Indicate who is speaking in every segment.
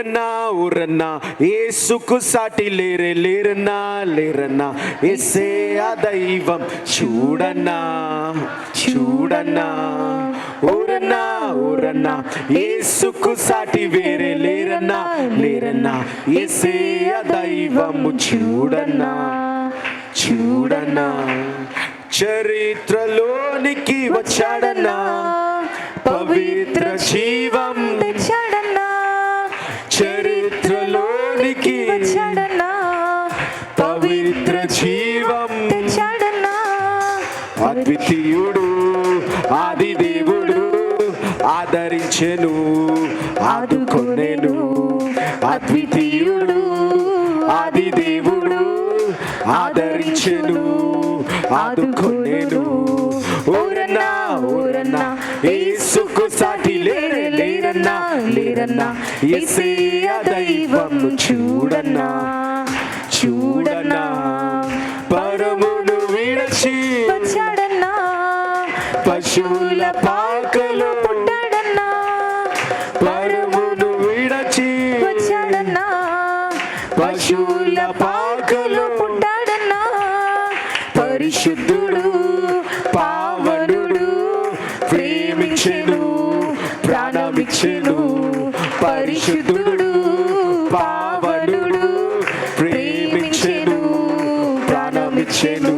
Speaker 1: ఊరన్నా ఊరన్నా యేసుకు సాటి లేరే లేరన్నా లేరన్నా యేసయ్య దైవం చూడన్నా చూడన్నా ఊరన్నా ఊరన్నా యేసుకు సాటి వేరే లేరన్నా లేరన్నా యేసయ్య దైవము చూడన్నా చూడన్నా చరిత్రలోనికి వచ్చాడన్నా పవిత్ర జీవం
Speaker 2: తెచ్చాడన్నా
Speaker 1: చరిత్రలోనికి
Speaker 2: వచ్చాడన్నా
Speaker 1: పవిత్ర జీవం
Speaker 2: తెచ్చాడన్నా
Speaker 1: అద్వితీయుడు ఆది దేవుడు ఆదరించెను ఆదుకొనెను అద్వితీయుడు ఆది దేవుడు ఆదరించెను ఆదుకొనెను ఊరన్నా ఊరన్నా యేసుకు సాటి లేరే లేరన్నా లేరన్నా యేసయ్య దైవం చూడన్నా చూడన్నా పరమును విడచి
Speaker 2: వచ్చాడన్నా
Speaker 1: పశువుల పాకలో
Speaker 2: పుట్టాడన్నా
Speaker 1: పరమును విడచి
Speaker 2: వచ్చాడన్నా
Speaker 1: పశువుల పాకలో
Speaker 2: పుట్టాడన్నా
Speaker 1: పరిశుద్ధుడు పావనుడు ప్రేమించెను ప్రాణమిచ్చెను పరిశుద్ధుడు పావనుడు ప్రేమించెను ప్రాణమిచ్చెను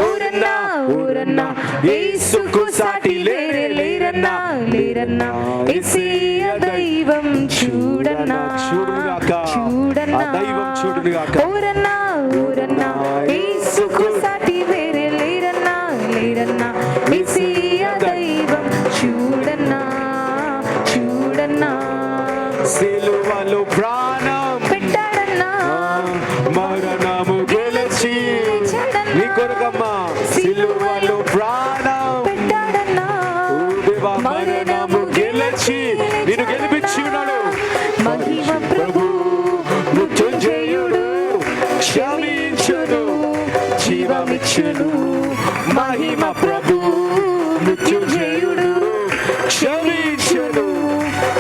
Speaker 1: ఊరన్నా ఊరన్నా యేసుకు సాటి లేరే లేరన్నా లేరన్నా యేసయ్య దైవం చూడన్నా చూడుగాక
Speaker 2: చూడన్నా
Speaker 1: దైవం చూడుగాక
Speaker 2: ఊరన్నా ఊరన్నా యేసుకు సాటి వేరే లేరన్నా లేరన్నా యేసయ్య దైవం చూడన్నా చూడన్నా
Speaker 1: సిలువలో ప్రాణం
Speaker 2: పెట్టాడన్నా
Speaker 1: మరణము గెలిచి నీ కొరకమ్మా సిలువలో ప్రాణం
Speaker 2: పెట్టాడన్నా
Speaker 1: దేవా మరణము గెలిచి నిన్ను గెలిపించి ఉన్నాడు
Speaker 2: మహిమ ప్రభు
Speaker 1: మృత్యుంజయుడు క్షమించును జీవమిచ్చును మహిమ ప్రభు మృత్యుంజయుడు క్షమించును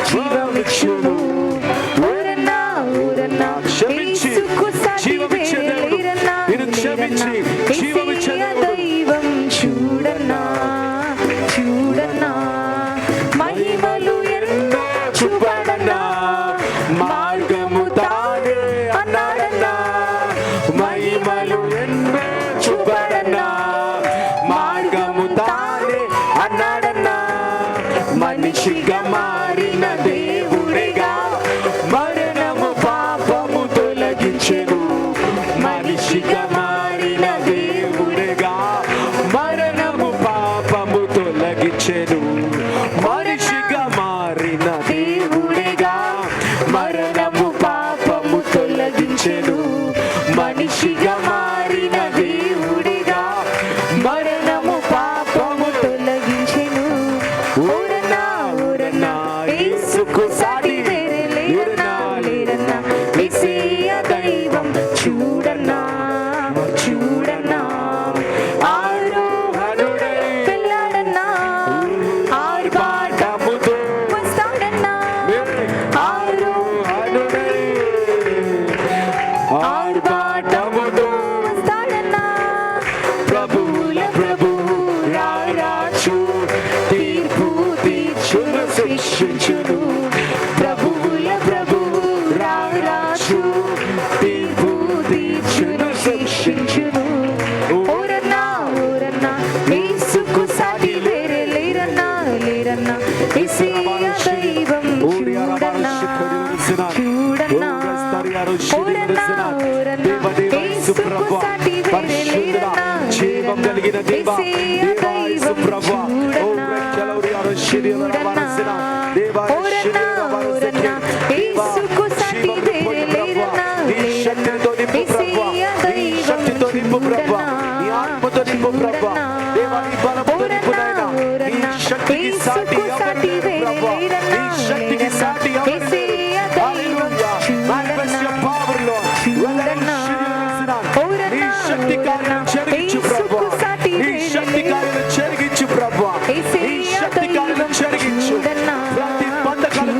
Speaker 1: జీవమిచ్చును
Speaker 2: ఊరన్నా ఊరన్నా
Speaker 1: క్షమించి
Speaker 2: యేసుకు సాటి
Speaker 1: జీవమిచ్చే
Speaker 2: వేరే
Speaker 1: దేవుడు
Speaker 2: లేరన్నా
Speaker 1: నిన్ను క్షమించి జీవమిచ్చే
Speaker 2: యేసయ్య
Speaker 1: దేవుడు
Speaker 2: దైవం చూడన్నా చూడన్నా మహిమలు ఎన్నో
Speaker 1: చూపాడన్నా మార్గము తానే అన్నాడన్నా మహిమలు ఎన్నో చూపాడన్నా మార్గము తానే అన్నాడన్నా మనిషిగా మారిన దేవుడిగా మరణము పాపము తొలగించెను మనిషిగా మారిన దేవుడిగా మరణము పాపము తొలగించెను మనిషిగా మారిన దేవుడిగా మరణము పాపము తొలగించెను మనిషిగా మారిన దేవుడిగా మరణము పాపము
Speaker 2: తొలగించెను
Speaker 1: ఊరన్నా ఊరన్నా యేసుకు సాటి
Speaker 2: వేరే లేరన్నా లేరన్నా యేసయ్య దైవం చూడన్నా చూడన్నా
Speaker 1: ఆరోహణుడై
Speaker 2: వెళ్ళాడన్నా
Speaker 1: ఆర్భాటముతో
Speaker 2: వస్తాడన్నా
Speaker 1: ఆరోహణుడై ఆర్భాటముతో
Speaker 2: వస్తాడన్నా
Speaker 1: ప్రభువుల ప్రభు రారాజు తీర్పు తీర్చును శిక్షించును ప్రభువుల ప్రభు రారాజు తీర్పు తీర్చును శిక్షించును
Speaker 2: ఊరన్నా ఊరన్నా యేసుకు సాటి వేరే లేరన్నా లేరన్నా యేసయ్య దైవం చూడన్నా చూడన్నా ఊరన్నా ఊరన్నా యేసుకు సాటి వేరే లేరన్నా
Speaker 1: జీవం కలిగిన దేవ
Speaker 2: యేసయ్య దైవం చూడన్నా దేవా ఊరన్నా ఊరన్నా యేసుకు సాటి వేరే లేరన్నా లేరన్నా యేసయ్య దైవం చూడన్నా శక్తికి సాటి వేరే లేరన్నా యేసయ్య దైవం చూడన్నా ఊరన్నా
Speaker 1: శక్తి కార్యం చెరిగించు ప్రభు నీ శక్తి కార్యం చెరిగించు ప్రభు నీ శక్తి కార్యం చెరిగించు ప్రతి బంధకాలు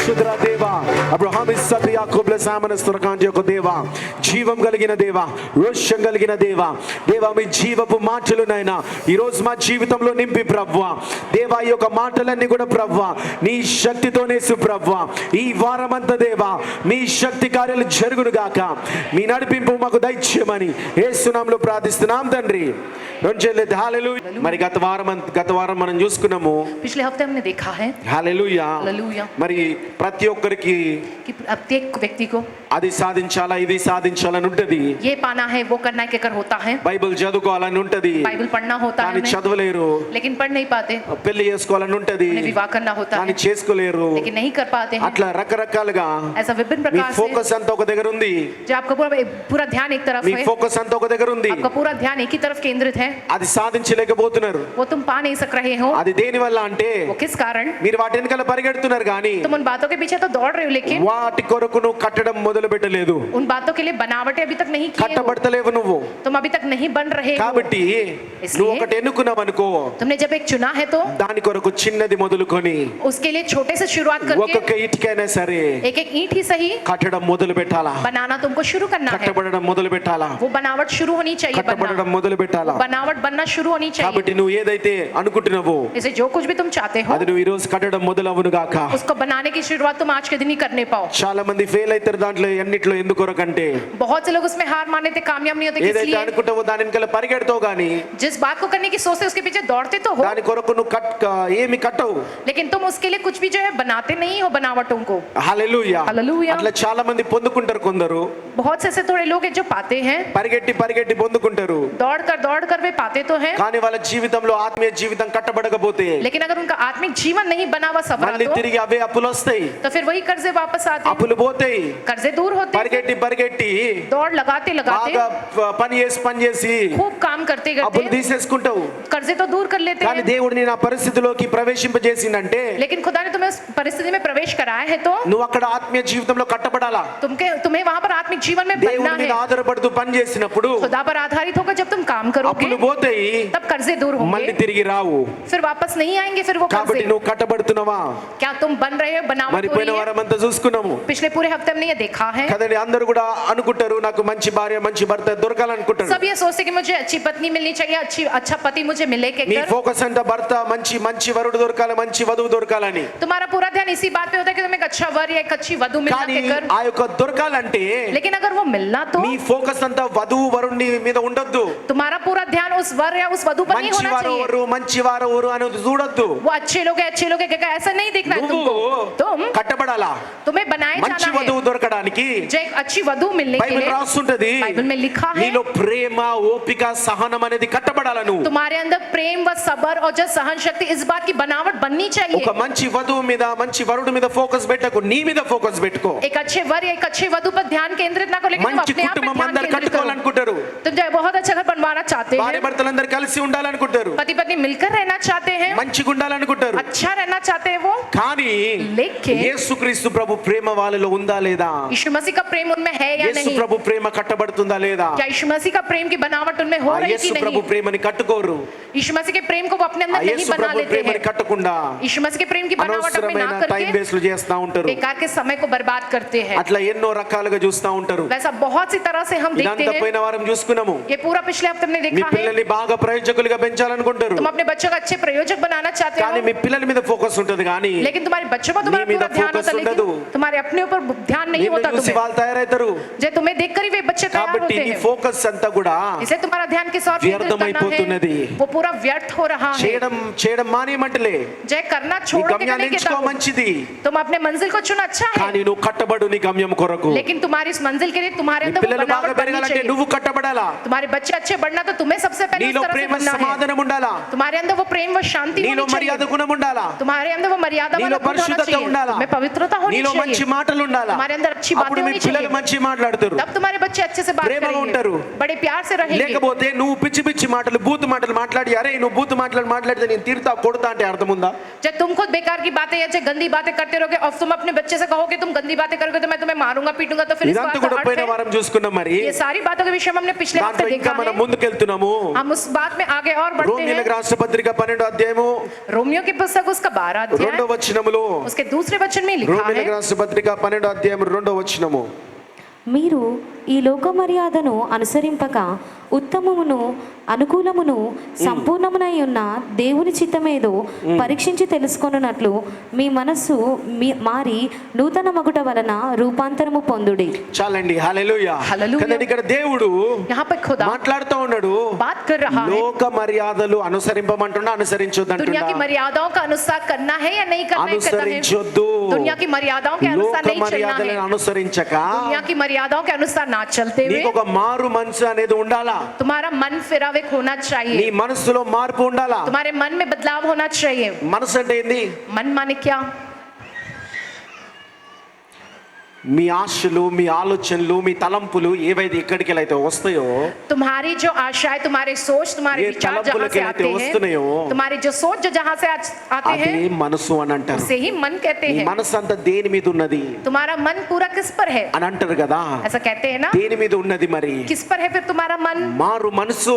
Speaker 2: పరిశుద్ధ దేవా, అబ్రహాము ఇస్సాకు యాకోబుల సామనస్తురకాంటి యొక్క దేవా, జీవం కలిగిన దేవా, రోషం కలిగిన దేవా, దేవా మీ జీవపు మాటలు నాయనా ఈరోజు మా జీవితంలో నింపి ప్రభువా, దేవా ఈ యొక్క మాటలన్నీ కూడా ప్రభువా నీ శక్తితోనే ప్రభువా ఈ వారమంతా దేవా మీ శక్తి కార్యాలు జరుగును గాక, మీ నడిపింపు మాకు దయచేయమని యేసు నామములో ప్రార్థిస్తున్నాం తండ్రి. హల్లెలూయా. మరి గత వారం మనం చూసుకున్నాము,
Speaker 3: पिछले हफ्ते हमने देखा है
Speaker 2: హల్లెలూయా,
Speaker 3: हालेलुया
Speaker 2: మరి ప్రతి ఒక్కరికి
Speaker 3: कि प्रत्येक व्यक्ति को
Speaker 2: అది సాధించాలా ఇది సాధించాలని ఉంటది,
Speaker 3: ये पाना है वो करना है कर होता है,
Speaker 2: బైబిల్ చదువుకోవాలని ఉంటది,
Speaker 3: बाइबल पढ़ना होता
Speaker 2: కానీ
Speaker 3: है
Speaker 2: చదవలేరు,
Speaker 3: लेकिन पढ़ नहीं पाते,
Speaker 2: పెళ్లి చేసుకోవాలని ఉంటది
Speaker 3: उन्हें विवाह करना होता
Speaker 2: కానీ
Speaker 3: है
Speaker 2: చేసుకోలేరు,
Speaker 3: लेकिन नहीं कर पाते हैं।
Speaker 2: అట్లా రకరకాలుగా
Speaker 3: ऐसा विभिन्न
Speaker 2: మీ
Speaker 3: प्रकार से
Speaker 2: ఫోకస్ అంతా ఒక దగ్గర ఉంది,
Speaker 3: जो आपका पूरा ध्यान एक तरफ
Speaker 2: మీ
Speaker 3: है,
Speaker 2: ఫోకస్ అంతా ఒక దగ్గర ఉంది,
Speaker 3: आपका पूरा ध्यान एक ही तरफ केंद्रित है,
Speaker 2: అది సాధించలేకపోతున్నారు.
Speaker 3: वो तुम पा नहीं सक रहे हो।
Speaker 2: అది దేని వల్ల అంటే
Speaker 3: वो किस कारण?
Speaker 2: మీరు వాటి వెనకాల పరిగెడుతున్నారు కానీ
Speaker 3: तुम उन बातों के पीछे तो दौड़ रहे हो लेकिन
Speaker 2: వాటి కొరకు నువ్వు కట్టడం మొదలు పెట్టలేదు,
Speaker 3: उन बातों के लिए बनावटें अभी तक नहीं किए हो,
Speaker 2: కట్టబడతలేవు నువ్వు.
Speaker 3: तुम अभी तक नहीं बन रहे हो।
Speaker 2: కాబట్టి నువ్వు ఒకటి ఎన్నుకున్నావు అనుకో,
Speaker 3: तुमने जब एक चुना है तो
Speaker 2: దాని కొరకు చిన్నది మొదలుకొని
Speaker 3: उसके लिए छोटे से शुरुआत करके
Speaker 2: ఒక్కొక్క ఇటుకైనా సరే
Speaker 3: एक एक ईंट ही सही
Speaker 2: కట్టడం మొదలు పెట్టాలా,
Speaker 3: बनाना तुमको शुरू करना है,
Speaker 2: కట్టబడడం మొదలు పెట్టాలా,
Speaker 3: वो बनावट शुरू होनी चाहिए,
Speaker 2: కట్టబడడం మొదలు పెట్టాలా.
Speaker 3: बनावट बनना शुरू होनी
Speaker 2: కాబట్టి
Speaker 3: चाहिए।
Speaker 2: నువ్వు ఏదైతే అనుకుంటున్నావో
Speaker 3: इसे जो कुछ भी तुम चाहते हो
Speaker 2: అది నువ్వు ఈ రోజు కట్టడం మొదలవును గాక.
Speaker 3: उसको बनाने की शुरुआत तुम आज के दिन ही करने पाओ।
Speaker 2: చాలా మంది ఫెయిల్ అవుతారు దాంట్లో ఎన్నిట్లో ఎందుకొరకంటే
Speaker 3: बहुत से लोग उसमें हार मानने थे, कामयाब नहीं होते,
Speaker 2: ఏదైతే
Speaker 3: इसलिए
Speaker 2: అనుకుంటావో దాని వెనకాల పరిగెడతావు గానీ
Speaker 3: जिस बात को करने की सोचते उसके पीछे दौड़ते तो हो,
Speaker 2: దాని కొరకు నువ్వు ఏమి కట్టవు.
Speaker 3: लेकिन तुम उसके लिए कुछ भी जो है बनाते नहीं हो बनावटों को।
Speaker 2: హల్లెలూయా.
Speaker 3: హల్లెలూయా.
Speaker 2: అట్లా చాలా మంది పొందుకుంటారు, కొందరు
Speaker 3: बहुत से ऐसे थोड़े लोग हैं जो पाते हैं,
Speaker 2: పరిగెట్టి పరిగెట్టి పొందుకుంటారు,
Speaker 3: दौड़ कर वे पाते तो हैं,
Speaker 2: కానీ వాళ్ళ జీవితంలో ఆత్మీయ జీవితం కట్టబడకపోతే
Speaker 3: लेकिन अगर उनका आत्मिक जीवन नहीं बना हुआ सफर
Speaker 2: మళ్ళీ తిరిగి అవే అప్పులు వస్తాయి,
Speaker 3: तो फिर वही कर्जे वापस आते हैं,
Speaker 2: అప్పులు పోతాయి.
Speaker 3: कर्जे दूर होते हैं,
Speaker 2: పరిగెట్టి పరిగెట్టి
Speaker 3: दौड़ लगाते लगाते
Speaker 2: బాగా పని చేసి
Speaker 3: खूब काम करते
Speaker 2: అప్పులు
Speaker 3: करते
Speaker 2: తీసేసుకుంటావు.
Speaker 3: कर्जे तो दूर कर लेते
Speaker 2: కానీ
Speaker 3: हैं,
Speaker 2: దేవుడు నేను ఆ పరిస్థితిలోకి ప్రవేశింపజేసిందంటే
Speaker 3: लेकिन खुदा ने तुम्हें उस परिस्थिति में प्रवेश कराया है तो
Speaker 2: నువ్వు అక్కడ ఆత్మీయ జీవితంలో కట్టబడాలా.
Speaker 3: तुम्हें वहां पर आत्मिक जीवन में बनना
Speaker 2: దేవుడి మీద
Speaker 3: है।
Speaker 2: ఆధారపడుతూ పని చేసినప్పుడు
Speaker 3: खुदा पर आधारित होकर जब तुम काम करोगे
Speaker 2: అప్పులు పోతాయి,
Speaker 3: तब कर्जे दूर
Speaker 2: మళ్ళీ
Speaker 3: होंगे,
Speaker 2: తిరిగి రావు.
Speaker 3: फिर वापस नहीं आएंगे फिर वो
Speaker 2: కాబట్టి
Speaker 3: कर्जे।
Speaker 2: నువ్వు కట్టబడుతున్నావా?
Speaker 3: क्या तुम बन रहे हो, बनावट
Speaker 2: మరి
Speaker 3: हो
Speaker 2: పోయిన
Speaker 3: रही है?
Speaker 2: వారం అంతా చూసుకున్నాము
Speaker 3: पिछले पूरे हफ्ते हमने ये देखा है,
Speaker 2: కదండి. అందరూ కూడా అనుకుంటారు నాకు మంచి భార్య మంచి భర్త దొరకాలనుకుంటారు.
Speaker 3: सब ये सोचते कि मुझे अच्छी पत्नी मिलनी चाहिए, अच्छा पति मुझे मिले के
Speaker 2: నీ
Speaker 3: कर।
Speaker 2: ఫోకస్ అంతా భర్త మంచి వరుడు దొరకాలి, మంచి వధువు దొరకాలని.
Speaker 3: तुम्हारा पूरा ध्यान इसी बात पे होता है कि तुम्हें एक अच्छा वर या एक अच्छी वधु मिलना
Speaker 2: కానీ
Speaker 3: के कर,
Speaker 2: ఆ యొక్క దొరకాలంటే
Speaker 3: लेकिन अगर वो मिलना तो
Speaker 2: నీ ఫోకస్ అంతా వధువు వరుణ్ణి మీద ఉండొద్దు.
Speaker 3: तुम्हारा पूरा ध्यान उस वर या उस वधु पर नहीं
Speaker 2: మంచి
Speaker 3: होना
Speaker 2: వారు
Speaker 3: चाहिए।
Speaker 2: ఎవరు మంచి వారు ఎవరు అని చూడొద్దు.
Speaker 3: वो अच्छे लोग है क्या ऐसा नहीं देखना है
Speaker 2: నువ్వు
Speaker 3: तुमको। तुम
Speaker 2: కట్టబడాలా.
Speaker 3: तुम्हें बनाए
Speaker 2: మంచి
Speaker 3: जाना है,
Speaker 2: వధువు దొరకడానికి
Speaker 3: जो एक अच्छी वधु मिलने के
Speaker 2: బైబిల్
Speaker 3: लिए
Speaker 2: రాస్తుంటది,
Speaker 3: बाइबल में लिखा है
Speaker 2: నీలో ప్రేమ ఓపిక సహనం అనేది కట్టబడాల. నువ్వు
Speaker 3: तुम्हारे अंदर प्रेम व सबर और जो सहन शक्ति इस बात की बनावट बननी चाहिए।
Speaker 2: ఒక మంచి వధువు మీద మంచి వరుడు మీద ఫోకస్ పెట్టకు, నీ మీద ఫోకస్ పెట్టుకో.
Speaker 3: एक अच्छे वर या एक अच्छे वधु पर ध्यान केंद्रित ना करो, लेकिन तुम
Speaker 2: మంచి
Speaker 3: अपने आप पे
Speaker 2: కుటుంబం
Speaker 3: ध्यान
Speaker 2: అందరు
Speaker 3: केंद्रित करो।
Speaker 2: కట్టుకోవాలనుకుంటారు,
Speaker 3: तुम जो है बहुत अच्छा घर बनवाना चाहते
Speaker 2: భార్య
Speaker 3: हैं,
Speaker 2: భర్తలందరూ కలిసి ఉండాలనుకుంటారు,
Speaker 3: पति पत्नी मिलकर रहना चाहते हैं,
Speaker 2: మంచిగా ఉండాలనుకుంటారు.
Speaker 3: अच्छा रहना चाहते हैं वो,
Speaker 2: కానీ
Speaker 3: लेकिन
Speaker 2: యేసుక్రీస్తు ప్రభు ప్రేమ వాళ్ళలో ఉందా లేదా?
Speaker 3: यीशु मसीह का प्रेम उनमें है या
Speaker 2: యేసు
Speaker 3: नहीं?
Speaker 2: ప్రభు ప్రేమ కట్టబడుతుందా లేదా?
Speaker 3: क्या यीशु मसीह का प्रेम की बनावट उनमें हो
Speaker 2: ఆ
Speaker 3: रही
Speaker 2: యేసు
Speaker 3: कि
Speaker 2: ప్రభు
Speaker 3: नहीं?
Speaker 2: ప్రేమని కట్టుకోరు.
Speaker 3: यीशु मसीह के प्रेम को वो अपने
Speaker 2: ఆ
Speaker 3: अंदर नहीं
Speaker 2: యేసు
Speaker 3: बना
Speaker 2: ప్రభు
Speaker 3: लेते
Speaker 2: ప్రేమని
Speaker 3: हैं,
Speaker 2: కట్టకుండా
Speaker 3: यीशु मसीह के प्रेम की बनावट अपने ना
Speaker 2: అనవసరమైన టైం
Speaker 3: करके
Speaker 2: వేస్ట్లు చేస్తా ఉంటారు.
Speaker 3: बेकार के समय को बर्बाद करते हैं।
Speaker 2: అట్లా ఎన్నో రకాలుగా చూస్తా ఉంటారు.
Speaker 3: वैसा बहुत सी तरह से हम देखते
Speaker 2: ఇదంతా
Speaker 3: हैं।
Speaker 2: పోయిన వారం చూసుకున్నాము.
Speaker 3: ये पूरा पिछले हफ्ते हमने
Speaker 2: మీ
Speaker 3: देखा है।
Speaker 2: పిల్లల్ని బాగా ప్రయోజకులుగా పెంచాలనుకుంటారు,
Speaker 3: तुम अपने बच्चों को अच्छे प्रयोजक बनाना चाहते
Speaker 2: కానీ
Speaker 3: हो,
Speaker 2: మీ పిల్లల మీద ఫోకస్ ఉంటది కానీ
Speaker 3: लेकिन तुम्हारे बच्चों पर तुम्हारा
Speaker 2: నీ మీద
Speaker 3: पूरा ध्यान
Speaker 2: focus
Speaker 3: होता है,
Speaker 2: ఉండదు.
Speaker 3: लेकिन तुम्हारे अपने ऊपर ध्यान नहीं
Speaker 2: నిన్ను
Speaker 3: होता
Speaker 2: చూసి
Speaker 3: तुम्हें।
Speaker 2: వాళ్ళు తయారవుతారు.
Speaker 3: जो तुम्हें देखकर ही वे बच्चे तैयार
Speaker 2: కాబట్టి
Speaker 3: होते
Speaker 2: నీ
Speaker 3: हैं,
Speaker 2: ఫోకస్ అంతా కూడా
Speaker 3: इसलिए तुम्हारा ध्यान किस और केंद्रित करना
Speaker 2: వ్యర్థమైపోతున్నది.
Speaker 3: है, वो पूरा व्यर्थ हो रहा है।
Speaker 2: చేయడం మానేమంటలే.
Speaker 3: जय करना
Speaker 2: నీ
Speaker 3: छोड़ के
Speaker 2: గమ్యాన్ని
Speaker 3: करने के
Speaker 2: ఎంచుకో
Speaker 3: तब
Speaker 2: మంచిది,
Speaker 3: तुम अपने मंजिल को चुना अच्छा है,
Speaker 2: కానీ నువ్వు కట్టబడు నీ గమ్యం కొరకు.
Speaker 3: लेकिन तुम्हारी इस मंजिल के लिए तुम्हारे
Speaker 2: నీ
Speaker 3: अंदर वो
Speaker 2: పిల్లలు బాగా
Speaker 3: बनावट बननी
Speaker 2: పెరగాలంటే
Speaker 3: चाहिए।
Speaker 2: నువ్వు కట్టబడాలా.
Speaker 3: तुम्हारे बच्चे अच्छे बढ़ना तो तुम्हें सबसे पहले
Speaker 2: నీలో
Speaker 3: उस तरह से
Speaker 2: ప్రేమ
Speaker 3: बनना है।
Speaker 2: సమాధానం ఉండాలా,
Speaker 3: तुम्हारे अंदर वो प्रेम व शांति
Speaker 2: నీలో
Speaker 3: होनी
Speaker 2: మర్యాద
Speaker 3: चाहिए,
Speaker 2: గుణం ఉండాలా,
Speaker 3: तुम्हारे अंदर वो मर्यादा
Speaker 2: నీలో
Speaker 3: वाला गुण होना
Speaker 2: పరిశుద్ధత
Speaker 3: चाहिए,
Speaker 2: ఉండాలా,
Speaker 3: तुम्हें पवित्रता होनी
Speaker 2: నీలో మంచి
Speaker 3: चाहिए,
Speaker 2: మాటలు ఉండాలా.
Speaker 3: तुम्हारे अंदर अच्छी बातें
Speaker 2: అప్పుడు మీ
Speaker 3: होनी
Speaker 2: పిల్లలు
Speaker 3: चाहिए,
Speaker 2: మంచి మాట్లాడతారు.
Speaker 3: तब तुम्हारे बच्चे अच्छे से बात
Speaker 2: ప్రేమగా ఉంటారు.
Speaker 3: करेंगे, बड़े प्यार से रहेंगे।
Speaker 2: లేకపోతే నువ్వు పిచ్చి పిచ్చి మాటలు బూతు మాటలు మాట్లాడి అరే నువ్వు బూతు మాటలు మాట్లాడితే నేను తిడతా కొడతా అంటే అర్థం ఉందా?
Speaker 3: जब तुम खुद बेकार की बातें या गंदी बातें करते रहोगे और तुम अपने बच्चे से कहोगे तुम गंदी बातें करोगे तो मैं तुम्हें मारूंगा पीटूंगा, तो फिर इस
Speaker 2: ఇదంతా
Speaker 3: बात
Speaker 2: కూడా
Speaker 3: का
Speaker 2: పోయిన
Speaker 3: अर्थ है,
Speaker 2: వారం చూసుకున్నాం. మరి
Speaker 3: ये सारी बातों के विषय में हमने पिछले हफ्ते
Speaker 2: దాంట్లో ఇంకా
Speaker 3: देखा
Speaker 2: మనం
Speaker 3: है,
Speaker 2: ముందుకెళ్తున్నాం. వెళ్తున్నాము.
Speaker 3: हम उस बात में आगे और बढ़ते
Speaker 2: రోమీయులకు
Speaker 3: हैं.
Speaker 2: రాసిన పత్రిక 12వ అధ్యాయము
Speaker 3: रोमियो की पुस्तक उसका 12 अध्याय
Speaker 2: 2వ వచనములో,
Speaker 3: उसके दूसरे वचन में लिखा
Speaker 2: రోమీయులకు
Speaker 3: है,
Speaker 2: రాసిన పత్రిక 12వ అధ్యాయం 2వ వచనము,
Speaker 1: మీరు ఈ లోక మర్యాదను అనుసరింపక ఉత్తమమును అనుకూలమును సంపూర్ణమునై ఉన్న దేవుని చిత్తమేదో పరీక్షించి తెలుసుకొనున్నట్లు మీ మనస్సు మారి నూతన మగుట వలన రూపాంతరము పొందుడి.
Speaker 2: చాలండి. హల్లెలూయా.
Speaker 3: హల్లెలూయా.
Speaker 2: కానీ ఇక్కడ దేవుడు
Speaker 3: यहाँ पे खुदा
Speaker 2: మాట్లాడుతూ ఉన్నాడు,
Speaker 3: बात कर रहा है.
Speaker 2: లోక మర్యాదలు అనుసరింపమంటున్నా
Speaker 3: दुनिया की
Speaker 2: అనుసరించొద్దంటున్నా.
Speaker 3: मर्यादाओं का अनुसार करना है या नहीं करना है,
Speaker 2: అనుసరించొద్దు.
Speaker 3: दुनिया की मर्यादाओं के अनुसार
Speaker 2: లోక
Speaker 3: नहीं चलना
Speaker 2: మర్యాదలను
Speaker 3: है.
Speaker 2: అనుసరించక
Speaker 3: दुनिया की मर्यादाओं के अनुसार ना चलते हुए
Speaker 2: నీకు ఒక మారు మనసు అనేది ఉండాలా.
Speaker 3: तुम्हारा मन फिराविक होना
Speaker 2: నీ
Speaker 3: चाहिए,
Speaker 2: మనసులో మార్పు ఉండాలా.
Speaker 3: तुम्हारे मन में बदलाव होना चाहिए.
Speaker 2: మనసు అంటే ఏంది?
Speaker 3: मन माने क्या?
Speaker 2: మీ ఆశలు, మీ ఆలోచనలు, మీ తలంపులు ఏవైతే ఎక్కడికి అయితే వస్తాయో,
Speaker 3: तुम्हारी जो आशाएं, तुम्हारे सोच, तुम्हारे
Speaker 2: ये
Speaker 3: विचार जहाँ
Speaker 2: तलपुलके
Speaker 3: से आते हैं,
Speaker 2: वस्तुनेयो,
Speaker 3: तुम्हारी जो सोच जो जहाँ से आते
Speaker 2: అదే
Speaker 3: हैं
Speaker 2: మనసు అని అంటారు.
Speaker 3: उसे ही मन कहते
Speaker 2: నీ
Speaker 3: हैं.
Speaker 2: మనసు అంతా దేని మీద ఉన్నది
Speaker 3: तुम्हारा मन पूरा किस पर है
Speaker 2: అని అంటారు కదా.
Speaker 3: ऐसा कहते हैं ना,
Speaker 2: దేని మీద ఉన్నది మరి?
Speaker 3: किस पर है फिर तुम्हारा मन?
Speaker 2: మారు మనసు.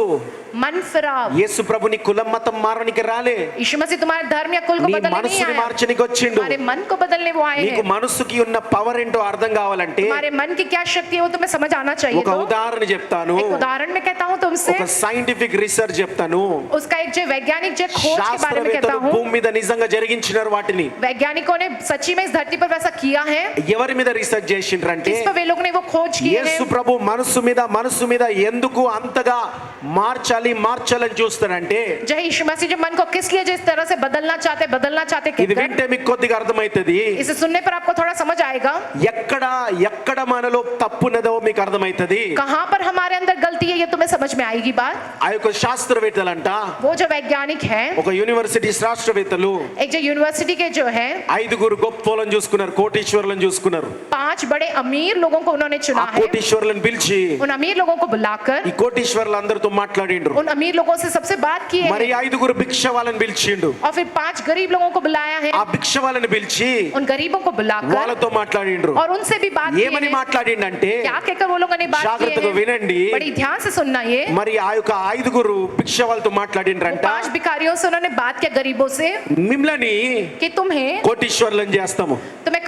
Speaker 3: मन फिराव.
Speaker 2: యేసు ప్రభు నీ కులం మతం మారనికి రాలే,
Speaker 3: यीशु मसीह तुम्हारे धर्म या कुल को
Speaker 2: నీ
Speaker 3: बदलने नहीं
Speaker 2: మనసుని
Speaker 3: आया,
Speaker 2: మార్చనికి వచ్చిండు.
Speaker 3: तुम्हारे मन को बदलने वो आए
Speaker 2: నీకు
Speaker 3: हैं.
Speaker 2: మనసుకి ఉన్న పవర్ ఏంటో అర్థం కావాలంటే
Speaker 3: तुम्हारे मन की क्या शक्ति है वो तुम्हें समझ आना चाहिए.
Speaker 2: ఒక
Speaker 3: तो
Speaker 2: ఉదాహరణ చెప్తాను.
Speaker 3: एक उदाहरण में कहता हूँ तुमसे,
Speaker 2: ఒక సైంటిఫిక్ రీసెర్చ్ చెప్తాను.
Speaker 3: उसका एक जो वैज्ञानिक जो खोज के बारे में कहता
Speaker 2: శాస్త్రవేత్తలు
Speaker 3: हूँ.
Speaker 2: భూమి మీద నిజంగా జరిగించినారు వాటిని.
Speaker 3: वैज्ञानिकों ने सच्ची में इस धरती पर वैसा किया है.
Speaker 2: ఎవరి మీద రీసెర్చ్ చేసిండ్రంటే,
Speaker 3: किस पर वे लोग ने वो खोज किए
Speaker 2: యేసు
Speaker 3: हैं.
Speaker 2: ప్రభు మనసు మీద ఎందుకు అంతగా మార్చాలని చూస్తారంటే,
Speaker 3: जय यीशु मसीह जो मन को किस लिए जिस तरह से बदलना चाहते
Speaker 2: ఇది
Speaker 3: कहकर,
Speaker 2: వింటే మీకు కొద్దిగా అర్థమైతది.
Speaker 3: इसे सुनने पर आपको थोड़ा समझ आएगा
Speaker 2: ఎక్కడ మనలో తప్పున్నదో మీకు అర్థమైతది.
Speaker 3: कहाँ पर हमारे अंदर गलती है, ये तुम्हें समझ में आएगी बात.
Speaker 2: ఆ యొక్క శాస్త్రవేత్తలంట,
Speaker 3: वो जो वैज्ञानिक है,
Speaker 2: ఒక యూనివర్సిటీ శాస్త్రవేత్తలు
Speaker 3: एक जो यूनिवर्सिटी के जो है
Speaker 2: 5 గొప్పలను చూసుకున్నారు, కోటీశ్వరులను చూసుకున్నారు.
Speaker 3: 5 बड़े अमीर लोगों को उन्होंने
Speaker 2: ఆ
Speaker 3: चुना है.
Speaker 2: కోటీశ్వరులను పిలిచి
Speaker 3: उन अमीर लोगों को बुलाकर
Speaker 2: ఈ కోటీశ్వరులందరితో మాట్లాడిండ్రు.
Speaker 3: उन अमीर लोगों से सबसे बात की
Speaker 2: మరి
Speaker 3: है,
Speaker 2: 5 భిక్ష వాళ్ళని పిలిచిండు.
Speaker 3: और फिर 5 गरीब लोगों को बुलाया है.
Speaker 2: ఆ భిక్ష వాళ్ళని పిలిచి
Speaker 3: उन गरीबों को बुलाकर
Speaker 2: వాళ్ళతో మాట్లాడిండ్రు.
Speaker 3: और उनसे भी बात की
Speaker 2: ఏమని
Speaker 3: है.
Speaker 2: మాట్లాడిండంటే,
Speaker 3: क्या कहकर वो लोगों ने बात की
Speaker 2: జాగ్రత్తగా
Speaker 3: है,
Speaker 2: వినండి.
Speaker 3: बड़ी ध्यान से सुनना. ये
Speaker 2: మరి ఆ యొక్క 5 భిక్ష వాళ్ళతో మాట్లాడిండ్రంట,
Speaker 3: 5 भिखारियों से उन्होंने बात किया गरीबों से
Speaker 2: మిమ్మల్ని
Speaker 3: कि तुम्हें
Speaker 2: కోటీశ్వరులను చేస్తాము,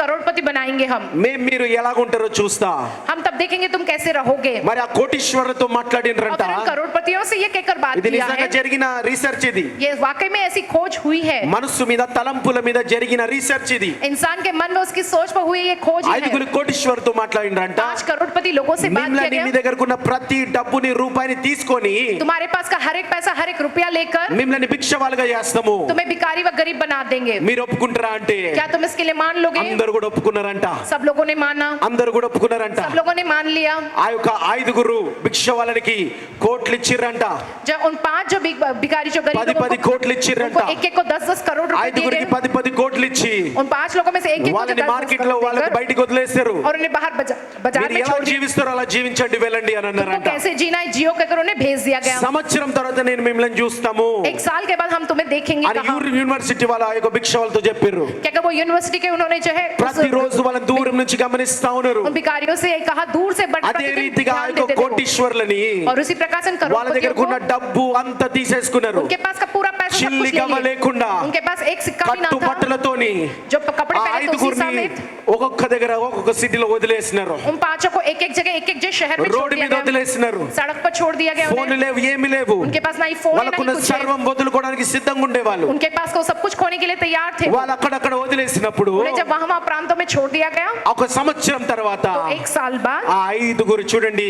Speaker 3: करोड़पति बनाएंगे हम
Speaker 2: మీరు ఎలాగుంటారో చూస్తా.
Speaker 3: हम तब देखेंगे तुम कैसे रहोगे.
Speaker 2: మరి ఆ కోటీశ్వరులతో
Speaker 3: और
Speaker 2: మాట్లాడిండ్రంట.
Speaker 3: फिर उन करोड़पतियों से ये कहकर बात
Speaker 2: ఇది
Speaker 3: किया
Speaker 2: నిజంగా
Speaker 3: है.
Speaker 2: జరిగిన రీసెర్చ్. ఇది
Speaker 3: ये वाकई में ऐसी खोज हुई है.
Speaker 2: మనసు మీద తలంపుల మీద జరిగిన రీసెర్చ్. ఇది
Speaker 3: इंसान के मन में उसकी सोच पर हुई ये खोज ही
Speaker 2: 5
Speaker 3: है.
Speaker 2: కోటీశ్వరులతో మాట్లాడిండ్రంట.
Speaker 3: 5 करोड़पति लोगों से बात किया
Speaker 2: మిమ్మల్ని మీ
Speaker 3: गया.
Speaker 2: దగ్గరకున్న ప్రతి డబ్బుని రూపాయిని తీసుకొని
Speaker 3: तुम्हारे पास का हर एक पैसा हर एक रुपया लेकर
Speaker 2: మిమ్మల్ని భిక్ష వాళ్ళగా చేస్తాము,
Speaker 3: तुम्हें भिखारी व गरीब बना देंगे.
Speaker 2: మీరు ఒప్పుకుంటారా అంటే
Speaker 3: क्या तुम इसके लिए मान लोगे?
Speaker 2: అందరూ కూడా ఒప్పుకున్నారంట.
Speaker 3: सब लोगों ने माना,
Speaker 2: అందరూ కూడా ఒప్పుకున్నారంట.
Speaker 3: सब लोगों ने मान लिया.
Speaker 2: ఆ యొక్క 5 భిక్ష వాళ్ళకి కోట్లు ఇచ్చిర్రంట.
Speaker 3: जब उन 5 जो भिखारी जो गरीब
Speaker 2: 10
Speaker 3: लोगों
Speaker 2: కోట్లు ఇచ్చిర్రంట.
Speaker 3: को एक को 10 करोड़ रुपए दिए
Speaker 2: 5
Speaker 3: गए.
Speaker 2: 10 కోట్లు ఇచ్చి
Speaker 3: उन 5 लोगों में से एक को
Speaker 2: వాళ్ళని
Speaker 3: 10
Speaker 2: మార్కెట్ లో వాళ్ళకి
Speaker 3: देकर
Speaker 2: బయటికి వదిలేస్తారు.
Speaker 3: और उन्हें बाहर बाजार
Speaker 2: మీరు
Speaker 3: में
Speaker 2: ఎలా
Speaker 3: छोड़ दिया.
Speaker 2: జీవిస్తారో అలా జీవించండి, వెళ్ళండి అని
Speaker 3: तुमको
Speaker 2: అన్నారంట.
Speaker 3: कैसे जीना है जियो कहकर उन्हें भेज दिया गया.
Speaker 2: సంవత్సరం తర్వాత నేను మిమ్మల్ని చూస్తాము
Speaker 3: 1 साल के बाद हम तुम्हें देखेंगे
Speaker 2: అని
Speaker 3: कहाँ.
Speaker 2: యూనివర్సిటీ వాళ్ళ ఆ యొక్క భిక్ష వాళ్ళతో చెప్పారు.
Speaker 3: क्या वो यूनिवर्सिटी के उन्होंने जो है
Speaker 2: ప్రతిరోజు వాళ్ళని దూరం నుంచి గమనిస్తా ఉన్నారు.
Speaker 3: उन भिखारियों से कहा दूर से
Speaker 2: అదే రీతిగా ఆ యొక్క కోటీశ్వరులని
Speaker 3: और उसी प्रकार से
Speaker 2: వాళ్ళ దగ్గర ఉన్న డబ్బు అంతా తీసేసుకున్నారు.
Speaker 3: उनके पास का पूरा पैसा सब कुछ
Speaker 2: చిల్లి
Speaker 3: ले
Speaker 2: గవ్వ
Speaker 3: लिए.
Speaker 2: లేకుండా
Speaker 3: उनके पास एक सिक्का भी ना
Speaker 2: కట్టు
Speaker 3: था.
Speaker 2: బట్టలతోని
Speaker 3: जो कपड़े
Speaker 2: ఆ
Speaker 3: पहने थे उसी
Speaker 2: 5
Speaker 3: समेत
Speaker 2: ఒక్కొక్క దగ్గర ఒక్కొక్క సిటీలో వదిలేసినారు.
Speaker 3: उन 5 को एक जगह एक शहर में छोड़
Speaker 2: రోడ్డు
Speaker 3: दिया
Speaker 2: మీద
Speaker 3: गया.
Speaker 2: వదిలేసినారు.
Speaker 3: सड़क पर छोड़ दिया गया
Speaker 2: ఫోన్
Speaker 3: उन्हें.
Speaker 2: లేవు, ఏమీ లేవు.
Speaker 3: उनके पास ना ही फोन है ना
Speaker 2: వాళ్ళకున్న
Speaker 3: ही कुछ है.
Speaker 2: సర్వం వదులుకోవడానికి సిద్ధంగా ఉండేవాళ్ళు.
Speaker 3: उनके पास को सब कुछ खोने के लिए तैयार थे.
Speaker 2: వాళ్ళు అక్కడక్కడ వదిలేసినప్పుడు
Speaker 3: उन्हें जब वहां प्रांतों में छोड़ दिया गया
Speaker 2: ఒక సంవత్సరం తర్వాత
Speaker 3: तो 1 साल बाद
Speaker 2: ఆ 5 చూడండి,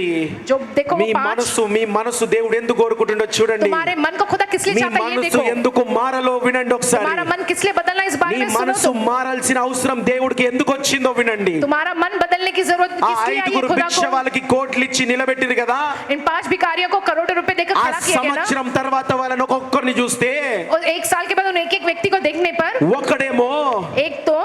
Speaker 3: जो देखो वो
Speaker 2: మీ
Speaker 3: 5
Speaker 2: మనసు దేవుడు ఎందుకు కోరుకుంటుండో చూడండి.
Speaker 3: तुम्हारे मन को खुदा किस लिए
Speaker 2: మీ
Speaker 3: चाहता है ये
Speaker 2: మనసు
Speaker 3: देखो.
Speaker 2: ఎందుకు మారలో వినండి ఒకసారి.
Speaker 3: तुम्हारा मन किस लिए बदलना है इस बारे
Speaker 2: నీ
Speaker 3: में सुनो.
Speaker 2: మనసు
Speaker 3: तुम
Speaker 2: మారాల్సిన అవసరం దేవుడికి ఎందుకు వచ్చిందో వినండి.
Speaker 3: तुम्हारा मन बदलने की जरूरत
Speaker 2: ఆ
Speaker 3: किस लिए आई है
Speaker 2: 5
Speaker 3: खुदा
Speaker 2: భిక్ష
Speaker 3: को.
Speaker 2: వాళ్ళకి కోట్లు ఇచ్చి నిలబెట్టిరు కదా.
Speaker 3: इन 5 भिखारियों को करोड़ों रुपए देकर
Speaker 2: ఆ
Speaker 3: खड़ा किया गया ना.
Speaker 2: సంవత్సరం తర్వాత వాళ్ళని ఒక్కొక్కరిని చూస్తే
Speaker 3: और 1 साल के बाद उन एक व्यक्ति को देखने पर
Speaker 2: ఒకడేమో
Speaker 3: एक तो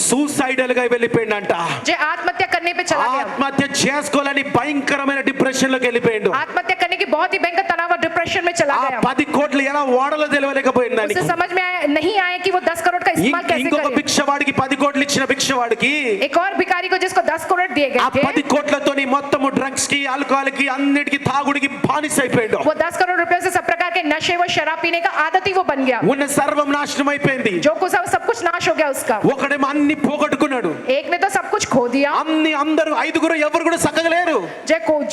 Speaker 2: సూసైడల్ గా వెళ్ళిపోయిండంట.
Speaker 3: जो आत्महत्या करने पे चला गया.
Speaker 2: ఆత్మహత్య చేసుకోవాలని భయంకరమైన డిప్రెషన్ లోకి వెళ్ళిపోయిండు.
Speaker 3: आत्महत्या करने की कि बहुत ही भयंकर तनाव और डिप्रेशन में चला
Speaker 2: ఆ
Speaker 3: गया
Speaker 2: 10 కోట్లు ఎలా వాడాలో తెలియలేకపోయింది దానికి.
Speaker 3: उसे समझ में नहीं आया कि वो 10 करोड़ का इस्तेमाल कैसे
Speaker 2: ఇంకొక
Speaker 3: करे
Speaker 2: భిక్షవాడికి 10 కోట్లు ఇచ్చిన భిక్షవాడికి
Speaker 3: एक और भिखारी को जिसको 10 करोड़ दिए
Speaker 2: ఆ
Speaker 3: गए
Speaker 2: 10
Speaker 3: थे
Speaker 2: కోట్లతోని మొత్తము డ్రగ్స్ కి ఆల్కహాల్ కి అన్నిటికి తాగుడికి బానిస అయిపోయాడు.
Speaker 3: वो 10 करोड़ रुपए से सब प्रकार के नशे व शराब पीने का आदत ही वो बन गया
Speaker 2: ఉన్న సర్వం నాశనం అయిపోయింది.
Speaker 3: जो कुछ सब कुछ नाश हो गया उसका
Speaker 2: ఒకడేమో అన్ని పోగొట్టుకున్నాడు.
Speaker 3: एक ने तो सब कुछ खो दिया
Speaker 2: అందరూ ఐదుగురు ఎవరు కూడా సక్కగలేరు.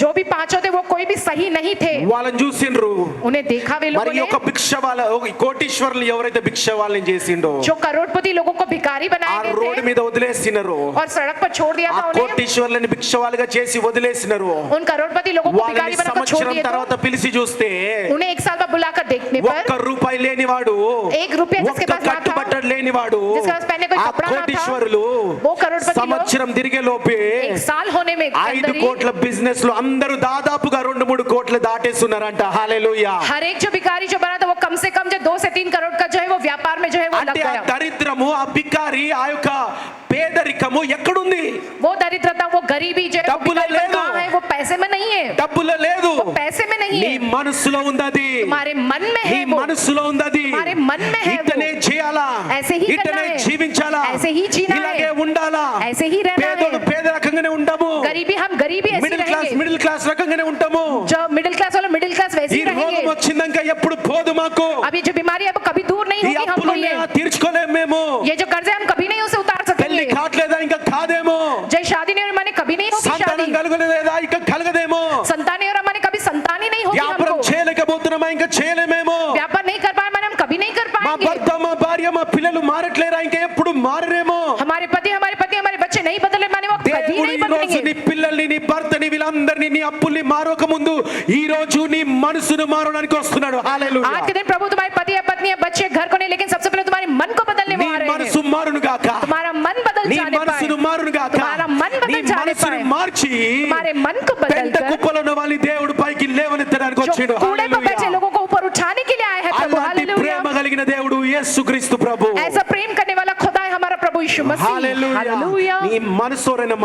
Speaker 3: जो भी पांचों थे वो कोई भी सही नहीं थे
Speaker 2: వాళ్ళని చూసిండ్రు.
Speaker 3: उन्हें देखा वे लोगों
Speaker 2: మరి
Speaker 3: ने
Speaker 2: ఒక భిక్షవాల కోటీశ్వరులు ఎవరైతే భిక్షవాళ్ళని చేసిండో
Speaker 3: जो करोड़पति लोगों को भिखारी
Speaker 2: ఆ
Speaker 3: बनाए गए
Speaker 2: రోడ్డు
Speaker 3: थे
Speaker 2: మీద వదిలేసినారు.
Speaker 3: और सड़क पर छोड़ दिया
Speaker 2: ఆ
Speaker 3: था उन्हें
Speaker 2: కోటీశ్వరులని భిక్షవాలుగా చేసి వదిలేసినారు.
Speaker 3: उन करोड़पति लोगों को
Speaker 2: వాళ్ళని
Speaker 3: भिखारी बनाकर छोड़
Speaker 2: సంవత్సరం
Speaker 3: दिए
Speaker 2: తర్వాత పిలిచి చూస్తే
Speaker 3: तो उन्हें एक साल बाद बुलाकर देखने पर
Speaker 2: ఒక్క రూపాయి లేనివాడు,
Speaker 3: 1 रुपया जिसके
Speaker 2: ఒక్క
Speaker 3: पास ना था
Speaker 2: కట్టుబట్టలు లేనివాడు,
Speaker 3: जिसके पास पहनने कोई
Speaker 2: ఆ
Speaker 3: कपड़ा ना था
Speaker 2: కోటీశ్వరులు
Speaker 3: वो करोड़पति लोग
Speaker 2: సంవత్సరం తిరిగే లోపే
Speaker 3: 1 साल होने में
Speaker 2: 5
Speaker 3: अंदर ही
Speaker 2: కోట్ల బిజినెస్ లో అందరూ దాదాపుగా 2-3 కోట్లు దాటేస్తున్నారంట. హల్లెలూయా.
Speaker 3: हर एक जो भिखारी जो बना था वो कम से कम जो 2 से 3 करोड़ का जो है वो व्यापार में जो है वो लग
Speaker 2: అంటే ఆ
Speaker 3: गया
Speaker 2: దరిద్రము, ఆ బికారి, ఆ యొక్క పేదరికము ఎక్కడుంది?
Speaker 3: वो दरिद्रता वो गरीबी जो है वो
Speaker 2: డబ్బులో
Speaker 3: भिखारीपन
Speaker 2: లేదు.
Speaker 3: कहाँ है वो पैसे में नहीं है
Speaker 2: డబ్బులో లేదు,
Speaker 3: वो पैसे में नहीं
Speaker 2: నీ
Speaker 3: है
Speaker 2: మనసులో ఉందది.
Speaker 3: तुम्हारे मन में
Speaker 2: నీ
Speaker 3: है वो
Speaker 2: మనసులో ఉందది.
Speaker 3: तुम्हारे मन में है वो
Speaker 2: ఇతనే చేయాలా,
Speaker 3: ऐसे ही करना
Speaker 2: ఇతనే
Speaker 3: है
Speaker 2: జీవించాలా,
Speaker 3: ऐसे ही जीना
Speaker 2: ఇలాగే
Speaker 3: है
Speaker 2: ఉండాలా.
Speaker 3: ऐसे ही रहना
Speaker 2: పేదోడు
Speaker 3: है
Speaker 2: పేద రకంగానే ఉంటాము,
Speaker 3: गरीबी हम गरीबी ऐसे
Speaker 2: మిడిల్
Speaker 3: रहेंगे
Speaker 2: క్లాస్ రకంగానే ఉంటాము.
Speaker 3: जो मिडिल क्लास वाले मिडिल क्लास वैसे
Speaker 2: ఈ
Speaker 3: ही
Speaker 2: రోగం
Speaker 3: रहेंगे
Speaker 2: వచ్చిందాక ఎప్పుడు పోదు మాకు.
Speaker 3: अब ये जो बीमारी अब कभी दूर नहीं
Speaker 2: ఈ
Speaker 3: होगी हमको
Speaker 2: అప్పులు
Speaker 3: ये
Speaker 2: తీర్చుకోలేము మేము.
Speaker 3: ये जो कर्ज है हम कभी नहीं उसे उतार
Speaker 2: పెళ్లి
Speaker 3: सकेंगे
Speaker 2: కావట్లేదా ఇంకా కాదేమో.
Speaker 3: जय शादी नहीं हो माने कभी नहीं होगी
Speaker 2: సంతానం
Speaker 3: शादी
Speaker 2: కలగలేదా ఇంకా కలగదేమో.
Speaker 3: संतान नहीं हो रहा माने कभी संतान ही नहीं होगी
Speaker 2: వ్యాపారం
Speaker 3: हमको
Speaker 2: చేయలేకపోతున్నామా ఇంకా చేయలేమేమో.
Speaker 3: व्यापार नहीं कर पाए माने हम कभी नहीं कर
Speaker 2: మా
Speaker 3: पाएंगे
Speaker 2: భర్త, మా భార్య, మా పిల్లలు మారట్లేరా ఇంకా ఎప్పుడు మారరేమో.
Speaker 3: हमारे पति हमारे बच्चे नहीं बदले माने वो कभी
Speaker 2: దేవుడు
Speaker 3: नहीं
Speaker 2: ఈ రోజు నీ
Speaker 3: बदलेंगे
Speaker 2: పిల్లల్ని, నీ భర్తని, వీళ్ళందరినీ నీ అప్పుల్ని మారక ముందు ఈ రోజు నీ మనసును మారడానికి వస్తున్నాడు. హల్లెలూయా.
Speaker 3: आज के दिन प्रभु तुम्हारे पति या पत्नी या बच्चे घर को नहीं लेकिन सबसे पहले तुम्हारे मन को बदलने
Speaker 2: నీ
Speaker 3: वो आ रहे
Speaker 2: మనసు
Speaker 3: हैं
Speaker 2: మారును గాక.
Speaker 3: तुम्हारा मन बदल
Speaker 2: నీ
Speaker 3: जाने पाए
Speaker 2: మనసును మారును గాక.
Speaker 3: तुम्हारा मन
Speaker 2: నీ
Speaker 3: बदल जाने
Speaker 2: మనసును
Speaker 3: पाए
Speaker 2: మార్చి
Speaker 3: तुम्हारे मन को
Speaker 2: పెంట
Speaker 3: बदलकर
Speaker 2: కుప్పలో ఉన్న వాళ్ళని దేవుడు పైకి లేవనెత్తడానికి
Speaker 3: जो
Speaker 2: వచ్చిండు.
Speaker 3: कूड़े पर बैठे
Speaker 2: హల్లెలూయా.
Speaker 3: लोगों को ऊपर उठाने के लिए आया है प्रभु
Speaker 2: అలాంటి
Speaker 3: हालेलुया
Speaker 2: ప్రేమ కలిగిన దేవుడు యేసుక్రీస్తు ప్రభు.
Speaker 3: ऐसा प्रेम करने वाला खुदा है हमारा प्रभु यीशु मसीह
Speaker 2: హల్లెలూయా.
Speaker 3: हालेलुया
Speaker 2: నీ మనసును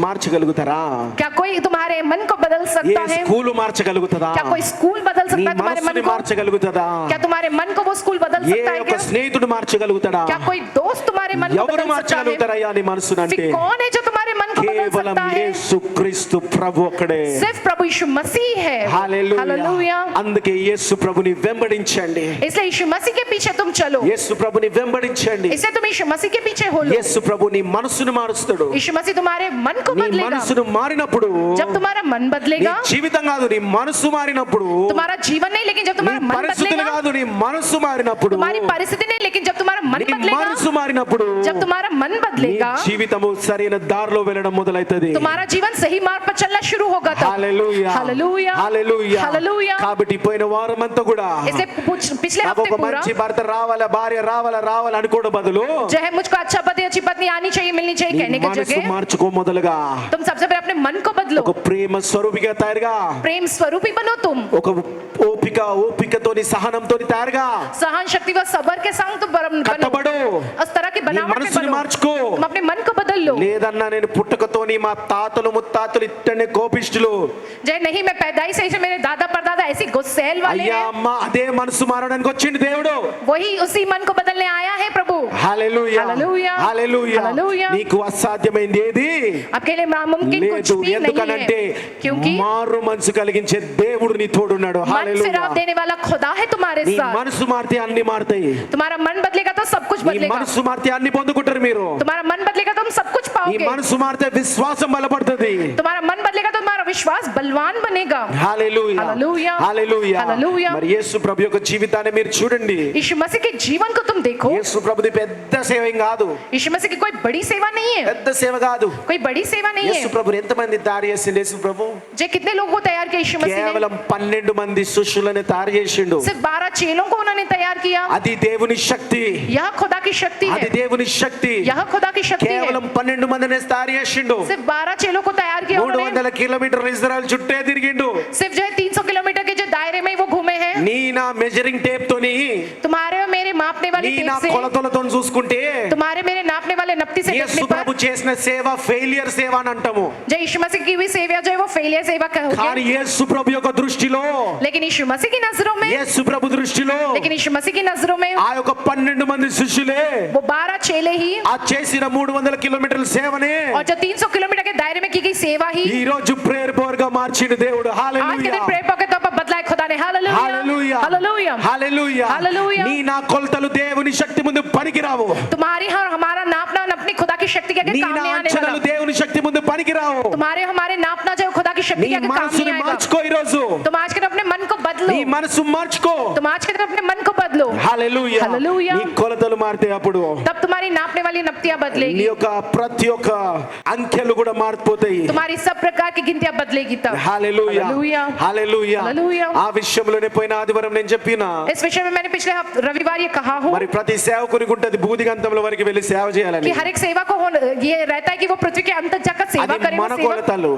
Speaker 2: మార్చగలుగుతారా?
Speaker 3: क्या कोई तुम्हारे मन को बदल
Speaker 2: ఏ
Speaker 3: सकता है
Speaker 2: స్కూలు మార్చగలుగుతారా?
Speaker 3: क्या कोई स्कूल बदल
Speaker 2: నీ
Speaker 3: सकता है तुम्हारे मन
Speaker 2: మనసుని
Speaker 3: को
Speaker 2: మార్చగలుగుతారా?
Speaker 3: क्या तुम्हारे मन को वो स्कूल बदल
Speaker 2: ఏ
Speaker 3: सकता है
Speaker 2: ఒక
Speaker 3: क्या
Speaker 2: స్నేహితుడు మార్చగలుగుతాడా?
Speaker 3: क्या कोई दोस्त तुम्हारे मन को
Speaker 2: ఎవరు
Speaker 3: बदल सकता है
Speaker 2: మార్చగలుగుతారయ్యా నీ మనసునంటే?
Speaker 3: फिर कौन है जो तुम्हारे मन को बदल
Speaker 2: కేవలం
Speaker 3: सकता है
Speaker 2: యేసుక్రీస్తు ప్రభు ఒక్కడే.
Speaker 3: सिर्फ प्रभु यीशु मसीह है
Speaker 2: హల్లెలూయా.
Speaker 3: हालेलुया
Speaker 2: అందుకే యేసు ప్రభుని వెంబడించండి.
Speaker 3: इसलिए यीशु मसीह के पीछे तुम चलो
Speaker 2: యేసు ప్రభుని వెంబడించండి.
Speaker 3: इसलिए तुम यीशु मसीह के पीछे हो लो
Speaker 2: యేసు ప్రభు నీ మనసును మారుస్తాడు.
Speaker 3: यीशु मसीह तुम्हारे मन को
Speaker 2: నీ
Speaker 3: बदलेगा
Speaker 2: మనసును మారినప్పుడు
Speaker 3: जब तुम्हारा मन
Speaker 2: నీ
Speaker 3: बदलेगा
Speaker 2: జీవితం కాదు, నీ మనసు మారినప్పుడు,
Speaker 3: तुम्हारा जीवन नहीं लेकिन जब
Speaker 2: నీ
Speaker 3: तुम्हारा मन
Speaker 2: పరిస్థితులు
Speaker 3: बदलेगा
Speaker 2: కాదు, నీ మనసు మారినప్పుడు,
Speaker 3: तुम्हारी परिस्थिति नहीं लेकिन जब तुम्हारा मन
Speaker 2: నీ
Speaker 3: बदलेगा
Speaker 2: మనసు మారినప్పుడు
Speaker 3: जब तुम्हारा मन
Speaker 2: నీ
Speaker 3: बदलेगा
Speaker 2: జీవితము సరైన దారిలో వెళ్ళడం మొదలైతది.
Speaker 3: तुम्हारा जीवन सही मार्ग पर चलना शुरू होगा तब
Speaker 2: హల్లెలూయా.
Speaker 3: Hallelujah
Speaker 2: hallelujah.
Speaker 3: हालेलुया
Speaker 2: కాబట్టి పోయిన వారమంతా కూడా
Speaker 3: इसलिए पिछले
Speaker 2: నాకు
Speaker 3: हफ्ते
Speaker 2: ఒక
Speaker 3: पूरा
Speaker 2: మంచి భర్త రావాలా, భార్య రావాలా అనుకోవడం బదులు
Speaker 3: जो है मुझको अच्छा पति अच्छी पत्नी आनी चाहिए मिलनी चाहिए
Speaker 2: నీ
Speaker 3: कहने की
Speaker 2: మనసు
Speaker 3: जगह
Speaker 2: మార్చుకో మొదలుగా.
Speaker 3: तुम सबसे पहले अपने मन को बदलो
Speaker 2: ఒక ప్రేమ స్వరూపిగా తయారుగా,
Speaker 3: प्रेम स्वरूपी बनो तुम
Speaker 2: ఒక ఓపికతోని సహనంతోని తయారుగా
Speaker 3: सहन शक्ति व सबर के संग तुम बनो
Speaker 2: కట్టబడు.
Speaker 3: उस तरह की
Speaker 2: నీ
Speaker 3: बनावट में
Speaker 2: మనసుని
Speaker 3: बनो
Speaker 2: మార్చుకో.
Speaker 3: तुम अपने मन को बदल लो
Speaker 2: లేదన్నా నేను పుట్టుకతోని మా తాతలు ముత్తాతలు ఇట్టనే కోపిష్టులు,
Speaker 3: जय नहीं मैं पैदाइश से ही मेरे दादा परदादा ऐसी गुस्सेल वाले
Speaker 2: అయ్యా
Speaker 3: हैं
Speaker 2: అమ్మ అదే మనసు మారడానికి వచ్చిండు దేవుడు.
Speaker 3: वही उसी मन को बदलने आया है प्रभु
Speaker 2: హల్లెలూయా.
Speaker 3: హల్లెలూయా.
Speaker 2: హల్లెలూయా.
Speaker 3: హల్లెలూయా.
Speaker 2: నీకు అసాధ్యమైంది ఏది
Speaker 3: आपके लिए नामुमकिन कुछ
Speaker 2: లేదు.
Speaker 3: भी नहीं
Speaker 2: ఎందుకనంటే
Speaker 3: है क्योंकि
Speaker 2: మారు మనసు కలిగించే దేవుడు నీ తోడున్నాడు.
Speaker 3: मन
Speaker 2: హల్లెలూయా.
Speaker 3: फिराव देने वाला खुदा है तुम्हारे
Speaker 2: నీ
Speaker 3: साथ
Speaker 2: మనసు మారితే అన్ని మారుతాయి.
Speaker 3: तुम्हारा मन बदलेगा तो सब कुछ
Speaker 2: నీ
Speaker 3: बदलेगा
Speaker 2: మనసు మారితే అన్ని పొందుకుంటారు మీరు.
Speaker 3: तुम्हारा मन बदलेगा तो तुम सब कुछ
Speaker 2: నీ
Speaker 3: पाओगे
Speaker 2: మనసు మారితే విశ్వాసం బలపడుతుంది.
Speaker 3: तुम्हारा मन बदलेगा तो तुम्हारा विश्वास बलवान बनेगा
Speaker 2: హల్లెలూయా.
Speaker 3: హల్లెలూయా.
Speaker 2: హల్లెలూయా.
Speaker 3: హల్లెలూయా.
Speaker 2: మరి యేసు ప్రభు యొక్క జీవితాన్ని మీరు చూడండి.
Speaker 3: यीशु मसीह के जीवन को तुम देखो
Speaker 2: యేసు ప్రభుది పెద్ద సేవ ఏం కాదు,
Speaker 3: यीशु मसीह की कोई बड़ी सेवा नहीं है
Speaker 2: పెద్ద సేవ కాదు.
Speaker 3: कोई बड़ी सेवा नहीं
Speaker 2: యేసు
Speaker 3: है
Speaker 2: ప్రభు ఎంతమంది తయారు చేసిండు? యేసు ప్రభు
Speaker 3: जे कितने लोगों को तैयार किया यीशु मसीह ने
Speaker 2: కేవలం 12 మంది శిష్యులను తయారు చేసిండు.
Speaker 3: सिर्फ 12 चेलों को उन्होंने तैयार किया
Speaker 2: అది దేవుని శక్తి.
Speaker 3: यह खुदा की शक्ति
Speaker 2: అది
Speaker 3: है
Speaker 2: దేవుని శక్తి.
Speaker 3: यह खुदा की शक्ति है
Speaker 2: కేవలం 12 మందిని తయారు చేసిండు.
Speaker 3: सिर्फ 12 चेलों को तैयार किया उन्होंने
Speaker 2: 300 కిలోమీటర్ల ఇజ్రాయెల్ చుట్టే తిరిగిండు.
Speaker 3: सिर्फ जो है 300 किलोमीटर के जो दायरे में वो घूमे हैं
Speaker 2: నీ నా మెజరింగ్ టేప్ తోని,
Speaker 3: तुम्हारे और मेरे मापने वाली
Speaker 2: నీ
Speaker 3: टेप
Speaker 2: నా
Speaker 3: से
Speaker 2: కొలతలతో చూసుకుంటే
Speaker 3: तुम्हारे मेरे नापने वाले नपती से
Speaker 2: యేసు
Speaker 3: देखने पर
Speaker 2: ప్రభు చేసిన సేవ ఫెయిలియర్ సేవ అని అంటాము.
Speaker 3: जो यीशु मसीह की हुई सेवा जो है वो फेलियर सेवा
Speaker 2: కానీ
Speaker 3: कहोगे,
Speaker 2: యేసు ప్రభు యొక్క దృష్టిలో,
Speaker 3: लेकिन यीशु मसीह की नजरों में
Speaker 2: యేసు ప్రభు దృష్టిలో
Speaker 3: लेकिन यीशु मसीह की नजरों में
Speaker 2: ఆ యొక్క 12 మంది శిష్యులే
Speaker 3: वो 12 चेले ही
Speaker 2: ఆ చేసిన 300 కిలోమీటర్ల సేవనే
Speaker 3: और जो 300 किलोमीटर के दायरे में की गई सेवा ही
Speaker 2: ఈ రోజు ప్రేయర్ పవర్ గా మార్చిన దేవుడు.
Speaker 3: आज के
Speaker 2: హల్లెలూయా
Speaker 3: दिन प्रेयर के तौर पर बदलाए खुदा ने. Hallelujah
Speaker 2: hallelujah
Speaker 3: hallelujah
Speaker 2: hallelujah.
Speaker 3: Hallelujah.
Speaker 2: నీ నా కొలతలు దేవుని శక్తి ముందు పనికిరావు.
Speaker 3: तुम्हारी और हमारा नापना अपनी खुदा की शक्ति के आगे
Speaker 2: నీ
Speaker 3: काम
Speaker 2: నా
Speaker 3: नहीं आने
Speaker 2: అంచనాలు
Speaker 3: वाला.
Speaker 2: దేవుని శక్తి ముందు పనికిరావు.
Speaker 3: तुम्हारे हमारे नापना जो है खुदा की शक्ति
Speaker 2: నీ
Speaker 3: के आगे काम
Speaker 2: మనసుని
Speaker 3: नहीं आएगा.
Speaker 2: మార్చుకో ఈ రోజు.
Speaker 3: तुम आज के दिन अपने मन को बदलो.
Speaker 2: నీ మనసు మార్చుకో.
Speaker 3: तुम आज के दिन अपने मन को बदलो.
Speaker 2: హల్లెలూయా.
Speaker 3: హల్లెలూయా.
Speaker 2: నీ కొలతలు మారితే అప్పుడు
Speaker 3: तब तुम्हारी नापने वाली नपतियां
Speaker 2: నీ
Speaker 3: बदलेगी.
Speaker 2: యొక్క ప్రతి ఒక్క అంకెలు కూడా మారిపోతాయి.
Speaker 3: तुम्हारी सब प्रकार की गिनतियां बदलेगी तब.
Speaker 2: హల్లెలూయా
Speaker 3: హల్లెలూయా.
Speaker 2: హల్లెలూయా.
Speaker 3: హల్లెలూయా.
Speaker 2: ఆ విషయంలోనే పోయిన ఆదివారం నేను చెప్పిన
Speaker 3: इस विषय में मैंने पिछले रविवार ये कहा हूँ
Speaker 2: మరి ప్రతి సేవకునికి ఉంటది భూదిగంతంలో వరకు వెళ్ళి సేవ చేయాలని.
Speaker 3: कि हर एक सेवा को ये रहता है कि वो पृथ्वी के अंत तक जाकर सेवा
Speaker 2: అది
Speaker 3: करे.
Speaker 2: మన
Speaker 3: वो सेवा
Speaker 2: కొలతలు.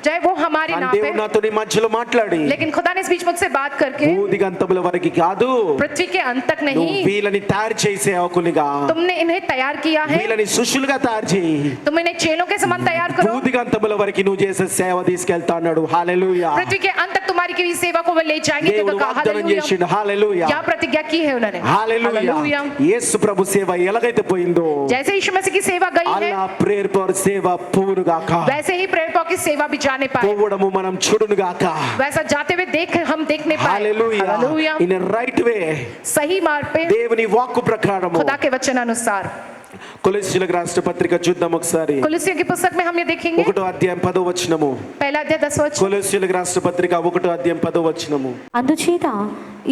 Speaker 3: चाहे वो हमारी
Speaker 2: కానీ
Speaker 3: नाप
Speaker 2: దేవుడు
Speaker 3: है,
Speaker 2: నాతో నీ మధ్యలో మాట్లాడి
Speaker 3: लेकिन खुदा ने इस बीच मुझसे बात करके
Speaker 2: భూదిగంతముల వరకు కాదు,
Speaker 3: पृथ्वी के अंत तक
Speaker 2: నువ్వు
Speaker 3: नहीं,
Speaker 2: వీళ్ళని తయారు చేయి సేవకునిగా,
Speaker 3: तुमने इन्हें तैयार किया है.
Speaker 2: వీళ్ళని శిష్యులుగా తయారు చేయి.
Speaker 3: तुम इन्हें चेलों के समान तैयार करो.
Speaker 2: భూదిగంతముల వరకు నువ్వు చేసే సేవ తీసుకెళ్తా అన్నాడు. హల్లెలూయా.
Speaker 3: पृथ्वी के अंत तक तुम्हारी की हुई सेवा को वो ले जाएंगे.
Speaker 2: దేవుడు
Speaker 3: देखो कहा,
Speaker 2: వాగ్దానం
Speaker 3: हालेलुया.
Speaker 2: చేసిండు. హల్లెలూయా
Speaker 3: क्या प्रतिज्ञा की है उन्होंने.
Speaker 2: హల్లెలూయా.
Speaker 3: हालेलुया.
Speaker 2: యేసు ప్రభు సేవ ఎలాగైతే పోయిందో
Speaker 3: जैसे यीशु मसीह की सेवा गई है,
Speaker 2: అలా ప్రేయర్ పవర్ సేవ పూనుగాక,
Speaker 3: वैसे ही प्रेयर की सेवा भी जाने पाए.
Speaker 2: పోవడము మనం చూడునుగాక.
Speaker 3: वैसा जाते हुए हम देखने पाए.
Speaker 2: హల్లెలూయా.
Speaker 3: हालेलुया.
Speaker 2: ఇన్ రైట్ వే,
Speaker 3: सही मार्ग पे
Speaker 2: దేవుని వాక్కు ప్రకారము.
Speaker 3: खुदा के वचन अनुसार.
Speaker 2: కొలస్సీయులకు రాసిన పత్రిక చూద్దాం ఒకసారి.
Speaker 3: कुलुस्सियों की पुस्तक में हम ये देखेंगे,
Speaker 2: 1వ అధ్యాయం 10వ వచనము.
Speaker 3: पहला अध्याय 10 वचन.
Speaker 2: కొలస్సీయులకు రాసిన పత్రిక 1వ అధ్యాయం 10వ వచనము.
Speaker 4: అందుచేత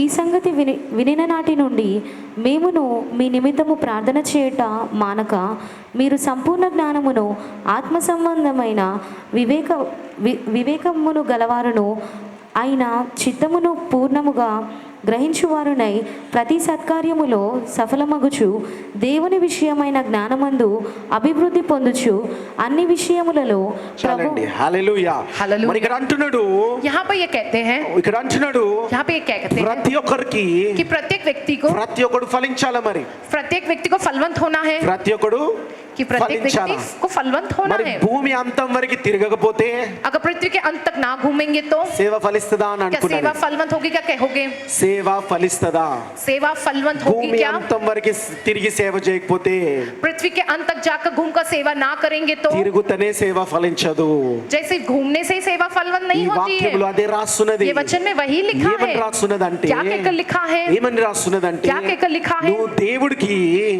Speaker 4: ఈ సంగతి వినిన నాటి నుండి మేమును మీ నిమిత్తము ప్రార్థన చేయట మానక మీరు సంపూర్ణ జ్ఞానమును ఆత్మ సంబంధమైన వివేకమును గలవారును అయిన చిత్తమును పూర్ణముగా గ్రహించువారునై ప్రతి సత్కార్యములో సఫలమగుచు దేవుని విషయమైన జ్ఞానమందు అభివృద్ధి పొందుచు అన్ని విషయములలో
Speaker 2: చాలండి. హల్లెలూయా.
Speaker 3: హల్లెలూయా.
Speaker 2: మరి ఇక్కడ అంటున్నాడు,
Speaker 3: यहाँ पर ये कहते हैं,
Speaker 2: ఇక్కడ అంటున్నాడు
Speaker 3: यहाँ पे ये क्या कहते हैं
Speaker 2: ప్రతి ఒక్కరికి,
Speaker 3: कि प्रत्येक व्यक्ति को
Speaker 2: ప్రతి ఒక్కడు ఫలించాలి. మరి
Speaker 3: प्रत्येक व्यक्ति को फलवंत होना है.
Speaker 2: ప్రతి ఒక్కడు
Speaker 3: कि प्रत्येक
Speaker 2: ఫలించాలా.
Speaker 3: व्यक्ति को फलवंत होना
Speaker 2: మరి
Speaker 3: है.
Speaker 2: భూమి అంతం వరకు తిరగకపోతే
Speaker 3: अगर पृथ्वी के अंत तक ना घूमेंगे तो
Speaker 2: సేవ ఫలిస్తదా అని
Speaker 3: क्या सेवा
Speaker 2: అనుకున్నాను.
Speaker 3: फलवंत होगी. क्या कहोगे,
Speaker 2: సేవ ఫలిస్తదా?
Speaker 3: सेवा फलवंत होगी
Speaker 2: భూమి
Speaker 3: क्या?
Speaker 2: అంతం వరకు తిరిగి సేవ చేయకపోతే,
Speaker 3: पृथ्वी के अंत तक जाकर घूमकर सेवा ना करेंगे तो
Speaker 2: తిరుగుతనే సేవ ఫలించదు.
Speaker 3: जैसे घूमने से ही सेवा फलवंत
Speaker 2: ఈ
Speaker 3: नहीं होती है.
Speaker 2: వాక్యములో అదే రాస్తున్నది.
Speaker 3: ये वचन में वही लिखा
Speaker 2: ఏమని
Speaker 3: है.
Speaker 2: రాస్తున్నదంటే,
Speaker 3: क्या कहकर लिखा है,
Speaker 2: ఏమని రాస్తున్నదంటే,
Speaker 3: क्या कहकर लिखा है
Speaker 2: నువ్వు దేవుడికి,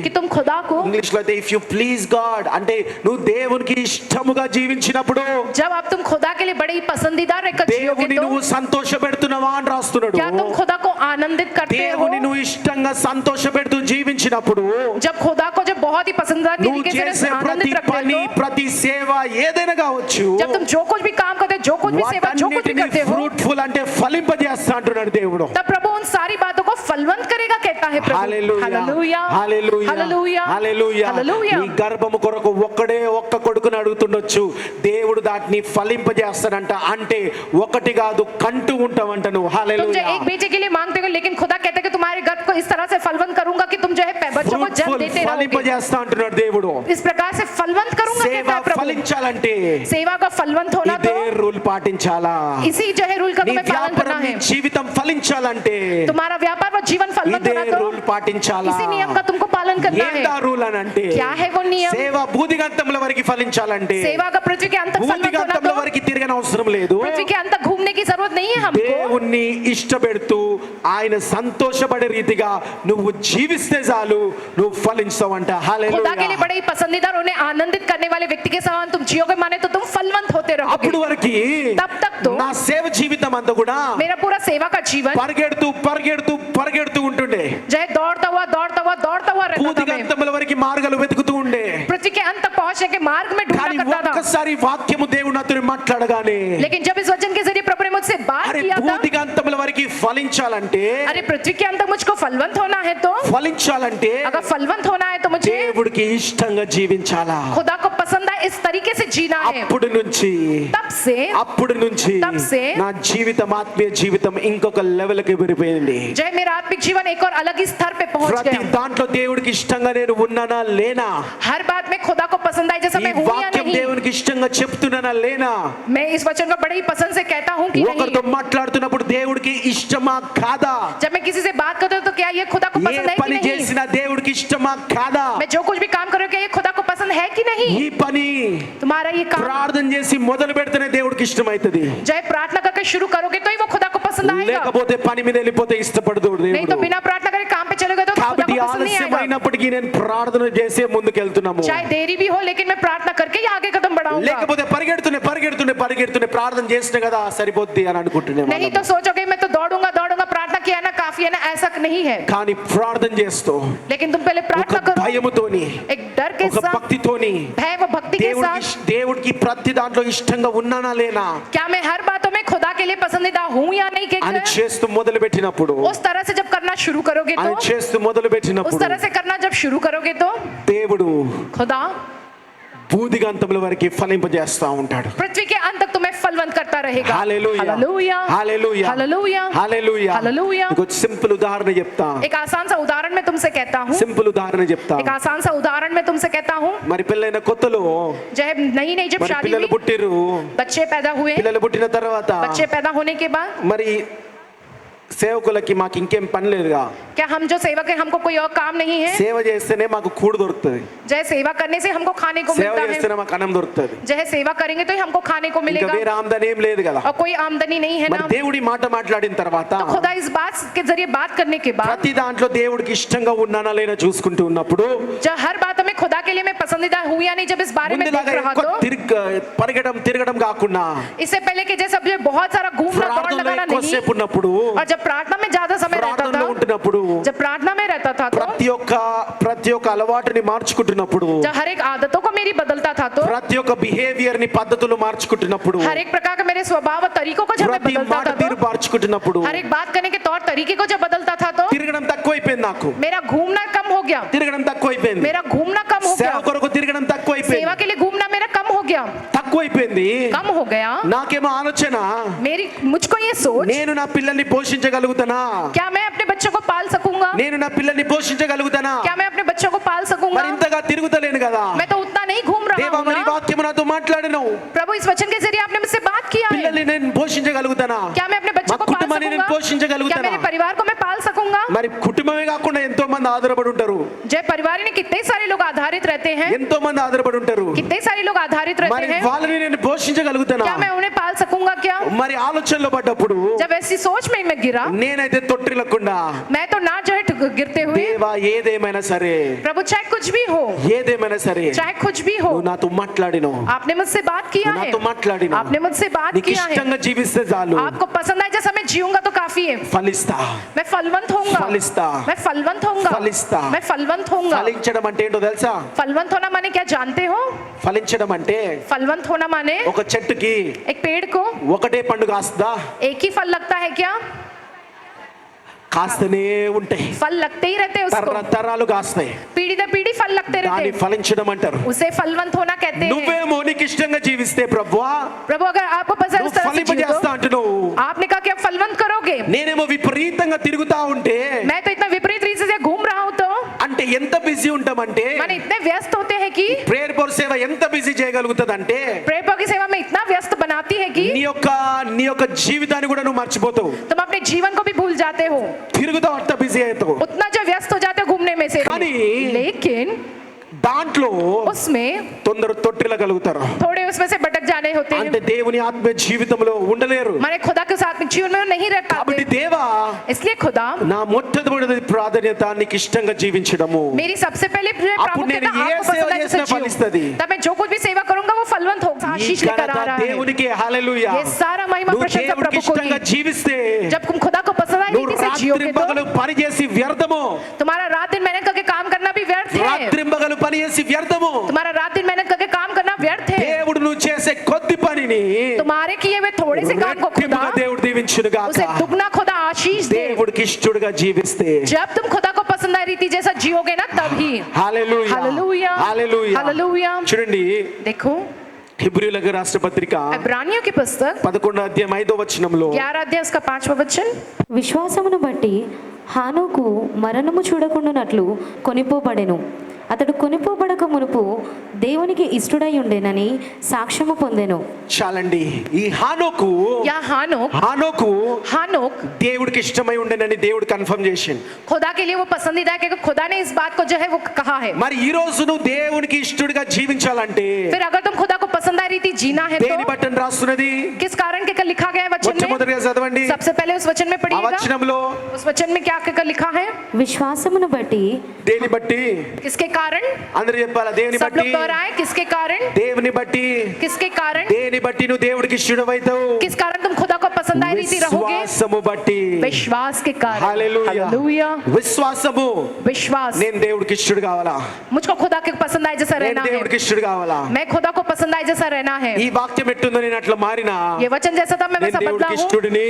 Speaker 3: कि तुम खुदा को,
Speaker 2: ఇంగ్లీష్ లో అయితే ఇఫ్ యు ప్లీజ్ గాడ్ అంటే నువ్వు దేవునికి ఇష్టముగా జీవించినప్పుడు
Speaker 3: जब आप तुम खुदा के लिए बड़े ही पसंदीदा रहकर जियोगे
Speaker 2: దేవుని
Speaker 3: तो
Speaker 2: నువ్వు సంతోషపెడుతున్నావా అని రాస్తున్నాడు.
Speaker 3: क्या तुम खुदा को आनंदित करते हो.
Speaker 2: దేవుని నువ్వు ఇష్టంగా సంతోషపెడుతూ జీవించినప్పుడు
Speaker 3: जब खुदा को जब बहुत ही पसंदीदा
Speaker 2: నువ్వు
Speaker 3: तरीके
Speaker 2: చేసే
Speaker 3: से
Speaker 2: ప్రతి
Speaker 3: आनंदित रखते
Speaker 2: పని,
Speaker 3: हो,
Speaker 2: ప్రతి సేవ ఏదైనా కావచ్చు,
Speaker 3: जब तुम जो कुछ भी काम करते हो, जो कुछ भी सेवा, जो कुछ भी
Speaker 2: వాటన్నిటిని
Speaker 3: करते हो,
Speaker 2: ఫ్రూట్ఫుల్ అంటే ఫలింపజేస్తా అంటున్నాడు దేవుడు.
Speaker 3: तब प्रभु उन सारी बातों को फलवंत करेगा कहता है प्रभु.
Speaker 2: హల్లెలూయా.
Speaker 3: Hallelujah.
Speaker 2: Hallelujah.
Speaker 3: Hallelujah.
Speaker 2: Hallelujah.
Speaker 3: Hallelujah.
Speaker 2: నీ గర్భము కొరకు ఒక్క కొడుకుని అడుగుతుండొచ్చు, దేవుడు దాన్ని ఫలింపజేస్తాడంట. అంటే ఒకటి కాదు, కంటూ ఉంటావంట నువ్వు.
Speaker 3: तुम जो
Speaker 2: హల్లెలూయా.
Speaker 3: एक बेटे के लिए मांगते हो, लेकिन खुदा कहता है कि तुम्हारे गर्भ को इस तरह से फलवंत करूंगा कि तुम जो है बच्चों को जन्म
Speaker 2: ఫ్రూట్ఫుల్
Speaker 3: देते रहोगे.
Speaker 2: ఫలింపజేస్తా అంటున్నాడు దేవుడు.
Speaker 3: इस प्रकार से फलवंत करूंगा
Speaker 2: సేవ
Speaker 3: कहता है प्रभु.
Speaker 2: ఫలించాలంటే
Speaker 3: सेवा का फलवंत होना तो
Speaker 2: ఇదే రూల్ పాటించాలా.
Speaker 3: इसी जो है रूल का
Speaker 2: నీ
Speaker 3: तुम्हें पालन करना
Speaker 2: వ్యాపారం, నీ
Speaker 3: है.
Speaker 2: జీవితం ఫలించాలంటే
Speaker 3: तुम्हारा व्यापार और जीवन फलवंत
Speaker 2: ఇదే
Speaker 3: होना तो
Speaker 2: రూల్ పాటించాలా.
Speaker 3: इसी नियम का तुमको पालन करना है.
Speaker 2: ఏందా రూల్ అని అంటే,
Speaker 3: क्या है वो नियम.
Speaker 2: సేవ భూదిగంతముల వరకు ఫలించాలంటే
Speaker 3: सेवा का पृथ्वी के अंत तक फलवंत होना
Speaker 2: భూదిగంతముల
Speaker 3: तो
Speaker 2: వరకు తిరగని అవసరం లేదు.
Speaker 3: पृथ्वी के अंत तक घूमने की जरूरत नहीं है हमको.
Speaker 2: దేవుణ్ణి ఇష్టపెడుతూ ఆయన సంతోషపడే రీతిగా నువ్వు జీవిస్తే చాలు, నువ్వు ఫలించవంట.
Speaker 3: खुदा के लिए
Speaker 2: హల్లెలూయా.
Speaker 3: बड़े ही पसंदीदा और उन्हें आनंदित करने वाले व्यक्ति के समान तुम जियोगे माने तो तुम फलवंत होते रहोगे.
Speaker 2: అప్పుడు వరకు
Speaker 3: तब तक तो
Speaker 2: నా సేవ జీవితం అంతా కూడా
Speaker 3: मेरा पूरा सेवा का जीवन
Speaker 2: పరిగెడుతూ ఉంటుండే.
Speaker 3: जो है दौड़ता हुआ रहता था मैं.
Speaker 2: భూదిగంతముల వరకు మార్గాలు వెతుకుతూ ఉండే.
Speaker 3: पृथ्वी के अंत तक पहुंचने के मार्ग में ढूंढता पूरा
Speaker 2: కానీ
Speaker 3: करता था।
Speaker 2: ఒక్కసారి వాక్యము దేవుడు నాతో మాట్లాడగానే
Speaker 3: लेकिन जब इस वचन के जरिए प्रभु ने मुझसे बात
Speaker 2: అరే
Speaker 3: किया था,
Speaker 2: భూదిగంతముల వరకు ఫలించాలంటే
Speaker 3: अरे पृथ्वी के अंत तक मुझको फलवंत होना है, तो
Speaker 2: ఫలించాలంటే
Speaker 3: अगर फलवंत होना है तो मुझे
Speaker 2: దేవుడికి ఇష్టంగా జీవించాలా.
Speaker 3: खुदा को पसंद है इस तरीके से जीना है।
Speaker 2: అప్పుడు నుంచి
Speaker 3: तब से
Speaker 2: నా జీవితం ఆత్మీయ జీవితం ఇంకొక లెవెల్ కి పెరిగిపోయింది.
Speaker 3: जय मेरा आत्मिक जीवन एक और अलग ही स्तर पे पहुंच
Speaker 2: ప్రతి
Speaker 3: गया।
Speaker 2: దాంట్లో దేవుడికి ఇష్టంగా నేను ఉన్నానా లేనా,
Speaker 3: हर बात में खुदा को पसंद आए जैसा
Speaker 2: ఈ
Speaker 3: मैं हूं या
Speaker 2: వాక్యం
Speaker 3: नहीं,
Speaker 2: దేవునికి ఇష్టంగా చెప్తున్నానా లేనా,
Speaker 3: मैं इस वचन को बड़े ही पसंद से कहता हूं कि
Speaker 2: ఒకరితో
Speaker 3: नहीं।
Speaker 2: మాట్లాడుతున్నప్పుడు దేవుడికి ఇష్టమా కాదా,
Speaker 3: जब मैं किसी से बात करता हूं तो क्या ये खुदा को
Speaker 2: ఏ
Speaker 3: पसंद है कि
Speaker 2: పని
Speaker 3: नहीं,
Speaker 2: చేసినా దేవుడికి ఇష్టమా కాదా,
Speaker 3: मैं जो कुछ भी काम कर रहा हूं क्या ये खुदा को पसंद है कि नहीं।
Speaker 2: ఈ పని
Speaker 3: तुम्हारा ये काम
Speaker 2: ప్రార్థన చేసి మొదలు పెడితేనే దేవుడికి ఇష్టమైతది,
Speaker 3: जय प्रार्थना करके शुरू करोगे तो ही वो खुदा को पसंद आएगा,
Speaker 2: లేకపోతే పని మీద వెళ్ళిపోతే ఇష్టపడదు
Speaker 3: नहीं तो
Speaker 2: దేవుడు.
Speaker 3: बिना प्रार्थना करे काम पे चलोगे तो खुदा
Speaker 2: కాబట్టి
Speaker 3: को पसंद नहीं आएगा।
Speaker 2: ఆలస్యమైనప్పటికీ నేను ప్రార్థన చేసే ముందుకెళ్తున్నాము,
Speaker 3: चाहे देरी भी हो लेकिन मैं प्रार्थना करके ही आगे कदम बढ़ाऊंगा।
Speaker 2: లేకపోతే పరిగెడుతూనే ప్రార్థన చేసిన కదా సరిపోద్ది అని అనుకుంటున్నాను.
Speaker 3: नहीं तो सोचोगे मैं तो दौड़ूंगा प्रार्थना किया ना काफी है ना, ऐसा नहीं है।
Speaker 2: కానీ ప్రార్థన చేస్తూ
Speaker 3: लेकिन तुम पहले
Speaker 2: ఒక
Speaker 3: प्रार्थना करो
Speaker 2: భయముతోని
Speaker 3: एक डर के
Speaker 2: ఒక
Speaker 3: साथ,
Speaker 2: భక్తితోని
Speaker 3: भय व भक्ति के साथ,
Speaker 2: దేవుడికి ప్రతి దాంట్లో ఇష్టంగా ఉన్నానా లేనా
Speaker 3: क्या मैं हर बातों में खुदा के लिए पसंदीदा हूँ या नहीं के
Speaker 2: అని చేస్తూ మొదలు పెట్టినప్పుడు
Speaker 3: उस तरह से जब करना शुरू करोगे
Speaker 2: అని
Speaker 3: तो
Speaker 2: చేస్తూ మొదలు
Speaker 3: उस
Speaker 2: పెట్టినప్పుడు
Speaker 3: तरह से करना जब शुरू करोगे तो
Speaker 2: దేవుడు
Speaker 3: खुदा
Speaker 2: భూదిగంతముల వరకు ఫలింపజేస్తా ఉంటాడు.
Speaker 3: पृथ्वी के अंत तक तुम्हें फलवंत करता रहेगा।
Speaker 2: హల్లెలూయా
Speaker 3: hallelujah
Speaker 2: hallelujah
Speaker 3: hallelujah
Speaker 2: hallelujah.
Speaker 3: Hallelujah.
Speaker 2: మీకు సింపుల్ ఉదాహరణ చెప్తా,
Speaker 3: एक आसान सा उदाहरण मैं तुमसे कहता हूँ,
Speaker 2: సింపుల్ ఉదాహరణ చెప్తా.
Speaker 3: एक आसान सा उदाहरण मैं तुमसे कहता हूँ।
Speaker 2: మరి పెళ్ళైన కొత్తలో
Speaker 3: जब नई नई जब
Speaker 2: మరి
Speaker 3: शादी
Speaker 2: పిల్లలు
Speaker 3: हुई,
Speaker 2: పుట్టిరు,
Speaker 3: बच्चे पैदा हुए,
Speaker 2: పిల్లలు పుట్టిన తర్వాత
Speaker 3: बच्चे पैदा होने के बाद
Speaker 2: మరి సేవకులకి మాకు ఇంకేం పని లేదుగా,
Speaker 3: क्या हम जो सेवक है हमको कोई और काम नहीं है।
Speaker 2: సేవ చేస్తేనే మాకు కూడు దొరుకుతుంది,
Speaker 3: जय सेवा करने से हमको खाने को
Speaker 2: సేవ
Speaker 3: मिलता है,
Speaker 2: చేస్తేనే మాకు అన్నం దొరుకుతుంది,
Speaker 3: जय सेवा करेंगे तो ही हमको खाने को
Speaker 2: ఇంకా
Speaker 3: मिलेगा
Speaker 2: వేరే ఆమదనీ ఏం లేదు కదా.
Speaker 3: और कोई आमदनी नहीं है
Speaker 2: మరి
Speaker 3: ना।
Speaker 2: దేవుడి మాట మాట్లాడిన తర్వాత
Speaker 3: तो खुदा इस बात के जरिए बात करने के बाद
Speaker 2: ప్రతి దాంట్లో దేవుడికి ఇష్టంగా ఉన్నానా లేనా చూసుకుంటూ ఉన్నప్పుడు
Speaker 3: जब हर बात में खुदा के लिए मैं पसंदीदा हूँ या नहीं, जब इस बारे में देख
Speaker 2: ముందులాగా
Speaker 3: रहा
Speaker 2: ఎక్కువ
Speaker 3: तो
Speaker 2: తిరగడం కాకుండా
Speaker 3: इससे पहले कि जैसे अब बहुत सारा घूमना दौड़
Speaker 2: ప్రార్థనలో
Speaker 3: लगाना नहीं,
Speaker 2: ఎక్కువసేపు ఉన్నప్పుడు
Speaker 3: और जब प्रार्थना में ज्यादा समय रहता
Speaker 2: ప్రార్థనలో
Speaker 3: था,
Speaker 2: ఉంటున్నప్పుడు
Speaker 3: जब प्रार्थना में रहता था तो
Speaker 2: ప్రతి ఒక్క అలవాటుని మార్చుకుంటున్నప్పుడు
Speaker 3: जब हर एक आदतों को मेरी बदलता था तो
Speaker 2: ప్రతి ఒక్క బిహేవియర్ ని పద్ధతులు మార్చుకుంటున్నప్పుడు
Speaker 3: हर एक प्रकार का मेरे स्वभाव और तरीकों को जब मैं
Speaker 2: ప్రతి
Speaker 3: बदलता
Speaker 2: మాట
Speaker 3: था
Speaker 2: తీరు
Speaker 3: तो
Speaker 2: మార్చుకుంటున్నప్పుడు
Speaker 3: हर एक बात करने के तौर तरीके को जब बदलता था तो
Speaker 2: తిరగడం తక్కువైపోయింది, నాకు
Speaker 3: मेरा घूमना कम हो गया,
Speaker 2: తిరగడం తక్కువైపోయింది,
Speaker 3: मेरा घूमना कम हो
Speaker 2: సేవ
Speaker 3: गया,
Speaker 2: కొరకు తిరగడం
Speaker 3: सेवा
Speaker 2: తక్కువైపోయింది,
Speaker 3: के लिए घूमना मेरा कम हो गया,
Speaker 2: తక్కువైపోయింది.
Speaker 3: कम हो गया।
Speaker 2: నాకేమో ఆలోచన,
Speaker 3: मेरी मुझको ये सोच,
Speaker 2: నేను నా పిల్లల్ని పోషించగలుగుతానా,
Speaker 3: क्या मैं अपने बच्चों को पाल सकूंगा,
Speaker 2: నేను నా పిల్లల్ని పోషించగలుగుతానా,
Speaker 3: क्या मैं अपने बच्चों को पाल सकूंगा।
Speaker 2: మరి ఇంతగా తిరుగుతలేను కదా.
Speaker 3: मैं तो उतना नहीं घूम रहा
Speaker 2: దేవా
Speaker 3: हूं
Speaker 2: మరి
Speaker 3: ना।
Speaker 2: వాక్యము నాతో మాట్లాడను,
Speaker 3: प्रभु इस वचन के जरिए आपने मुझसे बात किया है,
Speaker 2: పిల్లల్ని నేను పోషించగలుగుతానా,
Speaker 3: क्या मैं अपने
Speaker 2: మా
Speaker 3: बच्चों को पाल
Speaker 2: కుటుంబాన్ని నేను
Speaker 3: सकूंगा, क्या
Speaker 2: పోషించగలుగుతానా.
Speaker 3: मेरे परिवार को मैं पाल सकूंगा।
Speaker 2: మరి కుటుంబమే కాకుండా ఎంతో మంది ఆధారపడి ఉంటారు,
Speaker 3: जय परिवार में कितने सारे लोग आधारित रहते हैं,
Speaker 2: ఎంతో మంది ఆధారపడి ఉంటారు.
Speaker 3: कितने सारे लोग आधारित रहते
Speaker 2: మరి
Speaker 3: हैं,
Speaker 2: వాళ్ళని నేను పోషించగలుగుతానా.
Speaker 3: क्या मैं उन्हें पाल सकूंगा क्या।
Speaker 2: మరి ఆలోచనలో పడ్డప్పుడు
Speaker 3: जब ऐसी सोच में मैं गिरा,
Speaker 2: నేనైతే తొట్టిల్లకుండా
Speaker 3: मैं तो ना जो है गिरते हुए,
Speaker 2: దేవా ఏదేమైనా సరే,
Speaker 3: प्रभु चाहे कुछ भी हो,
Speaker 2: ఏదేమైనా సరే
Speaker 3: चाहे कुछ भी हो,
Speaker 2: నువ్వు నాతో మాట్లాడినావు,
Speaker 3: आपने मुझसे बात किया
Speaker 2: నువ్వు
Speaker 3: है,
Speaker 2: నాతో మాట్లాడినావు,
Speaker 3: आपने मुझसे बात
Speaker 2: నీకు
Speaker 3: किया है,
Speaker 2: ఇష్టంగా జీవిస్తే చాలు,
Speaker 3: आपको पसंद आए जैसा मैं जीऊंगा तो काफी है।
Speaker 2: ఫలిస్తా
Speaker 3: मैं फलवंत होऊंगा,
Speaker 2: फलिस्ता,
Speaker 3: मैं फलवंत होऊंगा,
Speaker 2: फलिस्ता,
Speaker 3: मैं फलवंत होऊंगा।
Speaker 2: ఫలించడం అంటే ఏంటో తెలుసా.
Speaker 3: फलवंत होना माने क्या जानते हो।
Speaker 2: ఫలించడం అంటే
Speaker 3: फलवंत होना माने
Speaker 2: ఒక చెట్టుకి
Speaker 3: एक पेड़ को
Speaker 2: ఒకటే పండు కాస్తుందా,
Speaker 3: एक ही फल लगता है क्या।
Speaker 2: కాస్తనే ఉంటాయి,
Speaker 3: फल लगते ही रहते हैं उसको,
Speaker 2: తరతరాలు కాస్తాయి,
Speaker 3: पीढ़ी दर पीढ़ी फल लगते रहते
Speaker 2: దాన్ని
Speaker 3: हैं,
Speaker 2: ఫలించడం అంటారు.
Speaker 3: उसे फलवंत होना कहते हैं।
Speaker 2: నువ్వేమో నీకు ఇష్టంగా జీవిస్తే ప్రభువా
Speaker 3: प्रभु अगर आपको पसंद
Speaker 2: నువ్వు
Speaker 3: इस तरह से जियो
Speaker 2: ఫలింపజేస్తా
Speaker 3: तो
Speaker 2: అంటున్నావు,
Speaker 3: आपने कहा कि आप फलवंत करोगे,
Speaker 2: నేనేమో విపరీతంగా తిరుగుతా ఉంటే
Speaker 3: मैं तो इतना विपरीत रीति से घूम रहा हूँ तो
Speaker 2: అంటే ఎంత బిజీ ఉంటామంటే
Speaker 3: माने इतने व्यस्त होते हैं कि
Speaker 2: ప్రేయర్ ఫర్ సేవ ఎంత బిజీ చేయగలుగుతుంది అంటే
Speaker 3: प्रेयर की सेवा में इतना व्यस्त बनाती है कि
Speaker 2: నీ యొక్క జీవితాన్ని కూడా నువ్వు మర్చిపోతావు,
Speaker 3: तुम अपने जीवन को भी भूल जाते हो,
Speaker 2: తిరుగుతావు అంత బిజీ అవుతావు.
Speaker 3: उतना जो व्यस्त हो जाते हो घूमने में से।
Speaker 2: కానీ
Speaker 3: लेकिन
Speaker 2: దాంట్లో
Speaker 3: उसमें
Speaker 2: తొందర తొట్టిల్లగలుగుతారు,
Speaker 3: थोड़े उसमें से भटक जाने होते
Speaker 2: అంటే
Speaker 3: हैं,
Speaker 2: దేవుని ఆత్మ జీవితంలో ఉండలేరు.
Speaker 3: माने खुदा के साथ में जीवन में वो नहीं रह
Speaker 2: కాబట్టి
Speaker 3: पाते।
Speaker 2: దేవా
Speaker 3: इसलिए खुदा
Speaker 2: నా మొట్టమొదటి ప్రాధాన్యత నీకు ఇష్టంగా జీవించడము.
Speaker 3: मेरी सबसे पहले
Speaker 2: అప్పుడు నేను
Speaker 3: प्रामुख्यता
Speaker 2: ఏ
Speaker 3: आपको
Speaker 2: సేవ
Speaker 3: पसंद है
Speaker 2: చేసినా
Speaker 3: जैसे
Speaker 2: ఫలిస్తుంది.
Speaker 3: जीऊं, तब मैं जो कुछ भी सेवा करूंगा वो फलवंत होगा।
Speaker 2: ఈ
Speaker 3: आशीष लेकर
Speaker 2: ఘనత
Speaker 3: आ रहा है,
Speaker 2: దేవునికే. హల్లెలూయా.
Speaker 3: ये सारा महिमा
Speaker 2: నువ్వు
Speaker 3: प्रशंसा
Speaker 2: దేవునికి
Speaker 3: प्रभु को
Speaker 2: ఇష్టంగా
Speaker 3: ही।
Speaker 2: జీవిస్తే
Speaker 3: जब तुम खुदा को पसंद आई
Speaker 2: నువ్వు
Speaker 3: रीति से जियोगे
Speaker 2: రాత్రింబగలు
Speaker 3: तो
Speaker 2: పని చేసి వ్యర్థము,
Speaker 3: तुम्हारा रात दिन मेहनत करके काम करना भी व्यर्थ है,
Speaker 2: రాత్రింబగలు పని చేసి వ్యర్థము,
Speaker 3: तुम्हारा रात दिन मेहनत करके काम करना व्यर्थ है।
Speaker 2: దేవుడు నువ్వు చేసే కొద్ది పనిని
Speaker 3: तुम्हारे किए हुए थोड़े से काम को खुदा
Speaker 2: రెట్టింపుగా దేవుడు దీవించును
Speaker 3: उसे
Speaker 2: గాక.
Speaker 3: दुगना खुदा आशीष दे।
Speaker 2: దేవుడికి ఇష్టడుగా జీవిస్తే
Speaker 3: जब तुम खुदा को पसंद आई रीति जैसा जियोगे ना तभी।
Speaker 2: హల్లెలూయా
Speaker 3: हालेलुया
Speaker 2: హల్లెలూయా
Speaker 3: हालेलुया।
Speaker 2: చూడండి
Speaker 3: देखो
Speaker 2: హెబ్రీయులకు రాసిన పత్రిక
Speaker 3: इब्रानियों की पुस्तक
Speaker 2: 11వ అధ్యాయం 5వ వచనంలో
Speaker 3: 11 अध्याय उसका 5वां वचन।
Speaker 4: విశ్వాసమును బట్టి హానోకు మరణము చూడకుండానట్లు కొనిపోబడెను. అతడు కొనిపోబడక మునుపు దేవునికి ఇష్టడై ఉండేనని సాక్ష్యము పొందెను.
Speaker 2: చాలండి. ఈ హానోకు
Speaker 3: या हानोक
Speaker 2: దేవుడికి ఇష్టమై ఉండేనని దేవుడు కన్ఫర్మ్ చేసిండు.
Speaker 3: खुदा के लिए वो पसंदीदा है क्योंकि खुदा ने इस बात को जो है वो कहा है।
Speaker 2: మరి ఈ రోజు నువ్వు దేవునికి ఇష్టడుగా జీవించాలంటే
Speaker 3: फिर अगर तुम खुदा को पसंद आई रीति जीना है
Speaker 2: దేని
Speaker 3: तो
Speaker 2: బట్టని రాస్తున్నది?
Speaker 3: किस कारण के कर लिखा गया है वचन में?
Speaker 2: మొట్టమొదటిగా చదవండి.
Speaker 3: सबसे पहले उस वचन में
Speaker 2: ఆ
Speaker 3: पढ़िएगा।
Speaker 2: వచనంలో
Speaker 3: उस वचन में क्या कर लिखा है?
Speaker 4: విశ్వాసమును బట్టి
Speaker 2: దేని బట్టి?
Speaker 3: किसके कारण?
Speaker 2: అందరూ చెప్పాలా? దేవుని
Speaker 3: सब
Speaker 2: బట్టి.
Speaker 3: लोग दोहराए किसके कारण?
Speaker 2: దేవుని బట్టి.
Speaker 3: किसके कारण?
Speaker 2: దేని బట్టి నువ్వు దేవుడికి ఇష్టడవైతావు?
Speaker 3: किस कारण तुम खुदा को पसंद आई रीति रहोगे?
Speaker 2: విశ్వాసము బట్టి.
Speaker 3: विश्वास के कारण।
Speaker 2: హల్లెలూయా.
Speaker 3: हालेलुया।
Speaker 2: విశ్వాసము.
Speaker 3: विश्वास।
Speaker 2: నేను దేవుడికి ఇష్టడు కావాలా?
Speaker 3: मुझको खुदा के पसंद आए जैसा
Speaker 2: నేను
Speaker 3: रहना है।
Speaker 2: దేవుడికి ఇష్టడు కావాలా?
Speaker 3: मैं खुदा को पसंद आए जैसा रहना है।
Speaker 2: ఈ వాక్యం ఎట్టుందో నేను అట్లా మారినా
Speaker 3: ये वचन जैसा था मैं
Speaker 2: నేను
Speaker 3: वैसा बदला
Speaker 2: దేవుడికి
Speaker 3: हूँ
Speaker 2: ఇష్టడుని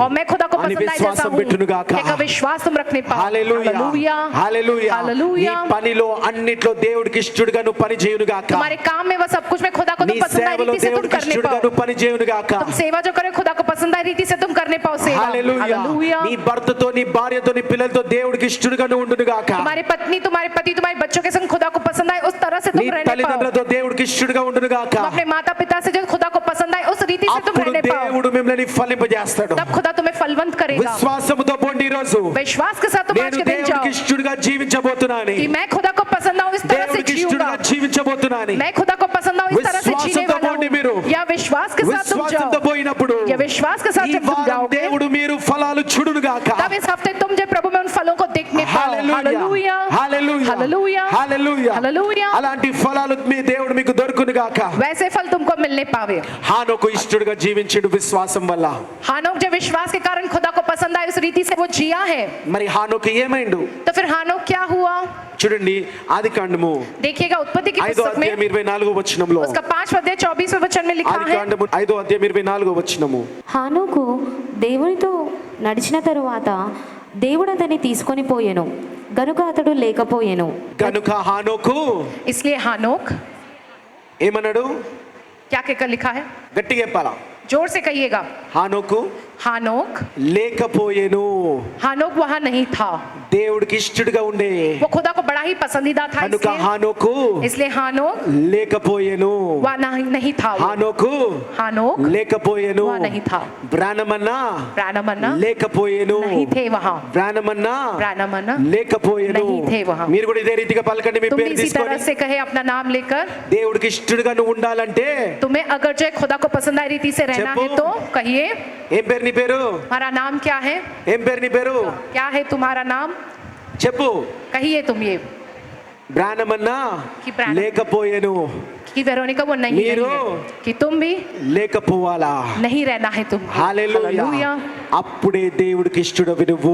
Speaker 3: और मैं खुदा को
Speaker 2: అని
Speaker 3: पसंद आए जैसा
Speaker 2: విశ్వాసం
Speaker 3: हूँ।
Speaker 2: పెట్టును గాక.
Speaker 3: एक विश्वास तुम रखने पाओ।
Speaker 2: హల్లెలూయా.
Speaker 3: Hallelujah
Speaker 2: hallelujah. నీ
Speaker 3: हालेलुया।
Speaker 2: పనిలో అన్నిట్లో దేవుడికి ఇష్టడుగా నువ్వు పని చేయును గాక.
Speaker 3: तुम्हारे काम में वो सब कुछ में खुदा को
Speaker 2: నీ
Speaker 3: तुम पसंद आई
Speaker 2: సేవలో
Speaker 3: रीति से तुम
Speaker 2: దేవుడికి
Speaker 3: करने
Speaker 2: ఇష్టడుగా
Speaker 3: पाओ।
Speaker 2: నువ్వు పని చేయును గాక.
Speaker 3: तुम सेवा जो करे खुदा को पसंद आई रीति से तुम करने पाओ सेवा।
Speaker 2: హల్లెలూయా.
Speaker 3: हालेलुया।
Speaker 2: నీ భర్తతో నీ భార్యతో నీ పిల్లలతో దేవుడికి ఇష్టడుగా నువ్వు ఉండును గాక.
Speaker 3: तुम्हारी पत्नी तुम्हारे पति तुम्हारे बच्चों के संग खुदा को पसंद आए उस तरह से
Speaker 2: నీ
Speaker 3: तुम रहने पाओ।
Speaker 2: తల్లిదండ్రులతో దేవుడికి ఇష్టడుగా ఉండును గాక.
Speaker 3: तुम अपने माता पिता से जो खुदा को पसंद आए उस रीति से तुम
Speaker 2: అప్పుడు
Speaker 3: रहने पाओ।
Speaker 2: దేవుడు మిమ్మల్ని ఫలింపజేస్తాడు.
Speaker 3: तब खुदा तुम्हें फलवंत करेगा।
Speaker 2: విశ్వాసముతో పోండి. ఈ రోజు
Speaker 3: विश्वास के साथ तुम आज
Speaker 2: నేను
Speaker 3: के दिन जाओ
Speaker 2: దేవుడికి ఇష్టడుగా జీవించబోతున్నాను.
Speaker 3: कि मैं खुदा को पसंद आऊं इस तरह से
Speaker 2: దేవుడికి
Speaker 3: जीऊंगा।
Speaker 2: ఇష్టడుగా జీవించబోతున్నాను.
Speaker 3: मैं खुदा को पसंद आऊं इस तरह से जीने
Speaker 2: విశ్వాసంతో
Speaker 3: वाला
Speaker 2: పోండి మీరు.
Speaker 3: हूं। या विश्वास के साथ तुम
Speaker 2: విశ్వాసంతో
Speaker 3: जाओ।
Speaker 2: పోయినప్పుడు
Speaker 3: या विश्वास के साथ
Speaker 2: ఈ
Speaker 3: जब तुम
Speaker 2: వారం
Speaker 3: जाओगे
Speaker 2: దేవుడు మీరు ఫలాలు చూడును గాక.
Speaker 3: तब इस हफ्ते तुम जो प्रभु में उन फलों को देखने पाओ। Hallelujah
Speaker 2: hallelujah.
Speaker 3: Hallelujah
Speaker 2: hallelujah.
Speaker 3: Hallelujah.
Speaker 2: అలాంటి ఫలాలు మీ దేవుడు మీకు దొరుకును గాక.
Speaker 3: वैसे फल तुमको मिलने पावे।
Speaker 2: హానోకు ఇష్టడుగా జీవించాడు విశ్వాసం వల్ల.
Speaker 3: हानोक जो विश्वास के कारण खुदा को पसंद आए उस रीति से वो जिया है।
Speaker 2: మరి హానోకు ఏమైండు?
Speaker 3: तो फिर हानोक क्या हुआ?
Speaker 2: చూడండి ఆదికాండము
Speaker 3: देखिएगा उत्पत्ति की
Speaker 2: 5వ
Speaker 3: पुस्तक में
Speaker 2: అధ్యాయం 24వ వచనంలో.
Speaker 3: उसका 5वां अध्याय 24वें वचन में लिखा है।
Speaker 2: ఆదికాండము 5వ అధ్యాయం 24వ వచనము.
Speaker 4: హానోకు దేవునితో నడిచిన తరువాత దేవుడు అతన్ని తీసుకొని పోయెను గనుక అతడు లేకపోయెను.
Speaker 2: కనుక హానోకు
Speaker 3: इसलिए हानोक
Speaker 2: ఏమన్నాడు?
Speaker 3: क्या कहकर लिखा है?
Speaker 2: గట్టిగా చెప్పాలా?
Speaker 3: जोर से कहिएगा।
Speaker 2: హానోకు
Speaker 3: हानोक
Speaker 2: లేకపోయేను.
Speaker 3: हानोक वहां नहीं था।
Speaker 2: దేవుడికి ఇష్టడుగా ఉండే
Speaker 3: वो खुदा को बड़ा ही पसंदीदा था
Speaker 2: కనుక హానోకు
Speaker 3: इसलिए हानोक
Speaker 2: లేకపోయేను.
Speaker 3: वहां नहीं था।
Speaker 2: హానోకు
Speaker 3: हानोक
Speaker 2: లేకపోయేను.
Speaker 3: वहां नहीं था।
Speaker 2: బ్రానమన్నా
Speaker 3: ब्रानमन्ना
Speaker 2: లేకపోయేను.
Speaker 3: नहीं थे वहां।
Speaker 2: బ్రానమన్నా
Speaker 3: ब्रानमन्ना
Speaker 2: లేకపోయేను.
Speaker 3: नहीं थे वहां।
Speaker 2: మీరు కూడా ఇదే రీతిగా పలకండి. మీ
Speaker 3: तुम भी
Speaker 2: పేరు
Speaker 3: इसी
Speaker 2: తీసుకొని
Speaker 3: तरह से कहे अपना नाम लेकर।
Speaker 2: దేవుడికి ఇష్టడుగా నువ్వు ఉండాలంటే
Speaker 3: तुम्हें अगर जो है खुदा को पसंद आई रीति से रहना है तो कहिए।
Speaker 2: ఏం పేరు నీ పేరు?
Speaker 3: हमारा नाम क्या है?
Speaker 2: ఏం పేరు నీ పేరు?
Speaker 3: क्या है तुम्हारा नाम?
Speaker 2: చెప్పు.
Speaker 3: कहिए तुम ये
Speaker 2: బ్రానమన్నా
Speaker 3: कि ब्रानम-
Speaker 2: లేకపోయేను.
Speaker 3: कि वेरोनिका वो नहीं
Speaker 2: मीरो।
Speaker 3: है कि तुम भी
Speaker 2: లేకపోవాలా?
Speaker 3: नहीं रहना है तुम।
Speaker 2: హల్లెలూయా.
Speaker 3: हालेलुया।
Speaker 2: అప్పుడే దేవుడికి ఇష్టడవి నువ్వు.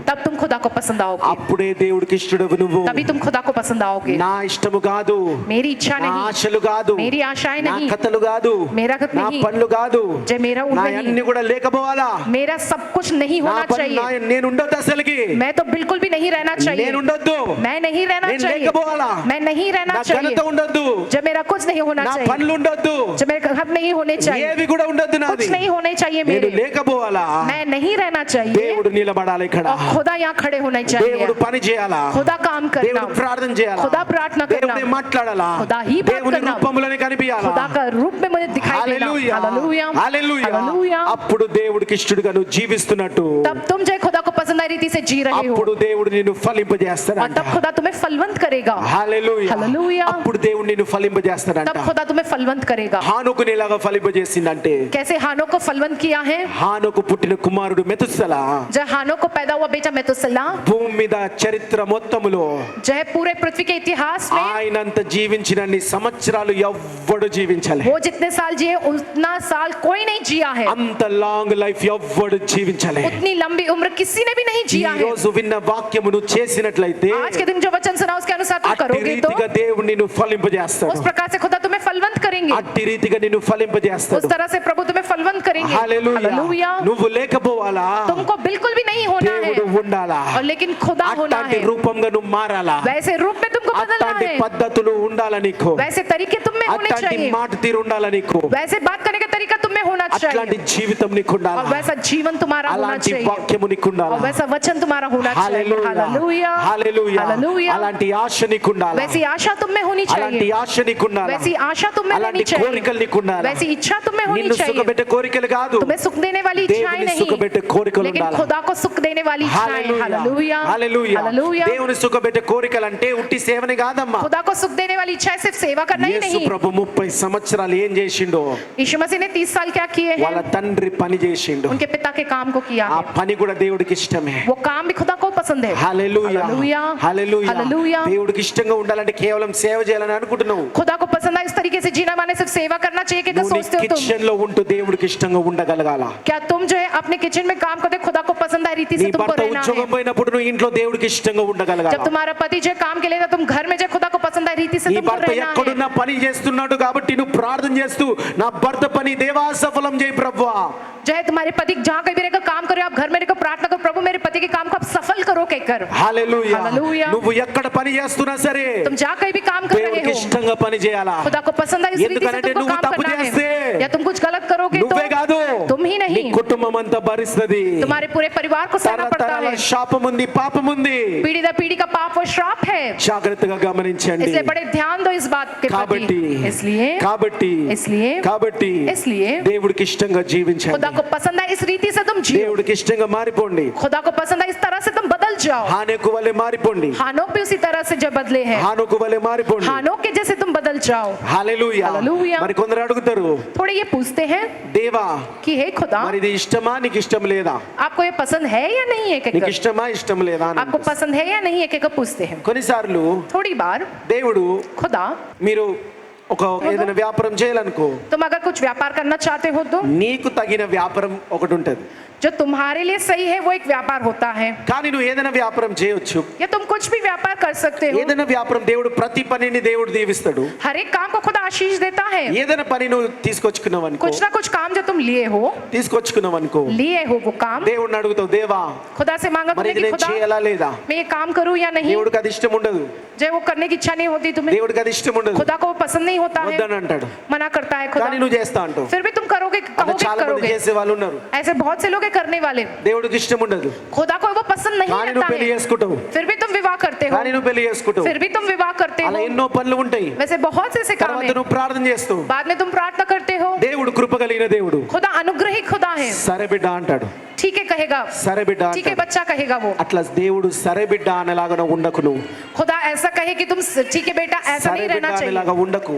Speaker 3: तब तुम खुदा को पसंद आओगे।
Speaker 2: అప్పుడే దేవుడికి ఇష్టడవి నువ్వు.
Speaker 3: तभी तुम खुदा को पसंद आओगे।
Speaker 2: నా ఇష్టము కాదు,
Speaker 3: मेरी इच्छा
Speaker 2: నా
Speaker 3: नहीं,
Speaker 2: ఆశలు కాదు,
Speaker 3: मेरी आशाएं
Speaker 2: నా
Speaker 3: नहीं,
Speaker 2: కథలు కాదు,
Speaker 3: मेरा कथ
Speaker 2: నా
Speaker 3: नहीं,
Speaker 2: పనులు కాదు,
Speaker 3: जे मेरा
Speaker 2: నా
Speaker 3: नहीं,
Speaker 2: అన్ని కూడా లేకపోవాలా?
Speaker 3: मेरा सब कुछ नहीं
Speaker 2: నా
Speaker 3: होना
Speaker 2: పని
Speaker 3: चाहिए।
Speaker 2: నేను ఉండొద్దు అసలుకి.
Speaker 3: मैं तो बिल्कुल भी नहीं रहना चाहिए।
Speaker 2: నేను ఉండొద్దు.
Speaker 3: मैं नहीं रहना
Speaker 2: నేను
Speaker 3: चाहिए।
Speaker 2: లేకపోవాలా?
Speaker 3: मैं नहीं रहना
Speaker 2: నా
Speaker 3: चाहिए।
Speaker 2: ఘనత ఉండొద్దు.
Speaker 3: जब मेरा कुछ नहीं होना
Speaker 2: నా
Speaker 3: चाहिए,
Speaker 2: పనులు ఉండొద్దు.
Speaker 3: जब मेरे घर नहीं होने चाहिए,
Speaker 2: ఏవి కూడా ఉండొద్దు నాది.
Speaker 3: कुछ नहीं होने चाहिए
Speaker 2: నేను
Speaker 3: मेरे,
Speaker 2: లేకపోవాలా?
Speaker 3: मैं नहीं रहना चाहिए।
Speaker 2: దేవుడు నిలబడాలి ఇక్కడ.
Speaker 3: और खुदा यहाँ खड़े होना चाहिए।
Speaker 2: దేవుడు పని చేయాలా?
Speaker 3: खुदा काम करना,
Speaker 2: దేవుడు ప్రార్థన చేయాలా?
Speaker 3: खुदा प्रार्थना करना,
Speaker 2: దేవుడే మాట్లాడాలా?
Speaker 3: खुदा ही बात
Speaker 2: దేవుని
Speaker 3: करना,
Speaker 2: రూపంలోనే కనిపించాలా?
Speaker 3: खुदा का रूप में मुझे दिखाई देना।
Speaker 2: హల్లెలూయా.
Speaker 3: Hallelujah
Speaker 2: hallelujah.
Speaker 3: हालेलुया।
Speaker 2: అప్పుడు దేవుడికి ఇష్టడుగా నువ్వు జీవిస్తున్నట్టు
Speaker 3: तब तुम जो खुदा को पसंद आई रीति से जी रहे हो,
Speaker 2: అప్పుడు దేవుడు నిన్ను
Speaker 3: और
Speaker 2: ఫలింపజేస్తాడంట.
Speaker 3: तब खुदा तुम्हें फलवंत करेगा।
Speaker 2: హల్లెలూయా.
Speaker 3: హల్లెలూయా.
Speaker 2: అప్పుడు దేవుడు నిన్ను ఫలింపజేస్తాడంట.
Speaker 3: तब खुदा तुम्हें फलवंत करेगा।
Speaker 2: హానోకుని ఎలాగా ఫలింపజేసిందంటే,
Speaker 3: कैसे हानोक को फलवंत किया है?
Speaker 2: హానోకు పుట్టిన కుమారుడు మెతుసల
Speaker 3: जब हानोक को पैदा हुआ बेटा मेतुसेला,
Speaker 2: భూమి మీద చరిత్ర మొత్తములో
Speaker 3: जो है पूरे पृथ्वी के इतिहास में
Speaker 2: ఆయనంత జీవించినన్ని సంవత్సరాలు ఎవ్వడు జీవించలే.
Speaker 3: वो जितने साल जिए उतना साल कोई नहीं जिया है।
Speaker 2: అంత లాంగ్ లైఫ్ ఎవ్వడు జీవించలే.
Speaker 3: उतनी लंबी उम्र किसी ने भी नहीं
Speaker 2: ఈ
Speaker 3: जिया है।
Speaker 2: రోజు విన్న వాక్యమును చేసినట్లయితే
Speaker 3: आज के दिन जो वचन सुना उसके अनुसार तुम
Speaker 2: అట్టి
Speaker 3: करोगे तो
Speaker 2: రీతిగా దేవుడు నిన్ను ఫలింపజేస్తాడు.
Speaker 3: उस प्रकार से खुदा तुम्हें फलवंत करेगा। करेंगे,
Speaker 2: అట్టి రీతిగా నిన్ను ఫలింపజేస్తాడు.
Speaker 3: उस तरह से प्रभु तुम्हें फलवंत करेंगे।
Speaker 2: హల్లెలూయా.
Speaker 3: हालेलुया।
Speaker 2: నువ్వు లేకపోవాలా,
Speaker 3: तुमको बिल्कुल भी नहीं होना है,
Speaker 2: దేవుడు ఉండాలా,
Speaker 3: और लेकिन खुदा होना
Speaker 2: అట్లాంటి
Speaker 3: है।
Speaker 2: రూపంగా నువ్వు మారాలా,
Speaker 3: वैसे रूप में तुमको बदलना
Speaker 2: అట్లాంటి
Speaker 3: है,
Speaker 2: పద్ధతులు ఉండాలా నీకు,
Speaker 3: वैसे तरीके तुम में होने
Speaker 2: అట్లాంటి
Speaker 3: चाहिए,
Speaker 2: మాట తీరు ఉండాలా నీకు,
Speaker 3: वैसे बात करने का तरीका तुम में होना
Speaker 2: అట్లాంటి
Speaker 3: चाहिए,
Speaker 2: జీవితం నీకు
Speaker 3: और
Speaker 2: ఉండాలా,
Speaker 3: वैसा जीवन तुम्हारा होना
Speaker 2: అలాంటి
Speaker 3: चाहिए,
Speaker 2: వాక్యము నీకు
Speaker 3: और
Speaker 2: ఉండాలా.
Speaker 3: वैसा वचन तुम्हारा होना चाहिए।
Speaker 2: హల్లెలూయా.
Speaker 3: Hallelujah,
Speaker 2: hallelujah.
Speaker 3: हालेलुया।
Speaker 2: అలాంటి ఆశ నీకు ఉండాలా,
Speaker 3: वैसी आशा तुम में होनी
Speaker 2: అలాంటి
Speaker 3: चाहिए,
Speaker 2: ఆశ నీకు ఉండాలా,
Speaker 3: वैसी आशा तुम में
Speaker 2: అలాంటి
Speaker 3: होनी चाहिए,
Speaker 2: కోరికలు నీకు ఉండాలా.
Speaker 3: वैसी इच्छा तुम में होनी
Speaker 2: నిన్ను
Speaker 3: चाहिए।
Speaker 2: సుఖపెట్టే కోరికలు కాదు,
Speaker 3: तुम्हें सुख देने वाली इच्छाएं
Speaker 2: దేవుని
Speaker 3: नहीं,
Speaker 2: సుఖపెట్టే కోరికలు
Speaker 3: लेकिन
Speaker 2: ఉండాలా.
Speaker 3: खुदा को सुख देने वाली इच्छाएं। Hallelujah,
Speaker 2: hallelujah.
Speaker 3: हालेलुया।
Speaker 2: దేవుని సుఖపెట్టే కోరికలు అంటే ఉట్టి సేవనే కాదమ్మా.
Speaker 3: खुदा को सुख देने वाली इच्छा सिर्फ सेवा करना ही
Speaker 2: యేసు
Speaker 3: नहीं।
Speaker 2: ప్రభు 30 సంవత్సరాలు ఏం చేసిండో,
Speaker 3: यीशु मसीह ने 30 साल क्या किए
Speaker 2: వాళ్ళ
Speaker 3: हैं?
Speaker 2: తండ్రి పని చేసిండు.
Speaker 3: उनके पिता के काम को किया
Speaker 2: ఆ
Speaker 3: है,
Speaker 2: పని కూడా దేవుడికి ఇష్టమే.
Speaker 3: वो काम भी खुदा को पसंद है।
Speaker 2: హల్లెలూయా.
Speaker 3: Hallelujah,
Speaker 2: hallelujah.
Speaker 3: हालेलुया।
Speaker 2: దేవుడికి ఇష్టంగా ఉండాలంటే కేవలం సేవ చేయాలని అనుకుంటున్నావు.
Speaker 3: खुदा को पसंद है इस तरीके से जीना माने सिर्फ सेवा करना चाहिए कि
Speaker 2: నువ్వు నీ
Speaker 3: सोचते हो तुम?
Speaker 2: కిచెన్ లో ఉంటూ దేవుడికి ఇష్టంగా ఉండగలగాల.
Speaker 3: क्या तुम जो है अपने किचन में काम करते खुदा को पसंद है रीति
Speaker 2: నీ
Speaker 3: से तुमको
Speaker 2: భర్త
Speaker 3: रहना
Speaker 2: ఉద్యోగం
Speaker 3: है?
Speaker 2: పోయినప్పుడు నువ్వు ఇంట్లో దేవుడికి ఇష్టంగా ఉండగలగాల.
Speaker 3: जब तुम्हारा पति जो है काम के लिए था, तुम घर में जो खुदा को पसंद है रीति से
Speaker 2: నీ
Speaker 3: तुमको
Speaker 2: భర్త
Speaker 3: रहना है।
Speaker 2: ఎక్కడున్నా పని చేస్తున్నాడు కాబట్టి నువ్వు ప్రార్థన చేస్తూ నా భర్త పని దేవా సఫలం చేయి ప్రభువా.
Speaker 3: जो है तुम्हारे पति जहाँ कहीं भी रहकर काम करो, आप घर में रहकर प्रार्थना करो, प्रभु मेरे पति के काम को आप सफल करो कहकर।
Speaker 2: హల్లెలూయా.
Speaker 3: हालेलूया।
Speaker 2: నువ్వు ఎక్కడ పని చేస్తున్నా సరే
Speaker 3: तुम जहाँ कहीं भी काम कर रहे
Speaker 2: దేవుడికి
Speaker 3: हो,
Speaker 2: ఇష్టంగా పని చేయాలా.
Speaker 3: खुदा को पसंद है इस रीति से
Speaker 2: ఎందుకంటే
Speaker 3: तुमको
Speaker 2: నువ్వు
Speaker 3: काम
Speaker 2: తప్పు
Speaker 3: करना
Speaker 2: చేస్తే
Speaker 3: है, या तुम कुछ गलत करोगे तो
Speaker 2: నువ్వే కాదు
Speaker 3: तुम ही
Speaker 2: నీ
Speaker 3: नहीं,
Speaker 2: కుటుంబం అంతా భరిస్తది.
Speaker 3: तुम्हारे पूरे परिवार को सहना पड़ता
Speaker 2: తరతరాల
Speaker 3: है।
Speaker 2: శాపం ఉంది, పాపం ఉంది.
Speaker 3: पीढ़ी दर पीढ़ी का पाप और श्राप है,
Speaker 2: జాగ్రత్తగా గమనించండి.
Speaker 3: इसलिए बड़े ध्यान दो इस बात के
Speaker 2: కాబట్టి
Speaker 3: प्रति। इसलिए
Speaker 2: కాబట్టి
Speaker 3: इसलिए
Speaker 2: దేవుడికి ఇష్టంగా
Speaker 3: खुदा
Speaker 2: జీవించండి.
Speaker 3: को पसंद है इस रीति से तुम जियो,
Speaker 2: దేవుడికి ఇష్టంగా మారిపోండి.
Speaker 3: खुदा को पसंद है इस तरह से तुम बदल जाओ।
Speaker 2: హానోకు వలె మారిపోండి.
Speaker 3: हानोक भी उसी तरह से जो बदले हैं,
Speaker 2: హానోకు వలె మారిపోండి.
Speaker 3: हानोक के जैसे तुम बदल जाओ।
Speaker 2: హల్లెలూయా.
Speaker 3: హల్లెలూయా.
Speaker 2: మరి కొందరు అడుగుతారు,
Speaker 3: थोड़े ये पूछते हैं
Speaker 2: దేవా
Speaker 3: कि हे खुदा,
Speaker 2: మరి ఇది ఇష్టమా నీకు ఇష్టం లేదా,
Speaker 3: आपको ये पसंद है या नहीं है,
Speaker 2: నీకు
Speaker 3: कहकर
Speaker 2: ఇష్టమా ఇష్టం లేదా అని
Speaker 3: आपको पसंद है या नहीं है कहकर पूछते हैं।
Speaker 2: కొన్నిసార్లు
Speaker 3: थोड़ी बार
Speaker 2: దేవుడు
Speaker 3: खुदा,
Speaker 2: మీరు ఒక ఏదైనా వ్యాపారం చేయాలనుకో,
Speaker 3: तुम अगर कुछ व्यापार करना चाहते हो तो
Speaker 2: నీకు తగిన వ్యాపారం ఒకటి ఉంటది.
Speaker 3: जो तुम्हारे लिए सही है वो एक व्यापार होता है,
Speaker 2: కానీ నువ్వు ఏదైనా వ్యాపారం చేయొచ్చు.
Speaker 3: या तुम कुछ भी व्यापार कर सकते हो।
Speaker 2: ఏదైనా వ్యాపారం దేవుడు ప్రతి పనిని దేవుడు దీవిస్తాడు.
Speaker 3: हर एक काम को खुदा आशीष देता है।
Speaker 2: ఏదైనా పని నువ్వు తీసుకొచ్చుకున్నావు అనుకో,
Speaker 3: कुछ ना कुछ काम जो तुम लिए हो वो काम
Speaker 2: దేవుడిని అడుగుతావు, దేవా
Speaker 3: खुदा से मांगा
Speaker 2: మరి
Speaker 3: तुमने
Speaker 2: ఇది
Speaker 3: कि
Speaker 2: నేను
Speaker 3: खुदा
Speaker 2: చేయాలా లేదా.
Speaker 3: मैं ये काम करूं या नहीं।
Speaker 2: దేవుడికి అది ఇష్టం ఉండదు.
Speaker 3: जो वो करने की इच्छा नहीं होती तुम्हें,
Speaker 2: దేవుడికి అది ఇష్టం ఉండదు.
Speaker 3: खुदा को वो पसंद नहीं होता है,
Speaker 2: వద్దని అంటాడు.
Speaker 3: मना करता है खुदा,
Speaker 2: కానీ నువ్వు చేస్తా అంటావు.
Speaker 3: फिर भी तुम करोगे,
Speaker 2: అలా
Speaker 3: कहोगे
Speaker 2: చాలా మంది
Speaker 3: करोगे।
Speaker 2: చేసే వాళ్ళు ఉన్నారు.
Speaker 3: ऐसे बहुत से लोग हैं करने वाले,
Speaker 2: దేవుడికి ఇష్టం ఉండదు.
Speaker 3: खुदा को वो पसंद नहीं
Speaker 2: కానీ
Speaker 3: आता
Speaker 2: నువ్వు పెళ్లి
Speaker 3: है,
Speaker 2: చేసుకుంటావు.
Speaker 3: फिर भी तुम विवाह करते हो,
Speaker 2: కానీ నువ్వు పెళ్లి చేసుకుంటావు.
Speaker 3: फिर भी तुम विवाह करते
Speaker 2: అలా
Speaker 3: हो।
Speaker 2: ఎన్నో పనులు ఉంటాయి.
Speaker 3: वैसे बहुत से ऐसे काम
Speaker 2: తర్వాత
Speaker 3: है,
Speaker 2: నువ్వు ప్రార్థన చేస్తావు.
Speaker 3: बाद में तुम प्रार्थना करते हो।
Speaker 2: దేవుడు కృప కలిగిన దేవుడు.
Speaker 3: खुदा अनुग्रही खुदा है,
Speaker 2: సరే బిడ్డ అంటాడు.
Speaker 3: ठीक है कहेगा,
Speaker 2: సరే బిడ్డ
Speaker 3: ठीक है
Speaker 2: అంటాడు.
Speaker 3: बच्चा कहेगा वो।
Speaker 2: అట్లా దేవుడు సరే బిడ్డ అనేలాగా ఉండకు. నువ్వు
Speaker 3: खुदा ऐसा कहे कि तुम ठीक है बेटा ऐसा
Speaker 2: సరే
Speaker 3: नहीं
Speaker 2: బిడ్డ
Speaker 3: रहना चाहिए।
Speaker 2: అనేలాగా ఉండకు.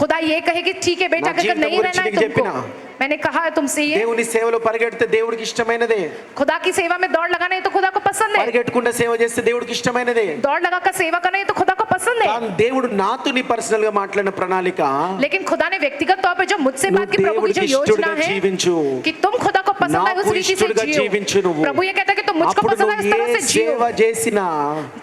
Speaker 3: खुदा ये कहे कि ठीक है बेटा
Speaker 2: నా
Speaker 3: कहकर
Speaker 2: జీవితం
Speaker 3: नहीं
Speaker 2: గురించి
Speaker 3: रहना है
Speaker 2: నీకు
Speaker 3: तुमको।
Speaker 2: చెప్పినా.
Speaker 3: मैंने कहा है तुमसे ये,
Speaker 2: దేవుని సేవలో పరిగెడితే దేవుడికి ఇష్టమైనదే.
Speaker 3: खुदा की सेवा में दौड़ लगाना है तो खुदा को पसंद है,
Speaker 2: పరిగెట్టకుండా సేవ చేస్తే దేవుడికి ఇష్టమైనదే.
Speaker 3: दौड़ लगाकर सेवा करना है तो खुदा को पसंद है।
Speaker 2: కానీ దేవుడు నాతో నీ పర్సనల్ గా మాట్లాడిన ప్రణాళిక,
Speaker 3: लेकिन खुदा ने व्यक्तिगत तौर पे जो मुझसे बात की, प्रभु की जो
Speaker 2: దేవుడికి
Speaker 3: योजना
Speaker 2: ఇష్టడుగా
Speaker 3: है
Speaker 2: జీవించు.
Speaker 3: कि तुम खुदा को पसंद है उस
Speaker 2: నాకు
Speaker 3: रीति से
Speaker 2: ఇష్టడుగా జీవించు
Speaker 3: जियो।
Speaker 2: నువ్వు.
Speaker 3: प्रभु ये कहता है कि तुम मुझको
Speaker 2: అప్పుడు
Speaker 3: पसंद है
Speaker 2: నువ్వు
Speaker 3: इस तरह
Speaker 2: ఏ
Speaker 3: से जियो।
Speaker 2: సేవ చేసినా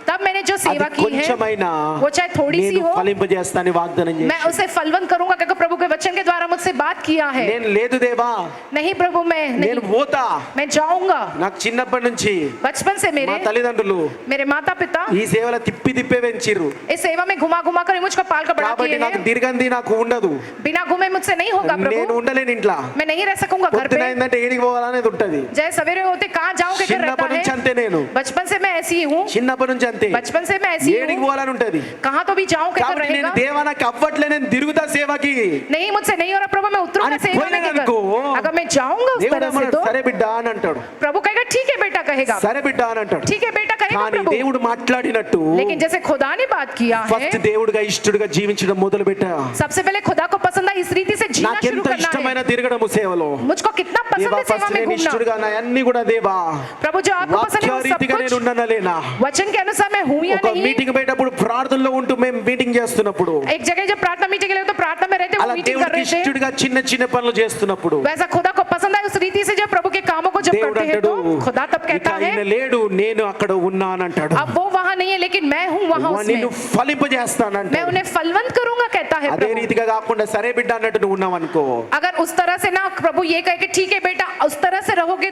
Speaker 3: तब मैंने जो
Speaker 2: అది
Speaker 3: सेवा की है
Speaker 2: కొంచెమైనా
Speaker 3: वो चाहे थोड़ी सी
Speaker 2: నేను
Speaker 3: हो,
Speaker 2: ఫలింపజేస్తానని వాగ్దానం
Speaker 3: मैं
Speaker 2: చేసి,
Speaker 3: उसे फलवंत करूंगा क्योंकि प्रभु के वचन के द्वारा मुझसे बात किया है।
Speaker 2: నేను లేదు దేవా
Speaker 3: नहीं प्रभु मैं
Speaker 2: నేను
Speaker 3: नहीं,
Speaker 2: పోతా.
Speaker 3: मैं जाऊंगा।
Speaker 2: నాకు చిన్నప్పటి నుంచి
Speaker 3: बचपन से
Speaker 2: మా
Speaker 3: मेरे
Speaker 2: తల్లిదండ్రులు
Speaker 3: मेरे माता पिता
Speaker 2: ఈ సేవలో తిప్పి తిప్పే పెంచిర్రు.
Speaker 3: इस सेवा में घुमा घुमा कर मुझको पाल कर बड़ा
Speaker 2: కాబట్టి
Speaker 3: किए
Speaker 2: నాకు
Speaker 3: हैं।
Speaker 2: దిరగంది నాకు ఉండదు.
Speaker 3: बिना घूमे मुझसे नहीं होगा
Speaker 2: నేను
Speaker 3: प्रभु,
Speaker 2: ఉండలేను ఇంట్లో.
Speaker 3: मैं नहीं रह सकूंगा घर
Speaker 2: పొద్దున
Speaker 3: पे।
Speaker 2: అయిందంటే ఏడికి పోవాలనేది ఉంటది.
Speaker 3: जय सवेरे होते कहाँ जाऊं कहकर रहता
Speaker 2: చిన్నప్పటి నుంచి
Speaker 3: है।
Speaker 2: అంతే నేను.
Speaker 3: बचपन से मैं ऐसी ही हूँ,
Speaker 2: చిన్నప్పటి నుంచి అంతే.
Speaker 3: बचपन से मैं ऐसी
Speaker 2: ఏడికి
Speaker 3: हूँ,
Speaker 2: పోవాలని ఉంటది.
Speaker 3: कहाँ तो भी जाऊं कहकर
Speaker 2: కాబట్టి నేను
Speaker 3: रहेगा।
Speaker 2: దేవా నాకు అవ్వట్లే, నేను తిరుగుతా సేవకి.
Speaker 3: नहीं मुझसे नहीं हो रहा प्रभु, मैं उतरूंगा
Speaker 2: అని
Speaker 3: सेवा में
Speaker 2: పోయినానుకో,
Speaker 3: कहकर। अगर मैं जाऊंगा उस
Speaker 2: దేవుడు
Speaker 3: तरह से
Speaker 2: ఏమన్నాడు?
Speaker 3: तो
Speaker 2: సరే బిడ్డ అని అంటాడు.
Speaker 3: प्रभु कहेगा ठीक है बेटा कहेगा,
Speaker 2: సరే బిడ్డ అని అంటాడు.
Speaker 3: ठीक है बेटा कहेगा
Speaker 2: కానీ
Speaker 3: प्रभु।
Speaker 2: దేవుడు మాట్లాడినట్టు
Speaker 3: लेकिन जैसे खुदा ने बात किया है,
Speaker 2: ఫస్ట్ దేవుడిగా ఇష్టడుగా జీవించడం మొదలు పెట్టా.
Speaker 3: सबसे पहले खुदा को पसंद है इस रीति से जीना शुरू
Speaker 2: నాకెంత
Speaker 3: करना
Speaker 2: ఇష్టమైన
Speaker 3: है।
Speaker 2: తిరగడము సేవలో.
Speaker 3: मुझको कितना पसंद
Speaker 2: దేవా
Speaker 3: है सेवा
Speaker 2: ఫస్ట్
Speaker 3: में
Speaker 2: నేను
Speaker 3: घूमना।
Speaker 2: ఇష్టడుగా నా అన్ని కూడా దేవా
Speaker 3: प्रभु जो आपको पसंद
Speaker 2: వాక్య
Speaker 3: है वो सब
Speaker 2: రీతిగా నేను
Speaker 3: कुछ
Speaker 2: ఉన్నానా లేనా.
Speaker 3: वचन के अनुसार मैं हूँ या
Speaker 2: ఒక
Speaker 3: नहीं।
Speaker 2: మీటింగ్ పోయేటప్పుడు ప్రార్థనలో ఉంటూ మేము మీటింగ్ చేస్తున్నప్పుడు
Speaker 3: एक जगह जब प्रार्थना मीटिंग के लिए तो प्रार्थना में रहते वो
Speaker 2: అలా
Speaker 3: मीटिंग कर
Speaker 2: దేవుడికి
Speaker 3: रहे थे,
Speaker 2: ఇష్టడుగా చిన్న చిన్న పనులు చేస్తున్నప్పుడు
Speaker 3: वैसा खुदा को पसंद है उस रीति से जब प्रभु के कामों को जब
Speaker 2: దేవుడు
Speaker 3: करते हैं
Speaker 2: అంటాడు,
Speaker 3: तो खुदा तब
Speaker 2: ఇక
Speaker 3: कहता
Speaker 2: ఆయన
Speaker 3: है
Speaker 2: లేడు, నేను అక్కడ ఉన్నానంటాడు.
Speaker 3: अब वो वहां नहीं है लेकिन मैं हूं वहां
Speaker 2: నిన్ను
Speaker 3: उसमें, मैं
Speaker 2: ఫలింపజేస్తానంటాడు.
Speaker 3: उन्हें फलवंत करूंगा कहता है
Speaker 2: అదే
Speaker 3: प्रभु।
Speaker 2: రీతిగా కాకుండా సరే బిడ్డ అన్నట్టు నువ్వు ఉన్నావు అనుకో,
Speaker 3: अगर उस तरह से ना प्रभु ये कहे कि ठीक है बेटा उस तरह से रहोगे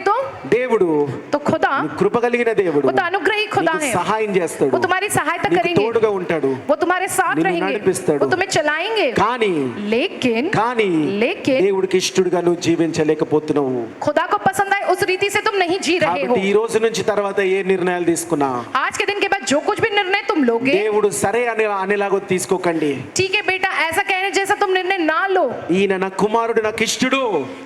Speaker 2: దేవుడు
Speaker 3: तो खुदा
Speaker 2: కృప కలిగిన దేవుడు
Speaker 3: वो तो अनुग्रही खुदा
Speaker 2: నీకు
Speaker 3: है,
Speaker 2: సహాయం చేస్తాడు,
Speaker 3: वो तुम्हारी सहायता
Speaker 2: నీకు
Speaker 3: करेंगे,
Speaker 2: తోడుగా ఉంటాడు,
Speaker 3: वो तुम्हारे साथ
Speaker 2: నిన్ను
Speaker 3: रहेंगे,
Speaker 2: నడిపిస్తాడు.
Speaker 3: वो तुम्हें चलाएंगे।
Speaker 2: కానీ
Speaker 3: लेकिन लेकिन
Speaker 2: దేవుడికి ఇష్టడుగా నువ్వు జీవించలేకపోతున్నావు.
Speaker 3: खुदा को पसंद आए उस रीति से तुम नहीं जी रहे हो।
Speaker 2: కాబట్టి ఈ రోజు నుంచి తర్వాత ఏ నిర్ణయాలు తీసుకున్నా
Speaker 3: आज के दिन के बाद जो कुछ भी निर्णय तुम लोगे,
Speaker 2: దేవుడు సరే అనేలాగా తీసుకోకండి.
Speaker 3: ठीक है बेटा ऐसा कहने जैसा तुम निर्णय ना लो,
Speaker 2: ఈయన నా కుమారుడు నాకు ఇష్టడు,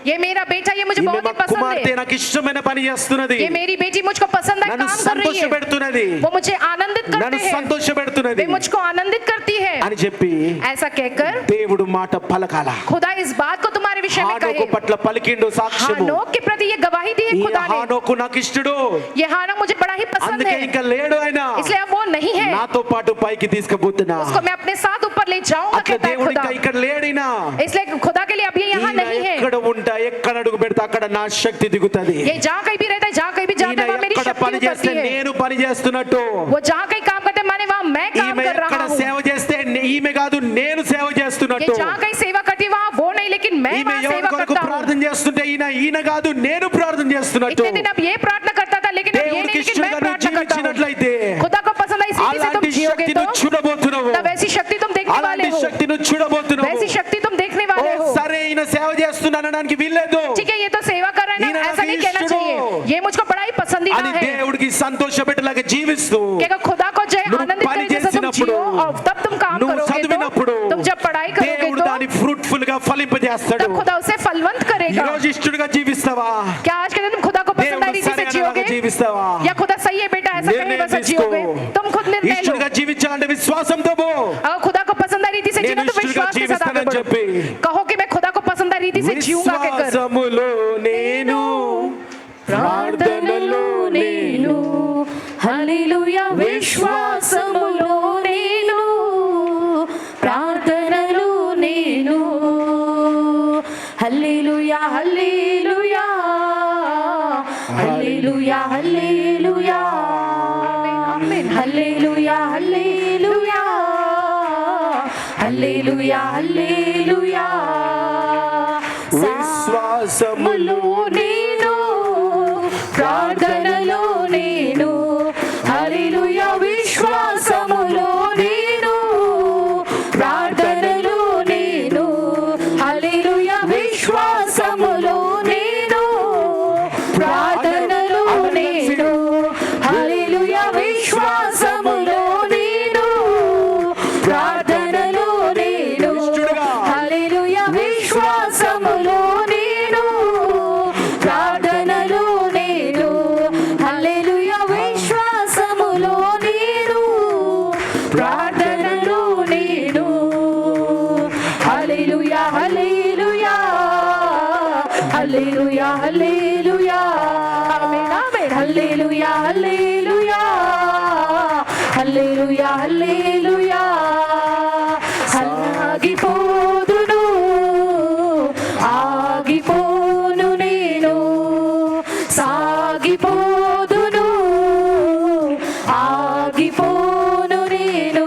Speaker 3: ये मेरा बेटा ये मुझे
Speaker 2: ఈమె
Speaker 3: बहुत
Speaker 2: మా
Speaker 3: ही पसंद
Speaker 2: కుమార్తె
Speaker 3: है,
Speaker 2: నాకు ఇష్టమైన పని చేస్తున్నది,
Speaker 3: ये मेरी बेटी मुझको पसंद है
Speaker 2: నన్ను
Speaker 3: काम कर रही है,
Speaker 2: సంతోషపెడుతున్నది,
Speaker 3: वो मुझे आनंदित
Speaker 2: నన్ను
Speaker 3: करते हैं,
Speaker 2: సంతోషపెడుతున్నది
Speaker 3: वे मुझको आनंदित करती है।
Speaker 2: అని చెప్పి
Speaker 3: ऐसा कहकर
Speaker 2: దేవుడు మాట పలకాల.
Speaker 3: खुदा इस बात को तुम्हारे विषय में
Speaker 2: హానోకు
Speaker 3: कहे।
Speaker 2: పట్ల పలికిండు సాక్ష్యము,
Speaker 3: हानोक के प्रति ये गवाही दी है
Speaker 2: ఈ
Speaker 3: खुदा ने,
Speaker 2: హానోకు నాకు ఇష్టడు,
Speaker 3: ये हानोक मुझे बड़ा ही पसंद
Speaker 2: అందుకే
Speaker 3: है,
Speaker 2: ఇంకా లేడు ఆయన,
Speaker 3: इसलिए अब वो नहीं है,
Speaker 2: నాతో పాటు పైకి తీసుకుపోతున్నా.
Speaker 3: उसको मैं अपने साथ ऊपर ले जाऊंगा
Speaker 2: అట్లా
Speaker 3: कहता है
Speaker 2: దేవుడు
Speaker 3: खुदा।
Speaker 2: ఇంకా ఇక్కడ లేడినా,
Speaker 3: इसलिए खुदा के लिए अब ये यहाँ
Speaker 2: ఈయన
Speaker 3: नहीं है,
Speaker 2: ఎక్కడ ఉంటా ఎక్కడ అడుగు పెడతా అక్కడ నా శక్తి దిగుతది.
Speaker 3: ये जहाँ कहीं भी रहता है जहाँ कहीं भी जाता
Speaker 2: ఈయన
Speaker 3: है वहाँ मेरी
Speaker 2: ఎక్కడ
Speaker 3: शक्ति
Speaker 2: పని చేస్తే
Speaker 3: उतरती है,
Speaker 2: నేను పని చేస్తున్నట్టు,
Speaker 3: वो जहाँ कहीं काम करते हैं माने वहाँ मैं काम
Speaker 2: ఈమె
Speaker 3: कर
Speaker 2: ఎక్కడ
Speaker 3: रहा हूँ,
Speaker 2: సేవ చేస్తే ఈమె కాదు నేను సేవ
Speaker 3: ये
Speaker 2: చేస్తున్నట్టు,
Speaker 3: जहाँ कहीं सेवा करती है वहाँ वो नहीं लेकिन मैं
Speaker 2: ఈమె
Speaker 3: वहाँ
Speaker 2: ఎవరి
Speaker 3: सेवा
Speaker 2: కొరకు
Speaker 3: करता हूँ।
Speaker 2: ప్రార్థన చేస్తుంటే ఈయన కాదు నేను ప్రార్థన చేస్తున్నట్టు.
Speaker 3: इतने दिन अब ये प्रार्थना करता था लेकिन अब ये
Speaker 2: దేవుడికి
Speaker 3: नहीं लेकिन मैं
Speaker 2: ఇష్టంగా
Speaker 3: प्रार्थना करता हूँ।
Speaker 2: జీవించినట్లయితే
Speaker 3: खुदा को पसंद आई इसी से तुम
Speaker 2: అలాంటి
Speaker 3: जियोगे
Speaker 2: శక్తిని
Speaker 3: तो
Speaker 2: చూడబోతున్నావు,
Speaker 3: तब ऐसी शक्ति तुम देखने वाले
Speaker 2: అలాంటి
Speaker 3: हो,
Speaker 2: శక్తిని చూడబోతున్నావు.
Speaker 3: वैसी शक्ति तुम देखने वाले
Speaker 2: ఓ
Speaker 3: हो।
Speaker 2: సరే ఈయన సేవ చేస్తున్నానడానికి వీల్లేదు
Speaker 3: ठीक है ये तो सेवा कर रहा है
Speaker 2: ఈయన
Speaker 3: ना, ऐसा
Speaker 2: నాకు
Speaker 3: नहीं कहना
Speaker 2: ఇష్టడు
Speaker 3: चाहिए, ये मुझको बड़ा ही पसंदीदा
Speaker 2: అని
Speaker 3: है,
Speaker 2: దేవుడికి సంతోషపెట్టేలాగా జీవిస్తూ
Speaker 3: कि अगर खुदा को जय
Speaker 2: నువ్వు
Speaker 3: आनंदित
Speaker 2: పని
Speaker 3: करे जैसे तुम
Speaker 2: చేసినప్పుడు,
Speaker 3: जियो और तब तुम काम
Speaker 2: నువ్వు
Speaker 3: करोगे
Speaker 2: చదివినప్పుడు
Speaker 3: तो तुम जब पढ़ाई करोगे
Speaker 2: దేవుడు
Speaker 3: तो
Speaker 2: దాన్ని ఫ్రూట్ఫుల్ గా ఫలింపజేస్తాడు.
Speaker 3: तब खुदा उसे फलवंत
Speaker 2: ఈ
Speaker 3: करेगा।
Speaker 2: రోజు ఇష్టడుగా జీవిస్తావా,
Speaker 3: क्या आज के दिन तुम खुदा को पसंद आई
Speaker 2: దేవుడు
Speaker 3: रीति
Speaker 2: సరే
Speaker 3: से
Speaker 2: అనేలాగా
Speaker 3: जियोगे
Speaker 2: జీవిస్తావా,
Speaker 3: या खुदा सही है बेटा ऐसा कहीं
Speaker 2: నిర్ణయం
Speaker 3: वैसा
Speaker 2: తీసుకో.
Speaker 3: जियोगे, तुम खुद निर्णय लो।
Speaker 2: ఇష్టడుగా జీవించాలంటే విశ్వాసంతో పో.
Speaker 3: अगर खुदा को पसंद आई रीति से जीना
Speaker 2: నేను
Speaker 3: तो
Speaker 2: ఇష్టడుగా
Speaker 3: विश्वास के साथ आगे
Speaker 2: జీవిస్తానని
Speaker 3: बढ़ो,
Speaker 2: చెప్పి
Speaker 3: कहो कि मैं खुदा को पसंद आई रीति से जीऊंगा कहकर,
Speaker 2: విశ్వాసములో నేను ప్రార్థనలో నేను
Speaker 4: హల్లెలూయా విశ్వాసములో నేను ప్రార్థనలో నేను హల్లెలూయా హల్లెలూయా హల్లెలూయా హల్లెలూయా హల్లెలూయా హల్లెలూయా హల్లెలూయా హల్లెలూయా
Speaker 2: విశ్వాసములో
Speaker 4: నేను ప్రార్థనలో నేను హల్లెలూయా విశ్వాసములో నేను ప్రార్థనలో నేను హల్లెలూయా విశ్వాసములో నేను ప్రార్థనలో నేను హల్లెలూయా విశ్వాసములో నేను ప్రార్థనలో నేను హల్లెలూయా విశ్వాసములో నేను ప్రార్థనలో నేను హల్లెలూయా విశ్వాసములో నేను ప్రార్థనలో నేను హల్లెలూయా హల్లెలూయా హల్లెలూయా హల్లెలూయా ఆమేన్ ఆమేన్ హల్లెలూయా హల్లెలూయా హల్లెలూయా హల్లెలూయా ఆగిపోదును ఆగిపోను నేను సాగిపోదును ఆగిపోను నేను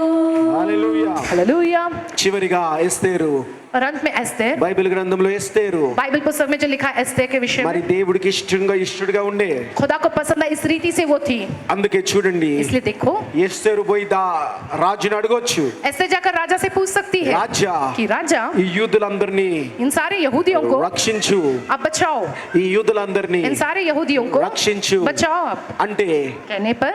Speaker 2: హల్లెలూయా.
Speaker 3: हालेलुया।
Speaker 2: చివరిగా ఎస్తేరు,
Speaker 3: और अंत में एस्तेर,
Speaker 2: బైబిల్ గ్రంథంలో ఎస్తేరు
Speaker 3: बाइबल पुस्तक में जो लिखा है एस्तेर के विषय
Speaker 2: మరి
Speaker 3: में,
Speaker 2: దేవుడికి ఇష్టడుగా ఉండే,
Speaker 3: खुदा को पसंद है इस रीति से वो थी,
Speaker 2: అందుకే చూడండి
Speaker 3: इसलिए देखो
Speaker 2: ఎస్తేరు పోయి రాజుని అడగొచ్చు,
Speaker 3: एस्तेर जाकर राजा से पूछ सकती है
Speaker 2: రాజా
Speaker 3: कि राजा
Speaker 2: ఈ యూదులందరినీ
Speaker 3: इन सारे यहूदियों को
Speaker 2: రక్షించు,
Speaker 3: आप बचाओ,
Speaker 2: ఈ యూదులందరినీ
Speaker 3: इन सारे यहूदियों को
Speaker 2: రక్షించు
Speaker 3: बचाओ आप।
Speaker 2: అంటే
Speaker 3: कहने पर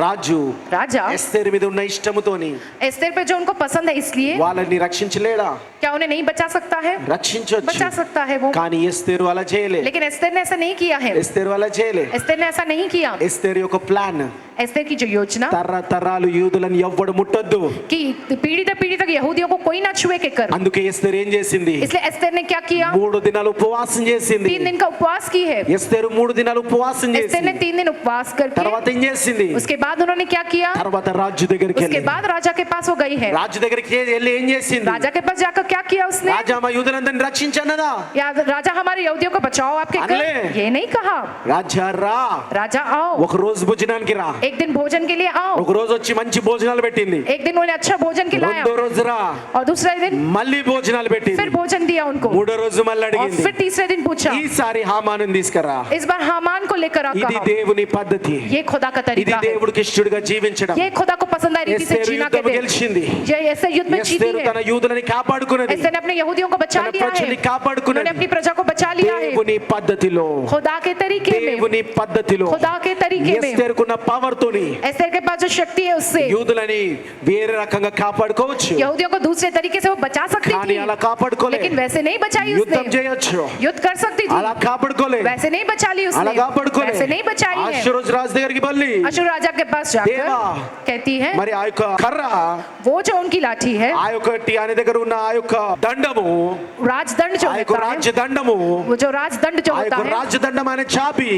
Speaker 2: రాజు
Speaker 3: राजा
Speaker 2: ఎస్తేరు మీద ఉన్న ఇష్టముతోని
Speaker 3: एस्तेर पे जो उनको पसंद है इसलिए
Speaker 2: వాళ్ళని రక్షించలేడా,
Speaker 3: क्या उन्हें नहीं बचा सकता है,
Speaker 2: రక్షించొచ్చు,
Speaker 3: बचा सकता है वो,
Speaker 2: కానీ ఎస్తేరు అలా చేయలే,
Speaker 3: लेकिन एस्तेर ने ऐसा नहीं किया है,
Speaker 2: ఎస్తేరు అలా చేయలే.
Speaker 3: एस्तेर ने ऐसा नहीं किया।
Speaker 2: ఎస్తేరు యొక్క ప్లాన్
Speaker 3: एस्तेर की जो योजना
Speaker 2: తరతరాలు యూదులను ఎవ్వడు ముట్టొద్దు,
Speaker 3: कि पीढ़ी दर पीढ़ी तक यहूदियों को कोई ना छुए के कर,
Speaker 2: అందుకే ఎస్తేరు ఏం చేసింది,
Speaker 3: इसलिए एस्तेर ने क्या किया,
Speaker 2: 3 దినాలు ఉపవాసం చేసింది.
Speaker 3: 3 दिन का उपवास की है।
Speaker 2: ఎస్తేరు 3 దినాలు ఉపవాసం
Speaker 3: एस्तेर ने
Speaker 2: చేసింది.
Speaker 3: 3 दिन उपवास करके
Speaker 2: తర్వాత ఏం చేసింది,
Speaker 3: उसके बाद उन्होंने क्या किया,
Speaker 2: తర్వాత రాజు దగ్గరికి
Speaker 3: उसके
Speaker 2: వెళ్ళింది.
Speaker 3: बाद राजा के पास वो गई है।
Speaker 2: రాజు దగ్గరికి వెళ్ళి ఏం చేసింది,
Speaker 3: राजा के पास जाकर क्या किया उसने,
Speaker 2: రాజా మా యూదులందరిని రక్షించన్నదా,
Speaker 3: या राजा हमारे यहूदियों को बचाओ आपके कर,
Speaker 2: अनले।
Speaker 3: ये नहीं कहा,
Speaker 2: రాజా రా
Speaker 3: राजा आओ
Speaker 2: ఒక రోజు భోజనానికి రా,
Speaker 3: एक दिन भोजन के लिए आओ,
Speaker 2: ఒక రోజు వచ్చి మంచి భోజనాలు పెట్టింది,
Speaker 3: एक दिन उन्हें अच्छा भोजन खिलाया,
Speaker 2: రెండో రోజు రా
Speaker 3: और दूसरे दिन
Speaker 2: మళ్ళీ భోజనాలు పెట్టింది,
Speaker 3: फिर भोजन दिया उनको,
Speaker 2: మూడో రోజు మళ్ళీ
Speaker 3: और
Speaker 2: అడిగింది,
Speaker 3: फिर तीसरे दिन पूछा,
Speaker 2: ఈసారి హామాను తీసుకురా.
Speaker 3: इस बार हामान को लेकर आ
Speaker 2: ఇది
Speaker 3: कहा।
Speaker 2: దేవుని పద్ధతి,
Speaker 3: ये खुदा का
Speaker 2: ఇది
Speaker 3: तरीका है,
Speaker 2: దేవుడికి ఇష్టడుగా జీవించడం.
Speaker 3: ये खुदा को पसंद आई रीति से
Speaker 2: ఎస్తేరు
Speaker 3: जीना
Speaker 2: యుద్ధం
Speaker 3: कहते हैं।
Speaker 2: గెలిచింది,
Speaker 3: ये एस्तेर युद्ध में जीती
Speaker 2: ఎస్తేరు
Speaker 3: है,
Speaker 2: తన యూదులని కాపాడుకున్నది,
Speaker 3: एस्तेर ने अपने यहूदियों को बचा
Speaker 2: తన
Speaker 3: लिया है,
Speaker 2: ప్రజల్ని కాపాడుకున్నది.
Speaker 3: उन्होंने अपनी प्रजा को बचा लिया है,
Speaker 2: దేవుని పద్ధతిలో,
Speaker 3: खुदा के तरीके में,
Speaker 2: దేవుని పద్ధతిలో,
Speaker 3: खुदा के तरीके में।
Speaker 2: ఎస్తేరుకున్న పవర్ తోని
Speaker 3: एस्तेर के पास जो शक्ति है उससे
Speaker 2: యూదులని వేరే రకంగా కాపాడుకోవచ్చు,
Speaker 3: यहूदियों को दूसरे तरीके से वो बचा सकती
Speaker 2: కానీ
Speaker 3: थी,
Speaker 2: అలా కాపాడుకోలే.
Speaker 3: लेकिन वैसे नहीं बचाई
Speaker 2: యుద్ధం
Speaker 3: उसने।
Speaker 2: చేయొచ్చు,
Speaker 3: युद्ध कर सकती थी,
Speaker 2: అలా కాపాడుకోలే,
Speaker 3: वैसे नहीं बचा ली
Speaker 2: అలా
Speaker 3: उसने,
Speaker 2: కాపాడుకోలే.
Speaker 3: वैसे नहीं बचाई है।
Speaker 2: అష్షూరు రాజు దగ్గరికి వెళ్ళి
Speaker 3: अशूर राजा के पास जाकर
Speaker 2: देवा,
Speaker 3: कहती है,
Speaker 2: మరి ఆ యొక్క కర్ర,
Speaker 3: वो जो उनकी लाठी है,
Speaker 2: ఆ యొక్క ఆయన దగ్గర ఉన్న ఆ యొక్క దండము,
Speaker 3: राजदंड जो
Speaker 2: ఆ యొక్క
Speaker 3: होता है,
Speaker 2: రాజ్య దండము,
Speaker 3: वो जो राजदंड जो
Speaker 2: ఆ
Speaker 3: होता
Speaker 2: యొక్క
Speaker 3: है,
Speaker 2: రాజదండం ఆయన చాపి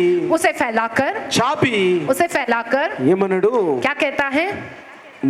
Speaker 3: उसे फैलाकर
Speaker 2: ఏమన్నాడు,
Speaker 3: क्या कहता है,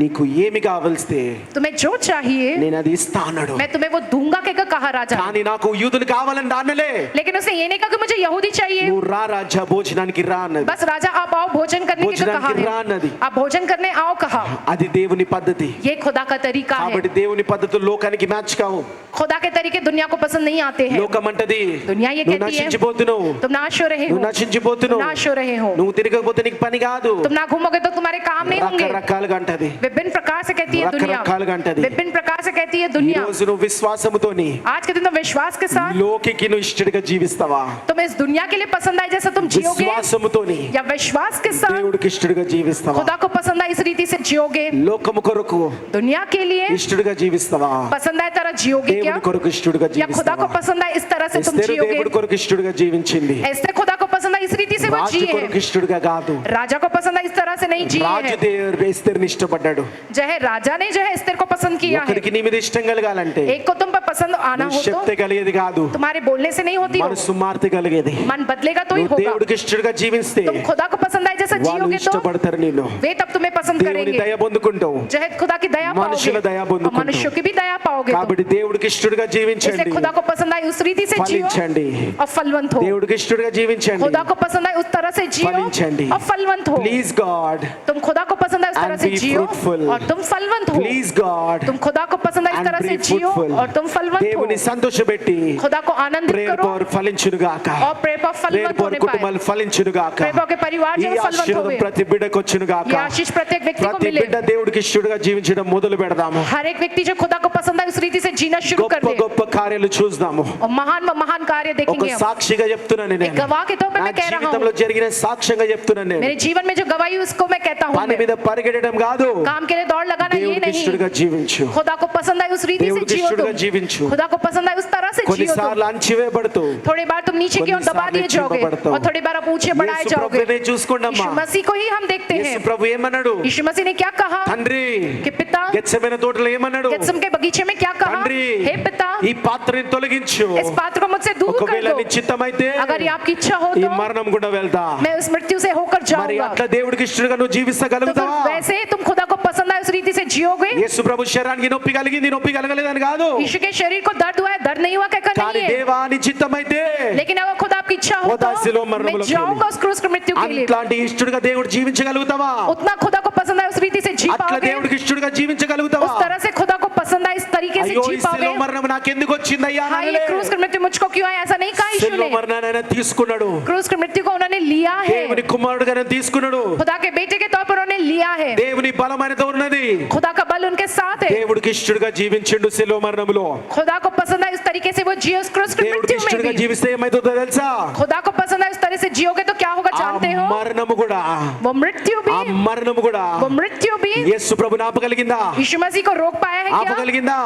Speaker 2: నీకు ఏమి కావాల్స్తే
Speaker 3: तुम्हें जो चाहिए
Speaker 2: నేను అది ఇస్తా అన్నాడు.
Speaker 3: मैं तुम्हें वो दूंगा कहकर कहा राजा,
Speaker 2: కానీ నాకు యూదులు కావాలని రానలే,
Speaker 3: लेकिन उसने ये नहीं कहा कि मुझे यहूदी चाहिए,
Speaker 2: నువ్వు రా రాజా భోజనానికి రా అన్నది.
Speaker 3: बस राजा आप आओ भोजन करने की तो कहा
Speaker 2: భోజనానికి రా
Speaker 3: है,
Speaker 2: అన్నది.
Speaker 3: आप भोजन करने आओ कहा।
Speaker 2: అది దేవుని పద్ధతి.
Speaker 3: ये खुदा का तरीका है,
Speaker 2: కాబట్టి దేవుని పద్ధతులు లోకానికి మ్యాచ్ కావు.
Speaker 3: खुदा के तरीके दुनिया को पसंद नहीं आते हैं।
Speaker 2: లోకం అంటది
Speaker 3: दुनिया ये
Speaker 2: నువ్వు
Speaker 3: कहती है
Speaker 2: నశించిపోతున్నావు,
Speaker 3: तुम नाश हो रहे हो,
Speaker 2: నువ్వు నశించిపోతున్నావు,
Speaker 3: नाश हो रहे हो,
Speaker 2: నువ్వు తిరగకపోతే నీకు పని కాదు,
Speaker 3: तुम ना घूमोगे तो तुम्हारे काम नहीं होंगे।
Speaker 2: రకరకాలుగా అంటది,
Speaker 3: विभिन्न प्रकार से कहती है दुनिया,
Speaker 2: రకరకాలుగా అంటది.
Speaker 3: विभिन्न प्रकार से कहती है
Speaker 2: ఈ
Speaker 3: दुनिया।
Speaker 2: రోజు నువ్వు విశ్వాసముతోని
Speaker 3: आज के दिन तुम विश्वास के साथ
Speaker 2: లోకికి నువ్వు ఇష్టడిగా జీవిస్తావా,
Speaker 3: तुम इस दुनिया के लिए पसंद आए जैसा तुम जियोगे,
Speaker 2: విశ్వాసముతోని
Speaker 3: या विश्वास के साथ
Speaker 2: దేవుడికి ఇష్టడిగా జీవిస్తావా,
Speaker 3: खुदा को पसंद आए इस रीति से जियोगे,
Speaker 2: లోకము కొరకు
Speaker 3: दुनिया के लिए
Speaker 2: ఇష్టడిగా జీవిస్తావా,
Speaker 3: पसंद आए तरह जियोगे क्या,
Speaker 2: దేవుడి కొరకు ఇష్టడిగా
Speaker 3: या खुदा को
Speaker 2: జీవిస్తావా.
Speaker 3: पसंद आए इस तरह से तुम
Speaker 2: ఎస్తేరు
Speaker 3: जियोगे।
Speaker 2: దేవుడి కొరకు ఇష్టడిగా జీవించింది,
Speaker 3: ऐसे खुदा को पसंद आए इस रीति से वो
Speaker 2: రాజు
Speaker 3: जिए
Speaker 2: కొరకు
Speaker 3: हैं,
Speaker 2: ఇష్టడిగా కాదు.
Speaker 3: राजा को पसंद आए इस तरह से नहीं जिए
Speaker 2: రాజు
Speaker 3: हैं।
Speaker 2: ఎస్తేరుని ఇష్టపడ్డాడు.
Speaker 3: जो है राजा ने जो है एस्तेर को पसंद किया है।
Speaker 2: ఒకరికి నీ మీద ఇష్టం కలగాలంటే
Speaker 3: एक को तुम पर पसंद आना
Speaker 2: నువ్వు
Speaker 3: हो तो
Speaker 2: శక్తి కలిగేది కాదు,
Speaker 3: तुम्हारे बोलने से नहीं होती हो,
Speaker 2: మనసు మార్తి కలిగేది.
Speaker 3: मन बदलेगा तो ही
Speaker 2: నువ్వు
Speaker 3: होगा।
Speaker 2: దేవుడికి ఇష్టడిగా జీవిస్తే
Speaker 3: तुम खुदा को पसंद आए जैसा
Speaker 2: వాళ్ళు
Speaker 3: जियोगे तो
Speaker 2: ఇష్టపడతారు నిన్ను.
Speaker 3: वे तब तुम्हें पसंद
Speaker 2: దేవుని
Speaker 3: करेंगे।
Speaker 2: దయ పొందుకుంటావు.
Speaker 3: जो है खुदा की दया
Speaker 2: మనుషుల
Speaker 3: पाओगे,
Speaker 2: దయ
Speaker 3: और
Speaker 2: పొందుకుంటావు.
Speaker 3: मनुष्यों की भी दया पाओगे तुम।
Speaker 2: కాబట్టి దేవుడికి ఇష్టడిగా
Speaker 3: इसलिए
Speaker 2: జీవించండి,
Speaker 3: खुदा को पसंद आए उस रीति से जियो
Speaker 2: ఫలించండి.
Speaker 3: और फलवंत हो।
Speaker 2: దేవుడికి ఇష్టడిగా జీవించండి,
Speaker 3: खुदा को पसंद आए उस तरह से जियो
Speaker 2: ఫలించండి.
Speaker 3: और फलवंत हो।
Speaker 2: ప్లీజ్ గాడ్,
Speaker 3: तुम खुदा को पसंद आए उस तरह
Speaker 2: And
Speaker 3: से
Speaker 2: be
Speaker 3: जियो
Speaker 2: fruitful.
Speaker 3: और तुम फलवंत हो।
Speaker 2: ప్లీజ్ గాడ్,
Speaker 3: तुम खुदा को पसंद आए इस
Speaker 2: And
Speaker 3: तरह
Speaker 2: be
Speaker 3: से जियो
Speaker 2: fruitful.
Speaker 3: और तुम फलवंत हो।
Speaker 2: దేవుని సంతోషపెట్టి
Speaker 3: खुदा को आनंदित
Speaker 2: ప్రేయర్
Speaker 3: करो
Speaker 2: పవర్ ఫలించును గాక,
Speaker 3: और प्रेयर पर
Speaker 2: ప్రేయర్
Speaker 3: फलवंत
Speaker 2: పవర్
Speaker 3: होने पाए।
Speaker 2: కుటుంబాలు ఫలించును గాక.
Speaker 3: प्रेयर पर के परिवार
Speaker 2: ఈ
Speaker 3: जो फलवंत
Speaker 2: ఆశీర్వాదం
Speaker 3: होवे,
Speaker 2: ప్రతి బిడ్డకు వచ్చును గాక.
Speaker 3: ये आशीष प्रत्येक व्यक्ति को
Speaker 2: ప్రతి
Speaker 3: मिले।
Speaker 2: బిడ్డ దేవుడికి ఇష్టడిగా జీవించడం మొదలు పెడదాము.
Speaker 3: हर एक व्यक्ति जो खुदा को पसंद आए उस रीति से जीना शुरू कर
Speaker 2: గొప్ప
Speaker 3: दे
Speaker 2: గొప్ప కార్యాలు చూద్దాము.
Speaker 3: और महान महान कार्य
Speaker 2: ఒక
Speaker 3: देखेंगे हम।
Speaker 2: సాక్షిగా చెప్తున్నాను
Speaker 3: एक
Speaker 2: నేను,
Speaker 3: गवाह के तौर पे
Speaker 2: నా
Speaker 3: मैं कह रहा
Speaker 2: జీవితంలో
Speaker 3: हूँ,
Speaker 2: జరిగిన సాక్ష్యంగా చెప్తున్నాను నేను.
Speaker 3: मेरे जीवन में जो गवाही है उसको मैं कहता हूँ।
Speaker 2: పని
Speaker 3: मैं
Speaker 2: మీద పరిగెట్టడం కాదు,
Speaker 3: काम के लिए दौड़ लगाना ये
Speaker 2: దేవుడికి ఇష్టడిగా
Speaker 3: नहीं,
Speaker 2: జీవించు.
Speaker 3: खुदा को पसंद आए उस रीति से
Speaker 2: దేవుడికి
Speaker 3: जियो
Speaker 2: ఇష్టడిగా
Speaker 3: तुम।
Speaker 2: జీవించు.
Speaker 3: खुदा को पसंद आए उस तरह से जियो तुम।
Speaker 2: కొన్నిసార్లు అంచివేయబడుతూ,
Speaker 3: थोड़ी बार तुम नीचे की ओर दबा दिए जाओगे
Speaker 2: चिंपबड़ता
Speaker 3: और थोड़ी बार आप ऊंचे बढ़ाए
Speaker 2: యేసు
Speaker 3: जाओगे।
Speaker 2: ప్రభువునే చూసుకోండమ్మా.
Speaker 3: यीशु मसीह को ही हम देखते
Speaker 2: యేసు
Speaker 3: हैं।
Speaker 2: ప్రభు ఏమన్నాడు,
Speaker 3: यीशु मसीह ने क्या कहा
Speaker 2: తండ్రి
Speaker 3: कि पिता,
Speaker 2: గెత్సేమనే తోటలో ఏమన్నాడు,
Speaker 3: गेत्सम के बगीचे में क्या कहा,
Speaker 2: తండ్రి
Speaker 3: हे पिता,
Speaker 2: ఈ పాత్రని తొలగించు,
Speaker 3: इस पात्र को मुझसे दूर कर
Speaker 2: ఒకవేళ
Speaker 3: दो।
Speaker 2: నీ చిత్తమైతే
Speaker 3: अगर ये आपकी इच्छा हो
Speaker 2: ఈ
Speaker 3: तो
Speaker 2: మరణం కూడా వెళ్తా.
Speaker 3: मैं उस मृत्यु से होकर
Speaker 2: మరి
Speaker 3: जाऊंगा।
Speaker 2: అట్లా దేవుడికి ఇష్టడుగా నువ్వు
Speaker 3: तो फिर
Speaker 2: జీవించగలుగుతావా?
Speaker 3: वैसे तुम खुदा को पसंद आए उस रीति से जियोगे।
Speaker 2: యేసు ప్రభు శరీరానికి నొప్పి కలిగింది, నొప్పి కలగలేదని కాదు,
Speaker 3: यीशु के शरीर को दर्द हुआ है, दर्द नहीं हुआ कहकर
Speaker 2: కానీ
Speaker 3: नहीं है।
Speaker 2: దేవా నీ చిత్తమైతే
Speaker 3: लेकिन अगर खुदा आपकी इच्छा हो
Speaker 2: वो दासिलो
Speaker 3: तो
Speaker 2: मरणमुलो
Speaker 3: मैं
Speaker 2: के
Speaker 3: जाऊंगा उस क्रूस की मृत्यु के लिए।
Speaker 2: అట్లాంటి ఇష్టడుగా దేవుడు జీవించగలుగుతావా?
Speaker 3: उतना खुदा को पसंद आए उस रीति से जी
Speaker 2: అట్లా
Speaker 3: पाओगे,
Speaker 2: దేవుడికి ఇష్టడుగా జీవించగలుగుతావా?
Speaker 3: उस तरह से खुदा को पसंद आए इस तरीके से
Speaker 2: అయ్యో
Speaker 3: जी
Speaker 2: ఈ శిలువ
Speaker 3: पाओगे।
Speaker 2: మరణం నాకెందుకు వచ్చిందయ్యా
Speaker 3: हाँ, ये क्रूस की मृत्यु मुझको क्यों है, ऐसा नहीं कहा यीशु
Speaker 2: శిలువ
Speaker 3: ने।
Speaker 2: మరణాన్ని ఆయన తీసుకున్నాడు,
Speaker 3: क्रूस की मृत्यु को उन्होंने लिया है,
Speaker 2: దేవుని కుమారుడుగా ఆయన తీసుకున్నాడు.
Speaker 3: खुदा के बेटे के तौर पर उन्होंने लिया है।
Speaker 2: దేవుని బలమైనతో ఉన్నది,
Speaker 3: खुदा का बल उनके साथ है।
Speaker 2: దేవుడికి ఇష్టడుగా జీవించిండు శిలువ మరణములో.
Speaker 3: खुदा को पसंद आए उस तरीके से वो जियो उस क्रूस की
Speaker 2: దేవుడికి
Speaker 3: मृत्यु में
Speaker 2: ఇష్టడుగా
Speaker 3: भी।
Speaker 2: జీవిస్తే ఏమైతుందో తెలుసా?
Speaker 3: खुदा को पसंद आए उस तरह से जियोगे तो क्या होगा
Speaker 2: ఆ
Speaker 3: जानते हो,
Speaker 2: మరణము కూడా,
Speaker 3: वो मृत्यु भी,
Speaker 2: ఆ మరణము కూడా
Speaker 3: वो मृत्यु भी
Speaker 2: యేసు ప్రభుని ఆపగలిగిందా?
Speaker 3: यीशु मसीह को रोक पाया है क्या,
Speaker 2: ఆపగలిగిందా?